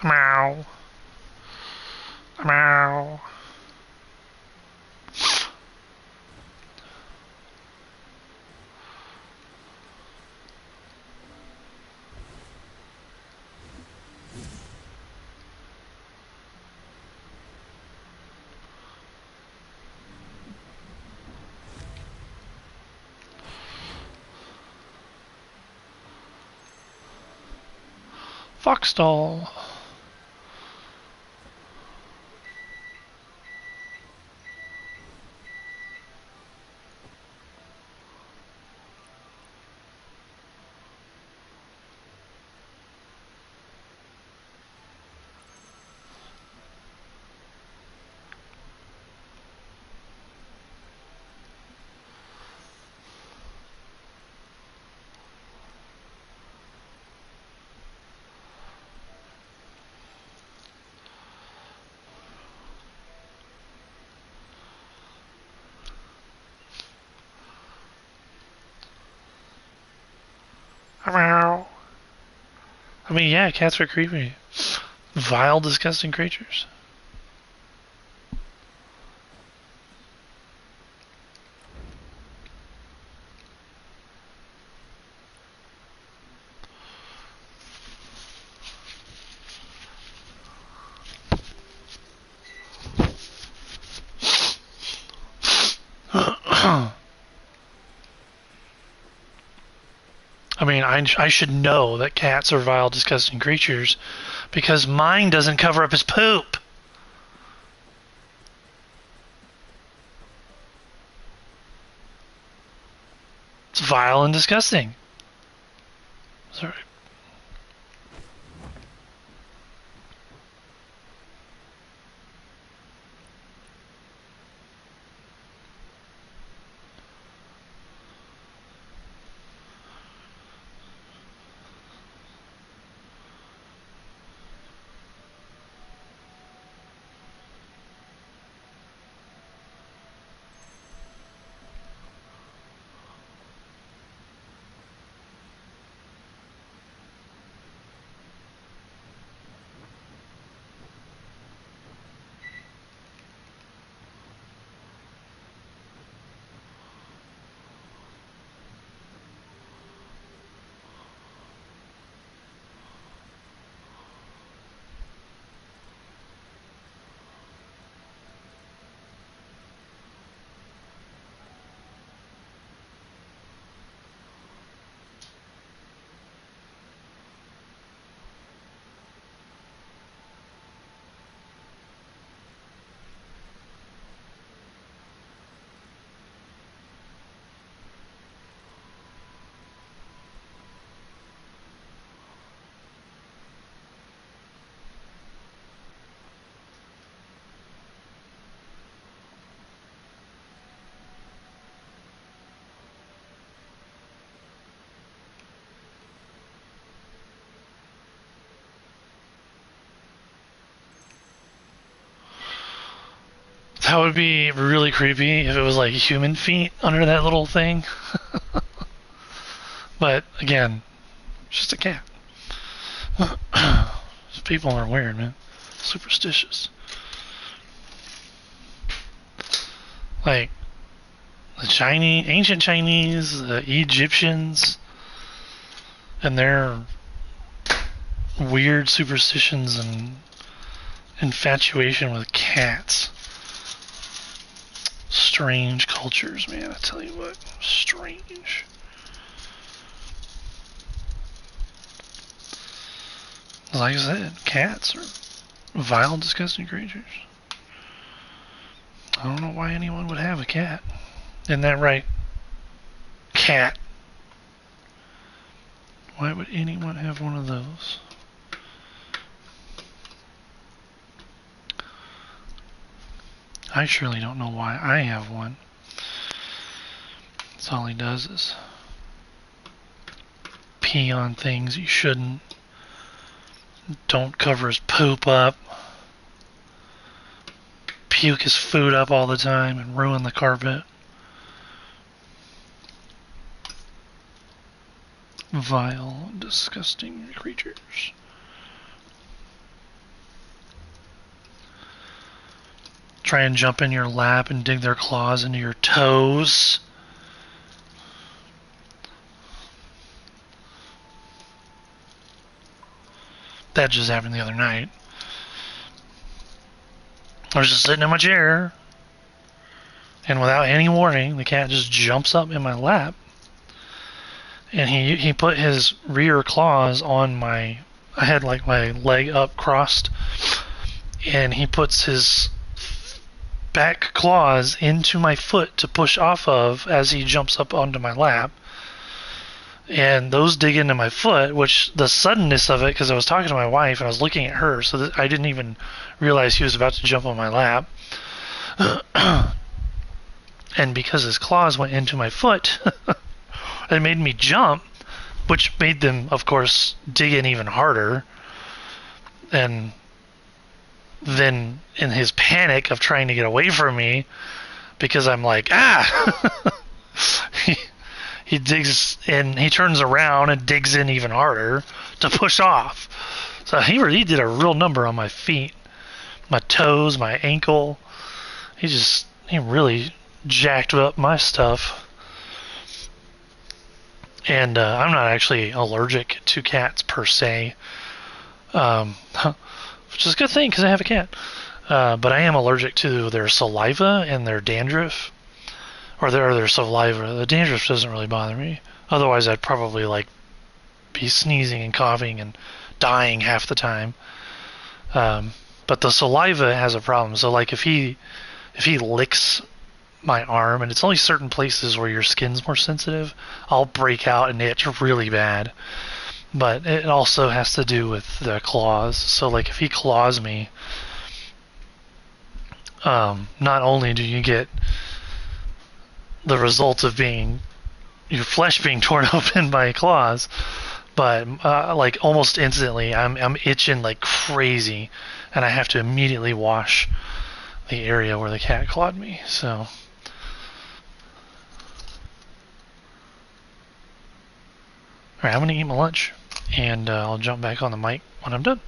Meow. Meow. Foxdoll. Meow. I mean, yeah, cats are creepy. Vile, disgusting creatures. I mean, I should know that cats are vile, disgusting creatures because mine doesn't cover up his poop. It's vile and disgusting. Sorry. That would be really creepy if it was like human feet under that little thing. But again, it's just a cat. People are weird, man. Superstitious. Like the ancient Chinese, the Egyptians, and their weird superstitions and infatuation with cats. Strange cultures, man. I tell you what, strange. Like I said, cats are vile, disgusting creatures. I don't know why anyone would have a cat. Isn't that right? Cat. Why would anyone have one of those? I surely don't know why I have one. That's all he does is pee on things he shouldn't. Don't cover his poop up. Puke his food up all the time and ruin the carpet. Vile, disgusting creatures. Try and jump in your lap and dig their claws into your toes. That just happened the other night. I was just sitting in my chair, and without any warning, the cat just jumps up in my lap, and he put his rear claws on I had like my leg up crossed, and he puts his back claws into my foot to push off of as he jumps up onto my lap. And those dig into my foot, which the suddenness of it, because I was talking to my wife and I was looking at her, so that I didn't even realize he was about to jump on my lap. And because his claws went into my foot, it made me jump, which made them, of course, dig in even harder. And then in his panic of trying to get away from me, because I'm like, he digs in, he turns around and digs in even harder to push off. So he did a real number on my feet, my toes, my ankle. He really jacked up my stuff. And I'm not actually allergic to cats per se, which is a good thing because I have a cat. But I am allergic to their saliva and their dandruff, or their saliva. The dandruff doesn't really bother me. Otherwise, I'd probably like be sneezing and coughing and dying half the time. But the saliva has a problem. So like if he licks my arm, and it's only certain places where your skin's more sensitive, I'll break out and itch really bad. But it also has to do with the claws. So like if he claws me, not only do you get the results of your flesh being torn open by claws, but like almost instantly I'm itching like crazy, and I have to immediately wash the area where the cat clawed me. So alright, I'm gonna eat my lunch, and I'll jump back on the mic when I'm done.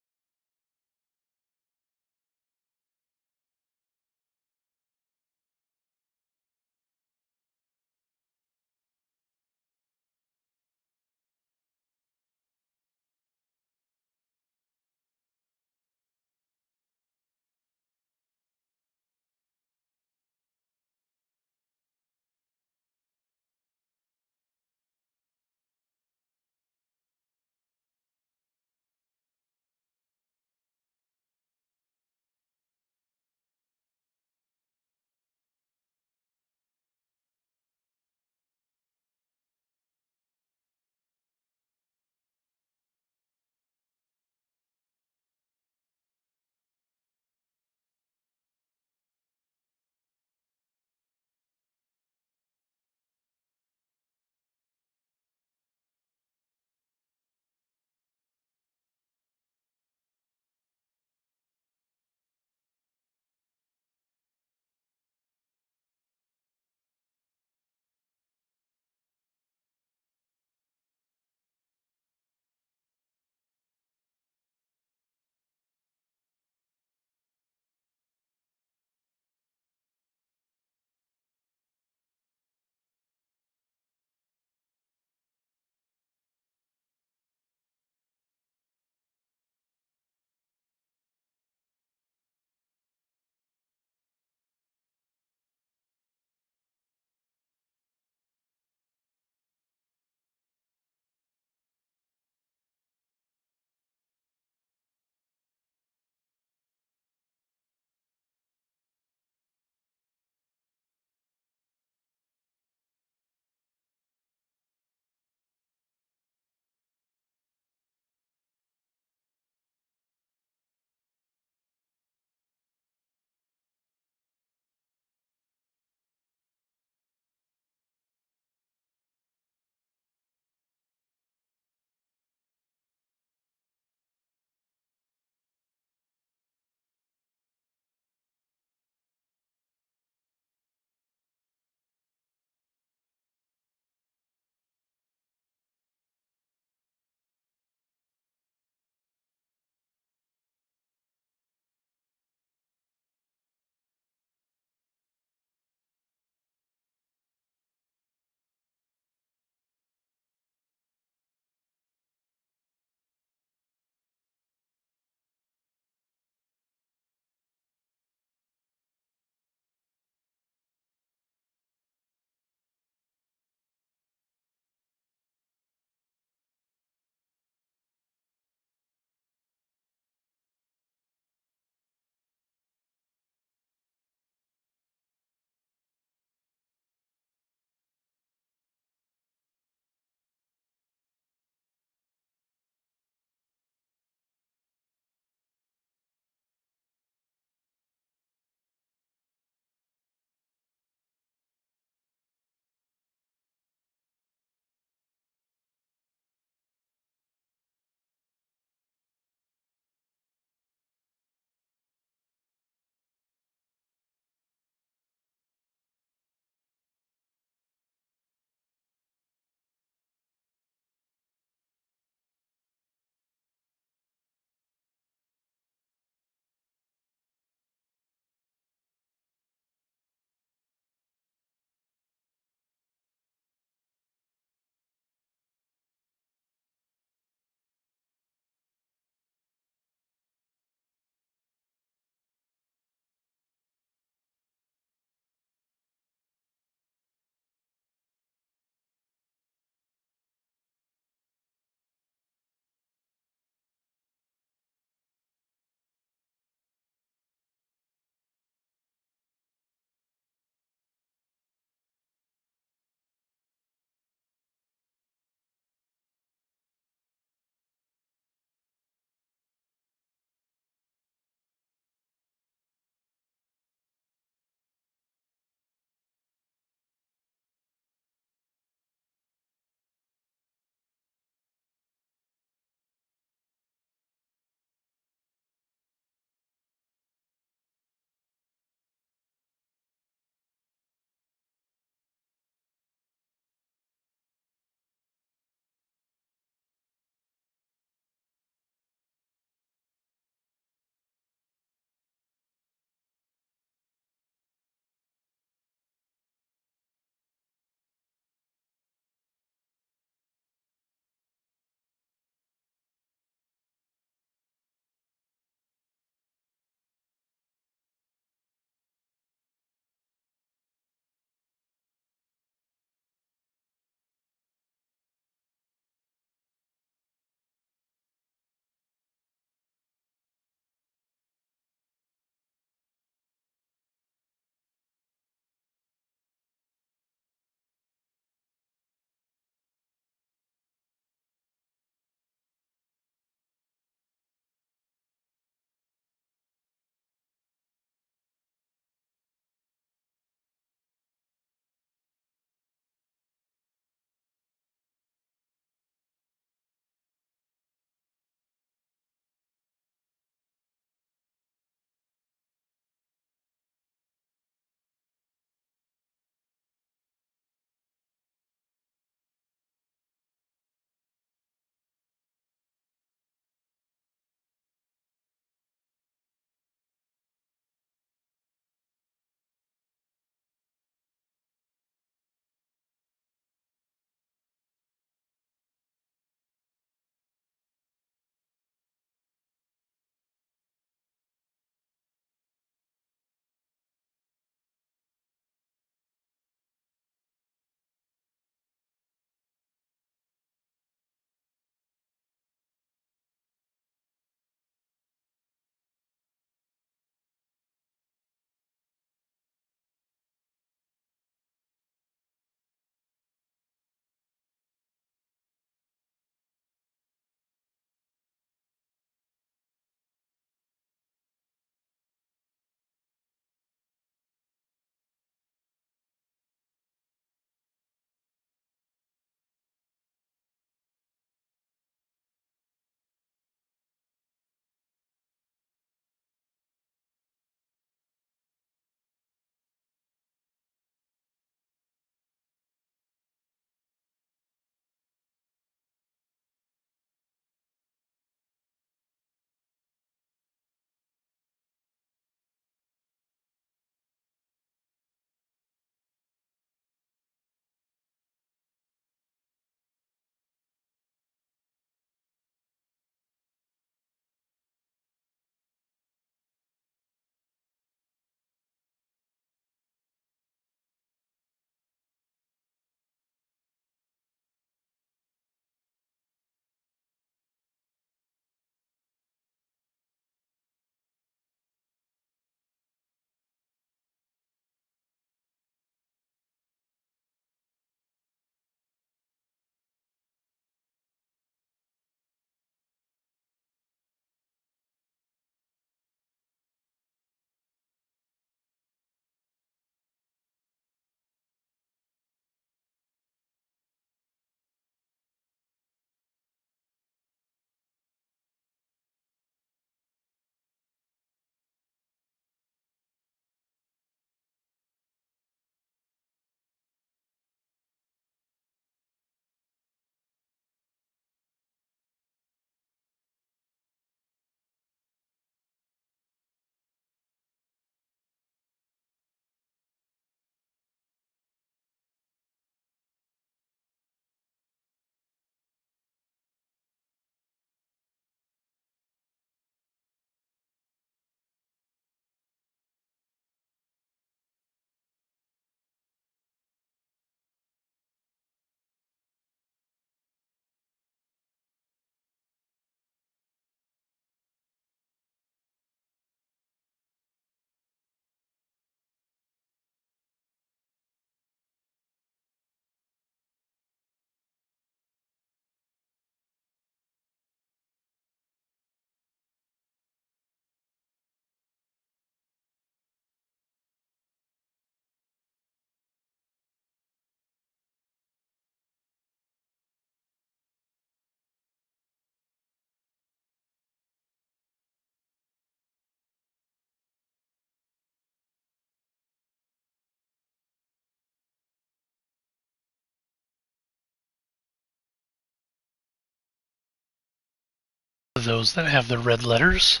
those that have the red letters.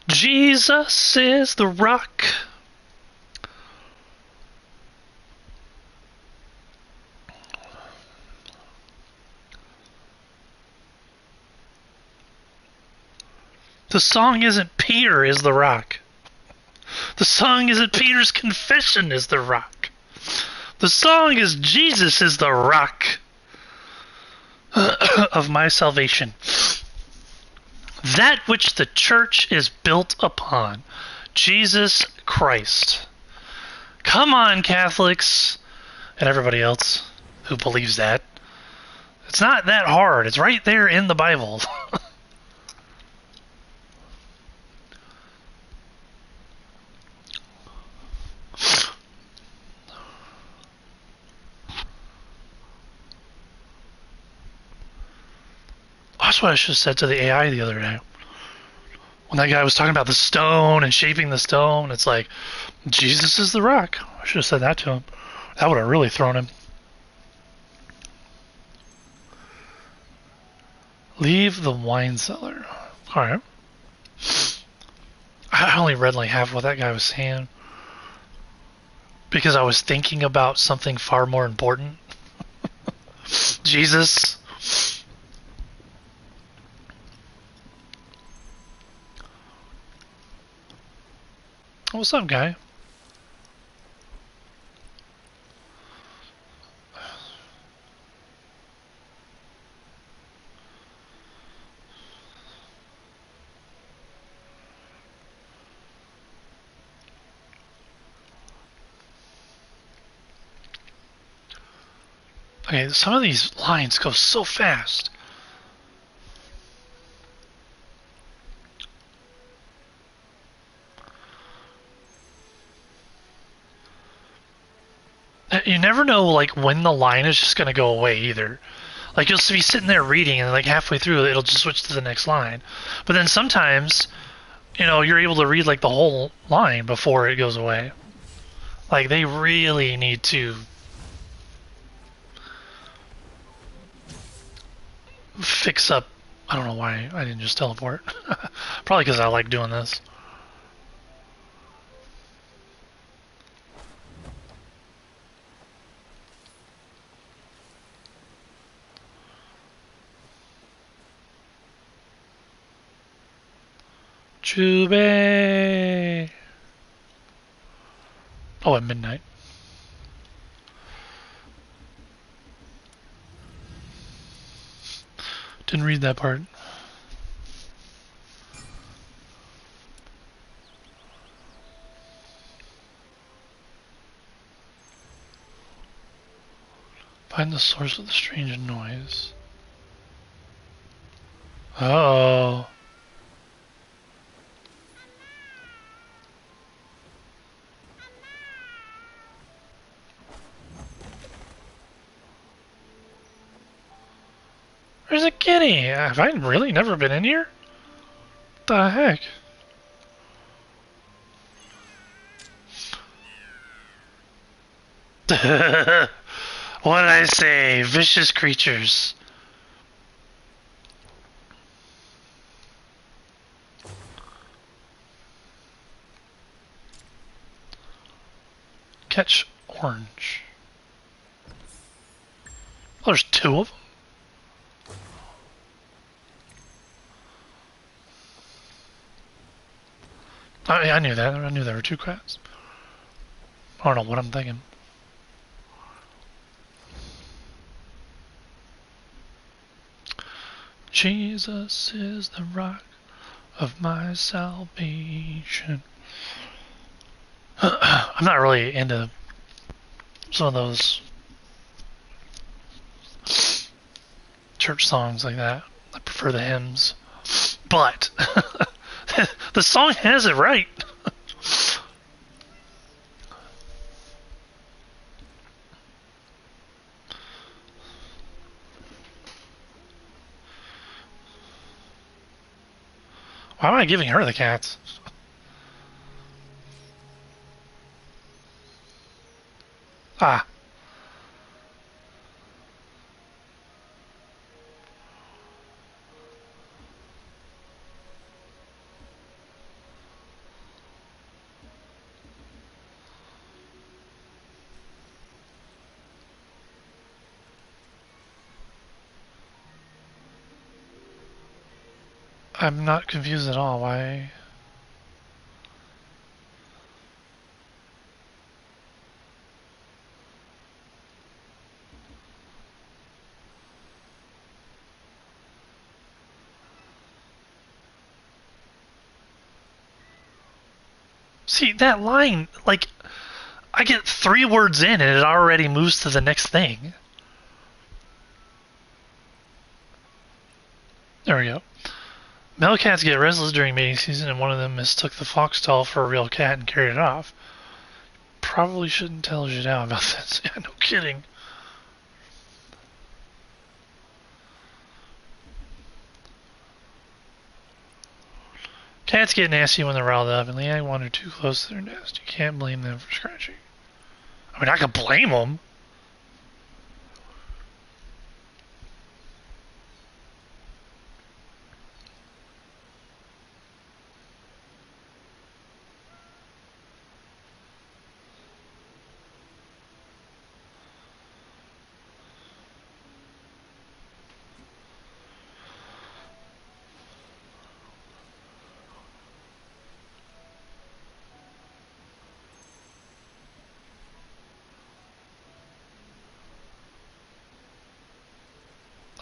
Jesus is the rock. The song isn't Peter is the rock. The song isn't Peter's confession is the rock. The song is Jesus is the rock of my salvation. That which the church is built upon. Jesus Christ. Come on, Catholics, and everybody else who believes that. It's not that hard. It's right there in the Bible. That's what I should have said to the AI the other day. When that guy was talking about the stone and shaping the stone, it's like, Jesus is the rock. I should have said that to him. That would have really thrown him. Leave the wine cellar. Alright. I only read like half of what that guy was saying. Because I was thinking about something far more important. Jesus. What's up, guy? Okay, some of these lines go so fast. You never know, like, when the line is just gonna go away either. Like, you'll be sitting there reading, and like halfway through, it'll just switch to the next line. But then sometimes, you know, you're able to read like the whole line before it goes away. Like, they really need to fix up. I don't know why I didn't just teleport. Probably because I like doing this. Chube. Oh, at midnight. Didn't read that part. Find the source of the strange noise. Uh-oh. There's a kitty! Have I really never been in here? What the heck? What did I say? Vicious creatures. Catch orange. Oh, there's two of them? I knew that. I knew there were two crabs. I don't know what I'm thinking. Jesus is the rock of my salvation. I'm not really into some of those church songs like that. I prefer the hymns. But the song has it right. Why am I giving her the cats? Ah. I'm not confused at all. Why? See, that line, like, I get 3 words in and it already moves to the next thing. There we go. Male cats get restless during mating season, and one of them mistook the fox doll for a real cat and carried it off. Probably shouldn't tell Jadao about this. Yeah, no kidding. Cats get nasty when they're riled up, and Leanne wandered too close to their nest. You can't blame them for scratching. I mean, I could blame them.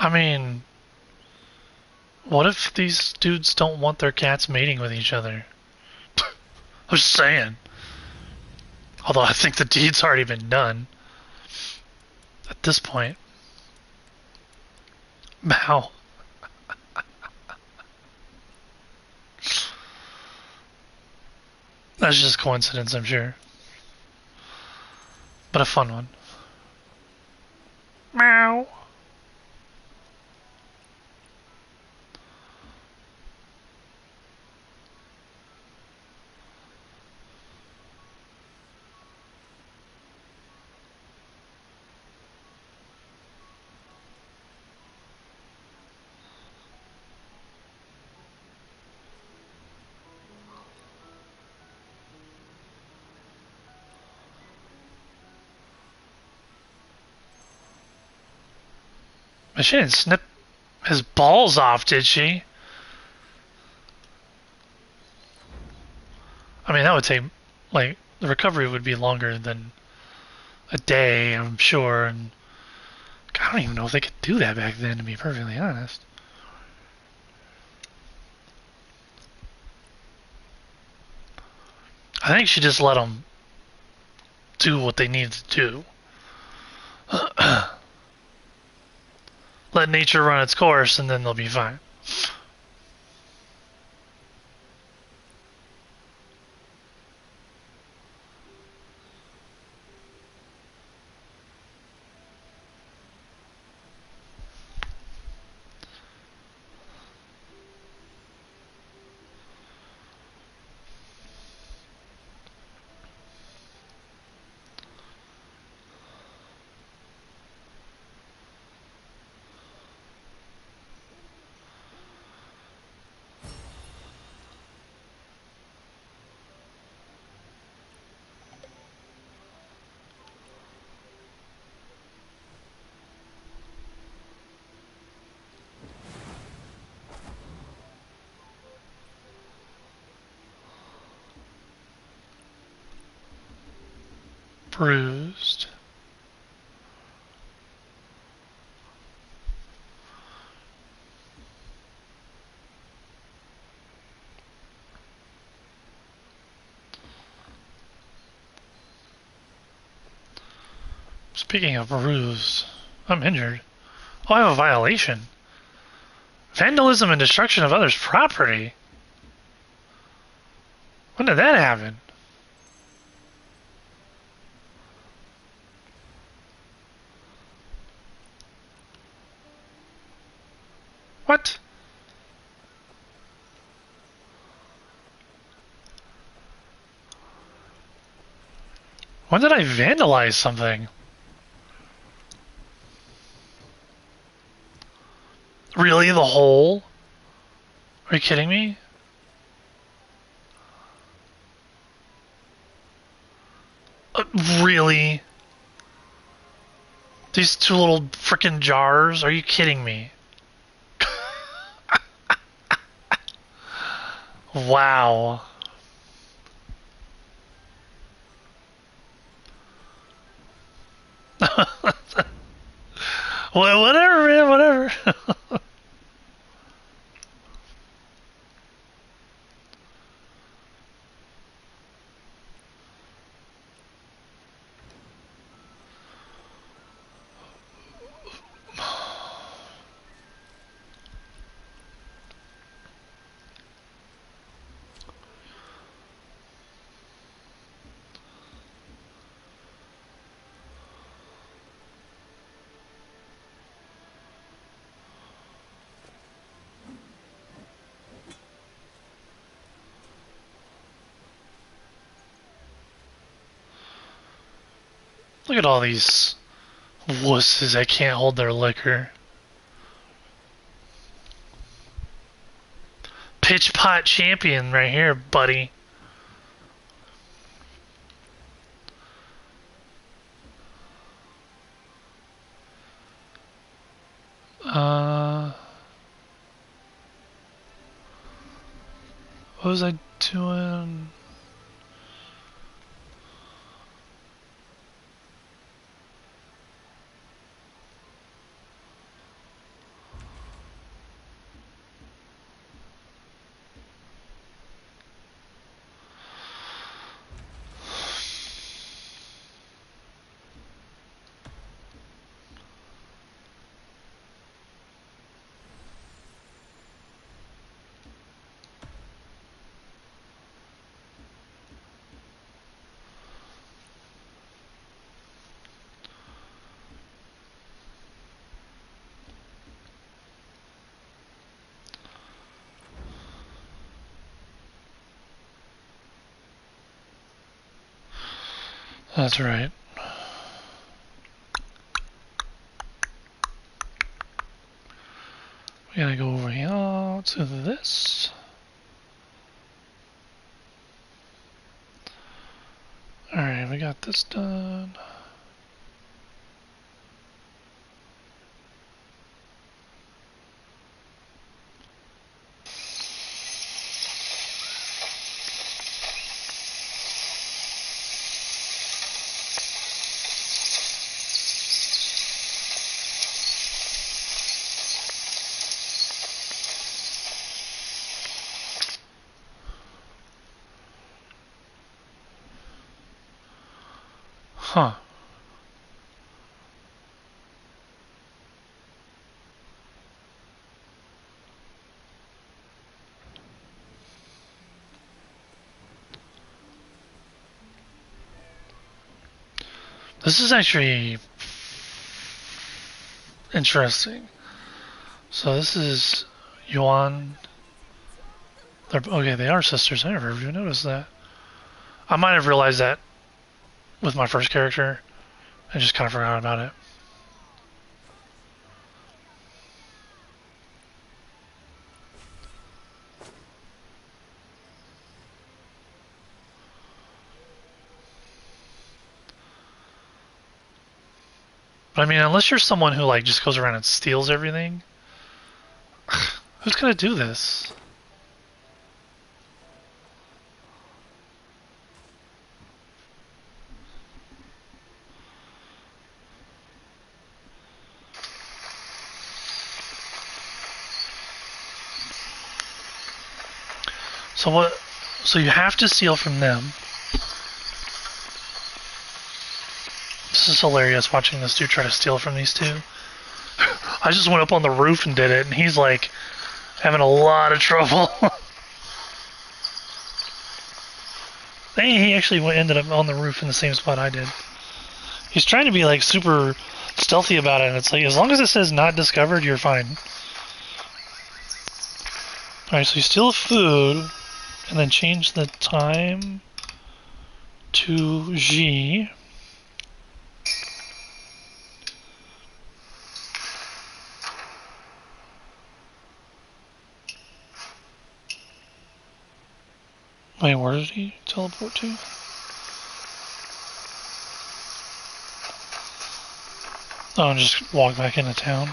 I mean, what if these dudes don't want their cats mating with each other? I'm just saying. Although I think the deed's already been done. At this point. How? That's just coincidence, I'm sure. But a fun one. Meow. She didn't snip his balls off, did she? I mean, that would take, like, the recovery would be longer than a day, I'm sure, and I don't even know if they could do that back then, to be perfectly honest. I think she just let them do what they needed to do. Let nature run its course, and then they'll be fine. Bruised. Speaking of bruised, I'm injured. Oh, I have a violation. Vandalism and destruction of others' property. When did that happen? What? When did I vandalize something? Really, the whole? Are you kidding me? Really? These 2 little frickin' jars? Are you kidding me? Wow. Well, whatever, man, whatever. Look at all these wusses that can't hold their liquor. Pitch pot champion right here, buddy. What was I doing? That's right. We gotta go over here to this. Alright, we got this done. Huh. This is actually interesting. So this is Yuan. Okay, they are sisters. I never even noticed that. I might have realized that with my first character. I just kind of forgot about it. But I mean, unless you're someone who like just goes around and steals everything, who's gonna do this? So what? So you have to steal from them. This is hilarious watching this dude try to steal from these two. I just went up on the roof and did it, and he's like having a lot of trouble. He actually ended up on the roof in the same spot I did. He's trying to be like super stealthy about it, and it's like as long as it says not discovered, you're fine. Alright, so you steal food, and then change the time to G. Wait, where did he teleport to? Oh, and just walk back into town.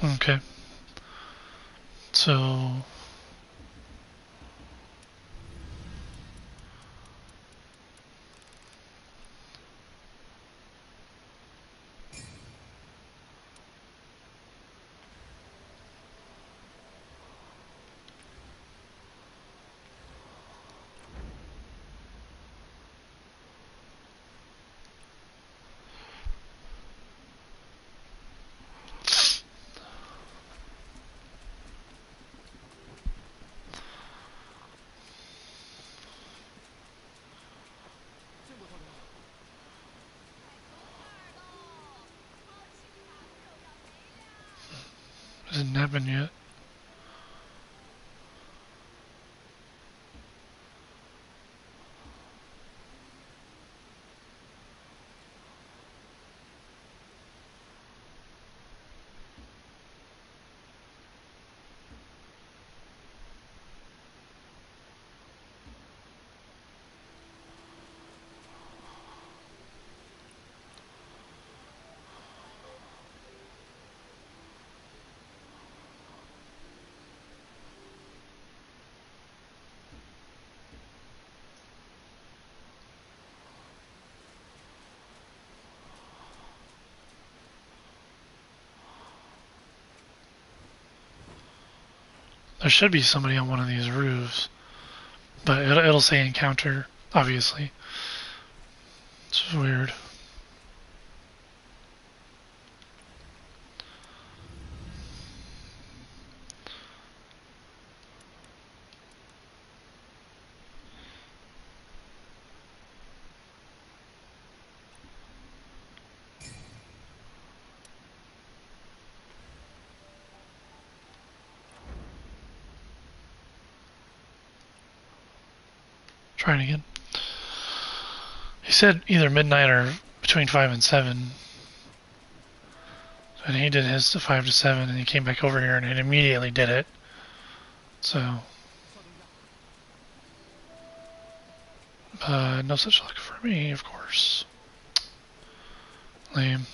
Okay. So hasn't happened yet. There should be somebody on one of these roofs, but it'll say encounter, obviously. It's weird. Trying again. He said either midnight or between 5 and 7. And he did his to 5 to 7, and he came back over here and it immediately did it. So, no such luck for me, of course. Lame.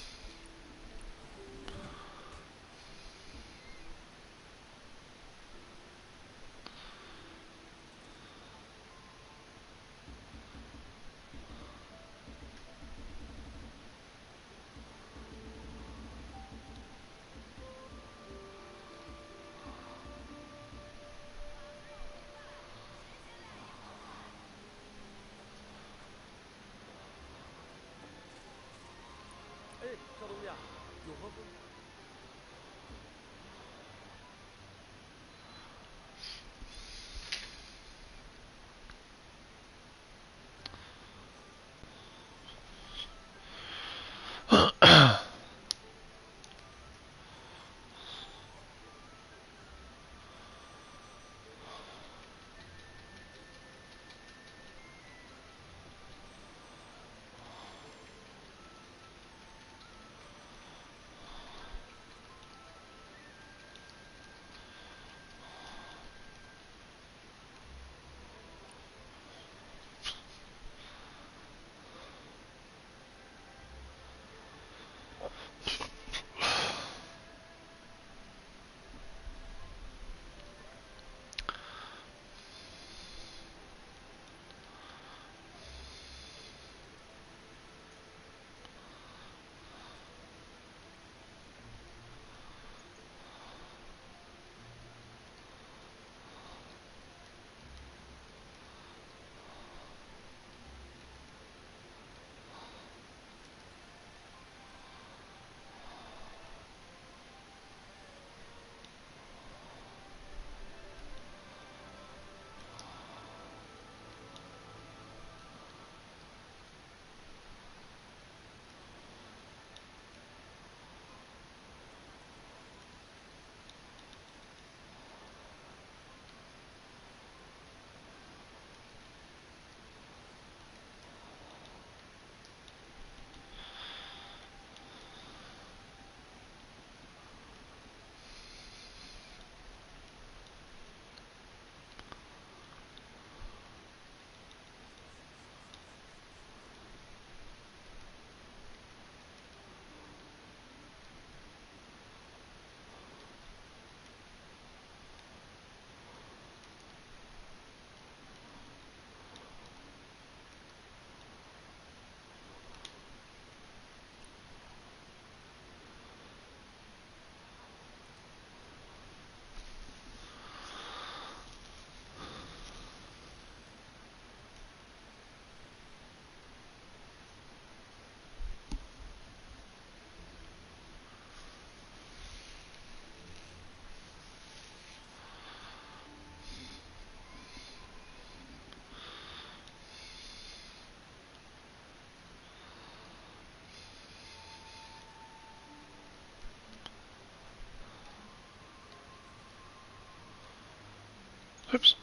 Oops.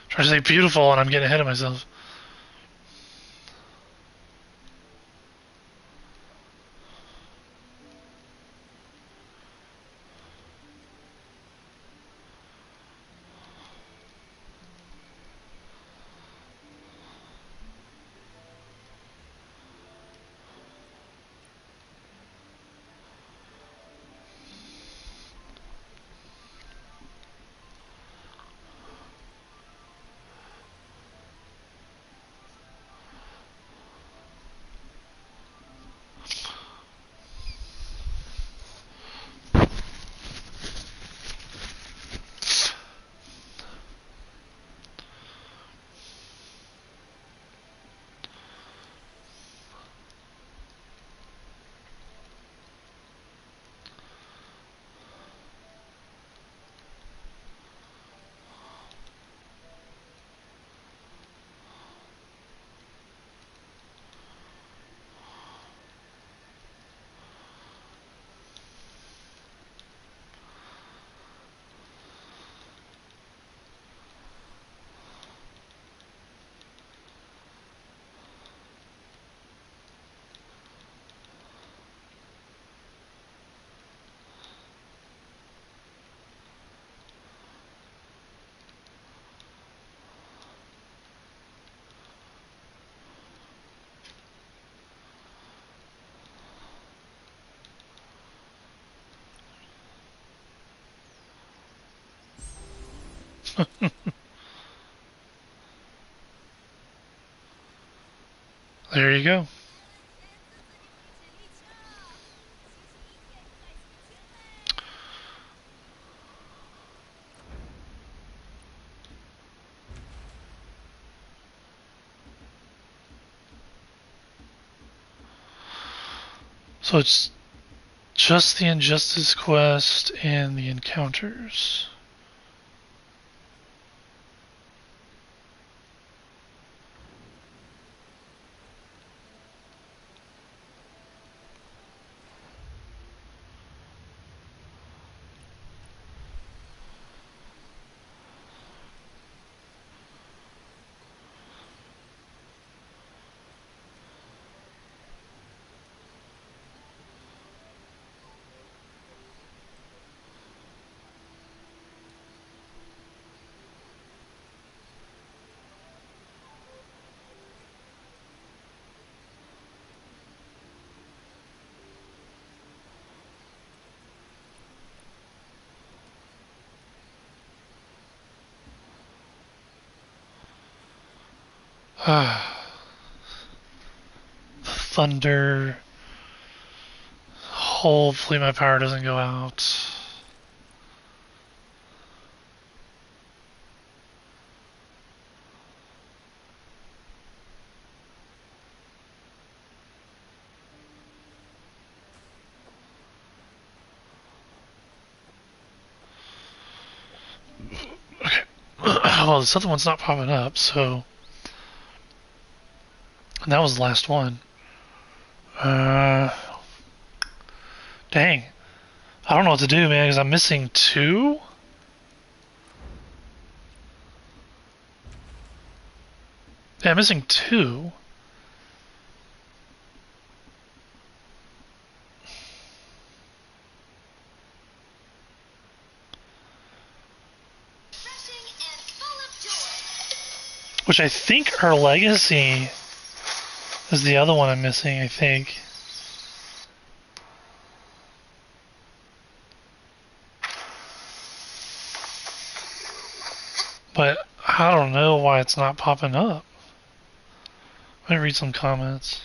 Trying to say beautiful and I'm getting ahead of myself. There you go. So it's just the Injustice quest and the encounters. Thunder. Hopefully my power doesn't go out. Okay. Well, this other one's not popping up, so... And that was the last one. Dang. I don't know what to do, man, because I'm missing 2? Yeah, I'm missing 2. Which I think are Legacy is the other one I'm missing, I think. But I don't know why it's not popping up. Let me read some comments.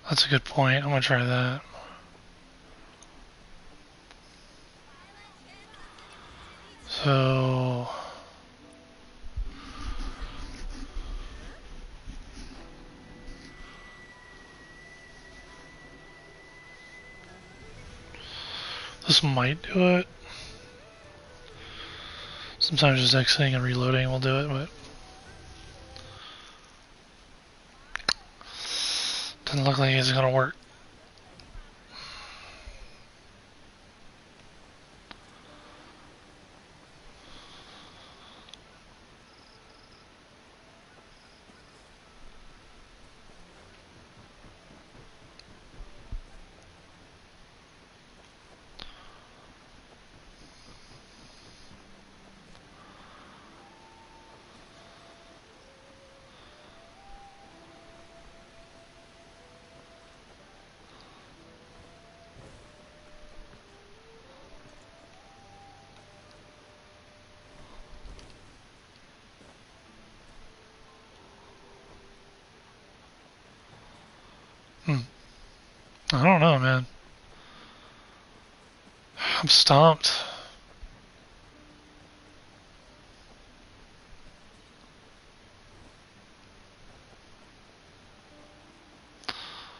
That's a good point. I'm gonna try that. So this might do it. Sometimes just exiting and reloading will do it, but doesn't look like it's gonna work. I don't know, man. I'm stumped.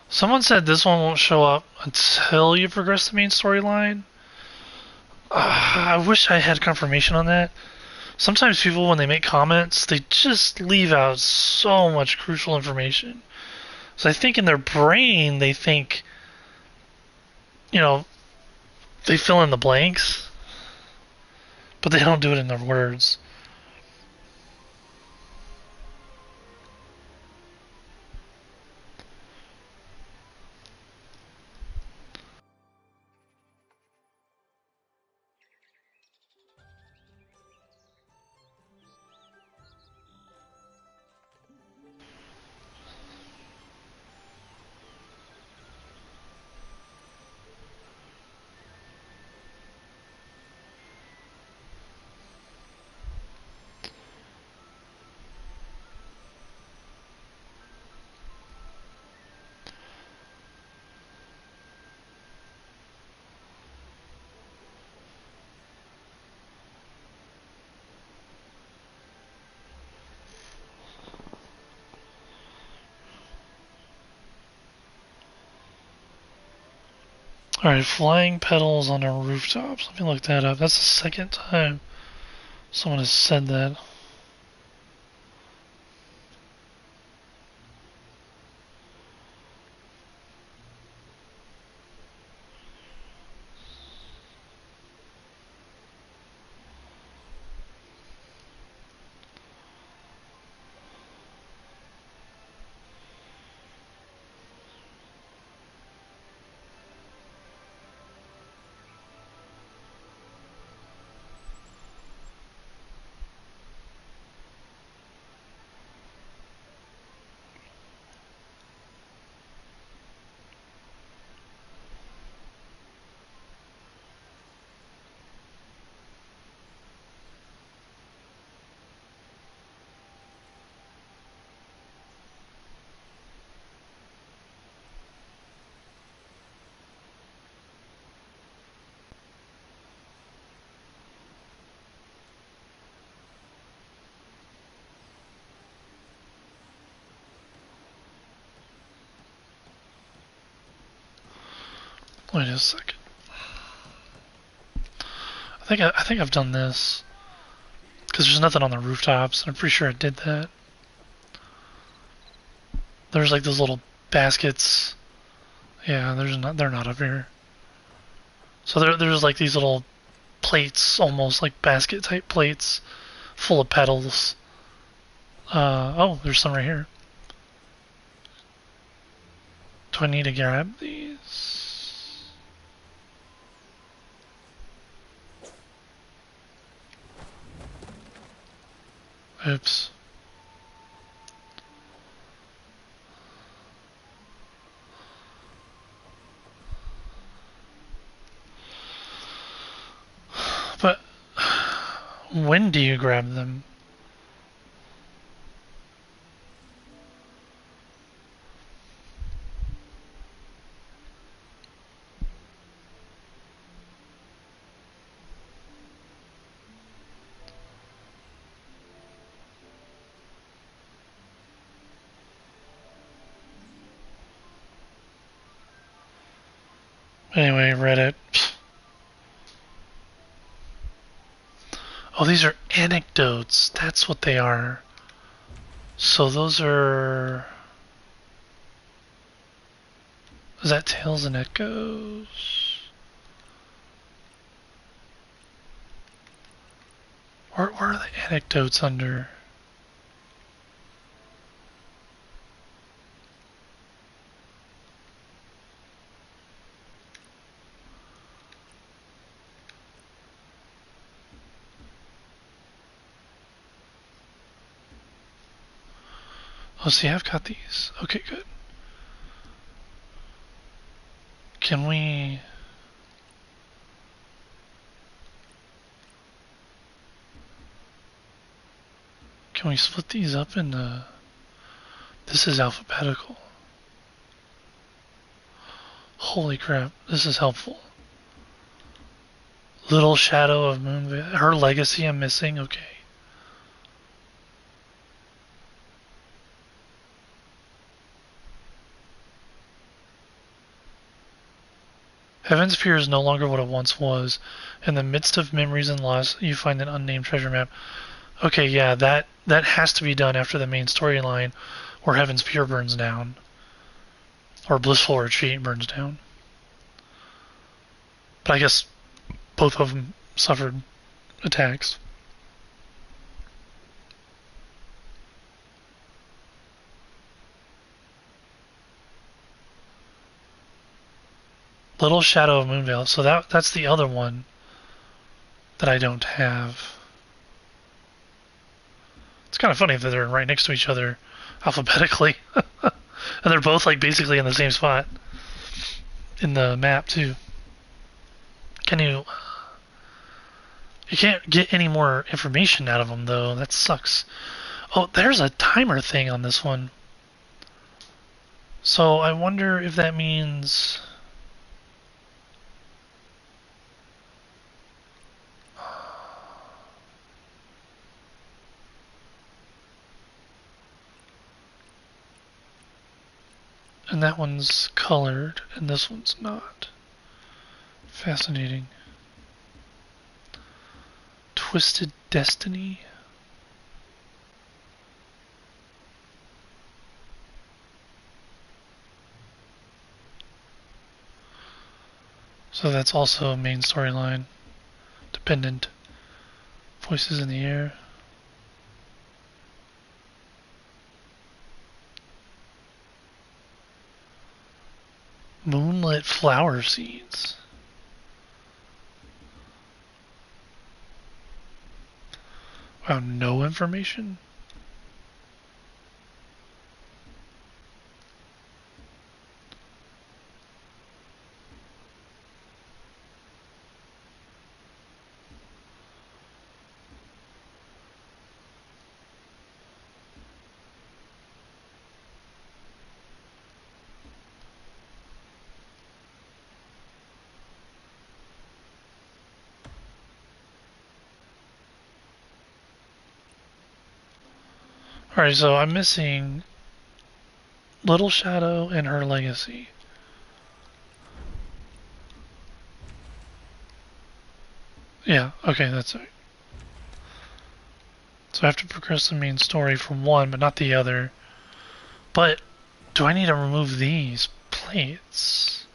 Someone said this one won't show up until you progress the main storyline. I wish I had confirmation on that. Sometimes people, when they make comments, they just leave out so much crucial information. So I think in their brain, they think, you know, they fill in the blanks, but they don't do it in their words. Alright, flying pedals on our rooftops. Let me look that up. That's the second time someone has said that. Wait a second. I think I've done this because there's nothing on the rooftops, and I'm pretty sure I did that. There's like those little baskets. Yeah, they're not up here. So there's like these little plates, almost like basket type plates, full of petals. Oh, there's some right here. Do I need to grab these? Oops. But when do you grab them? Anyway, Reddit. Oh, these are anecdotes. That's what they are. So those are... Is that Tales and Echoes? Where are the anecdotes under? Oh, see, I've got these. Okay, good. Can we... Can we split these up into... This is alphabetical. Holy crap, this is helpful. Little Shadow of Moonveil. Her Legacy I'm missing? Okay. Heaven's Fear is no longer what it once was. In the midst of memories and loss, you find an unnamed treasure map. Okay, yeah, that has to be done after the main storyline where Heaven's Fear burns down. Or Blissful Retreat burns down. But I guess both of them suffered attacks. Little Shadow of Moonveil. So that's the other one that I don't have. It's kind of funny that they're right next to each other alphabetically. And they're both like basically in the same spot in the map too. Can you... You can't get any more information out of them though. That sucks. Oh, there's a timer thing on this one. So I wonder if that means... And that one's colored, and this one's not. Fascinating. Twisted Destiny? So that's also a main storyline. Dependent. Voices in the Air. Moonlit Flower Seeds. Wow, no information? Alright, so I'm missing Little Shadow and Her Legacy. Yeah, okay, that's it. So I have to progress the main story from one, but not the other. But do I need to remove these plates?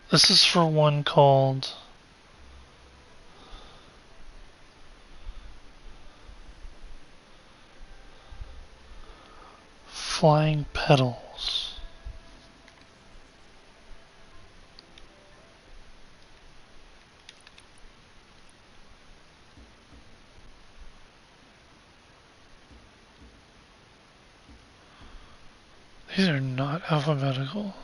This is for one called... Flying Petals. These are not alphabetical.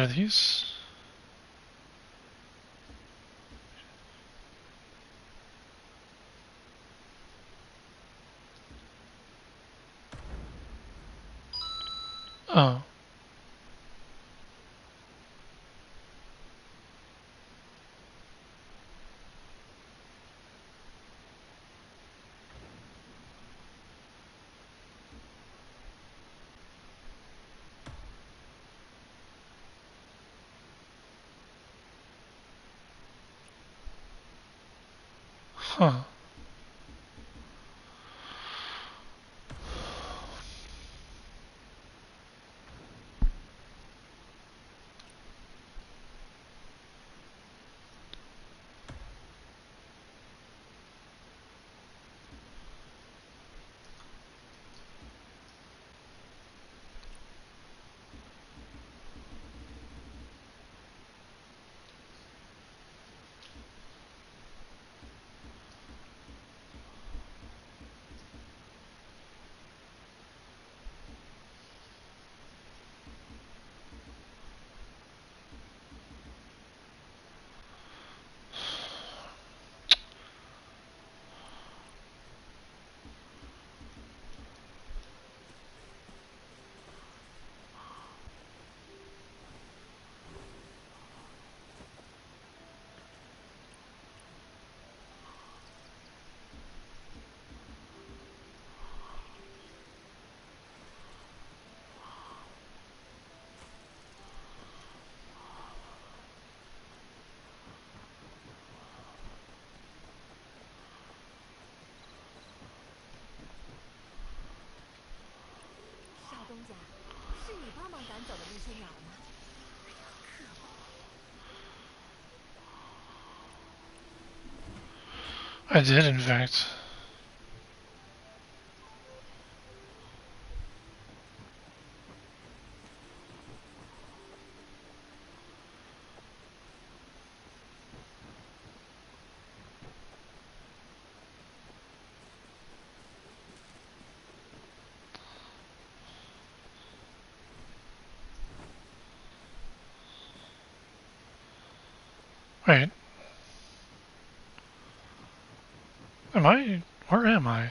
are these? Oh. Huh. I did, in fact. Wait. Am I? Where am I?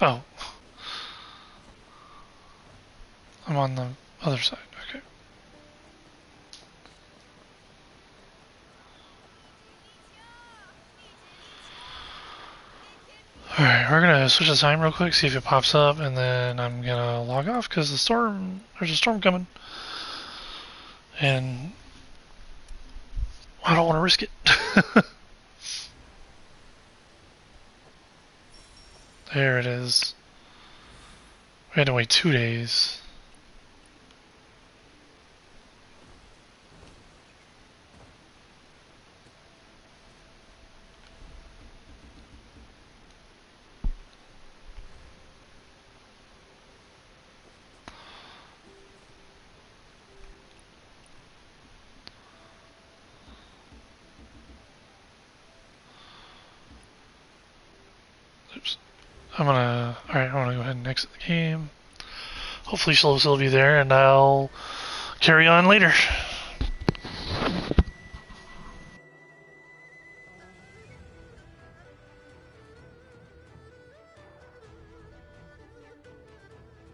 Oh. I'm on the other side. Okay. Alright, we're gonna switch the time real quick, see if it pops up, and then I'm gonna log off because there's a storm coming. And I don't want to risk it. There it is. We had to wait 2 days. Oops. Alright, I'm gonna go ahead and exit the game. Hopefully she'll still be there, and I'll carry on later.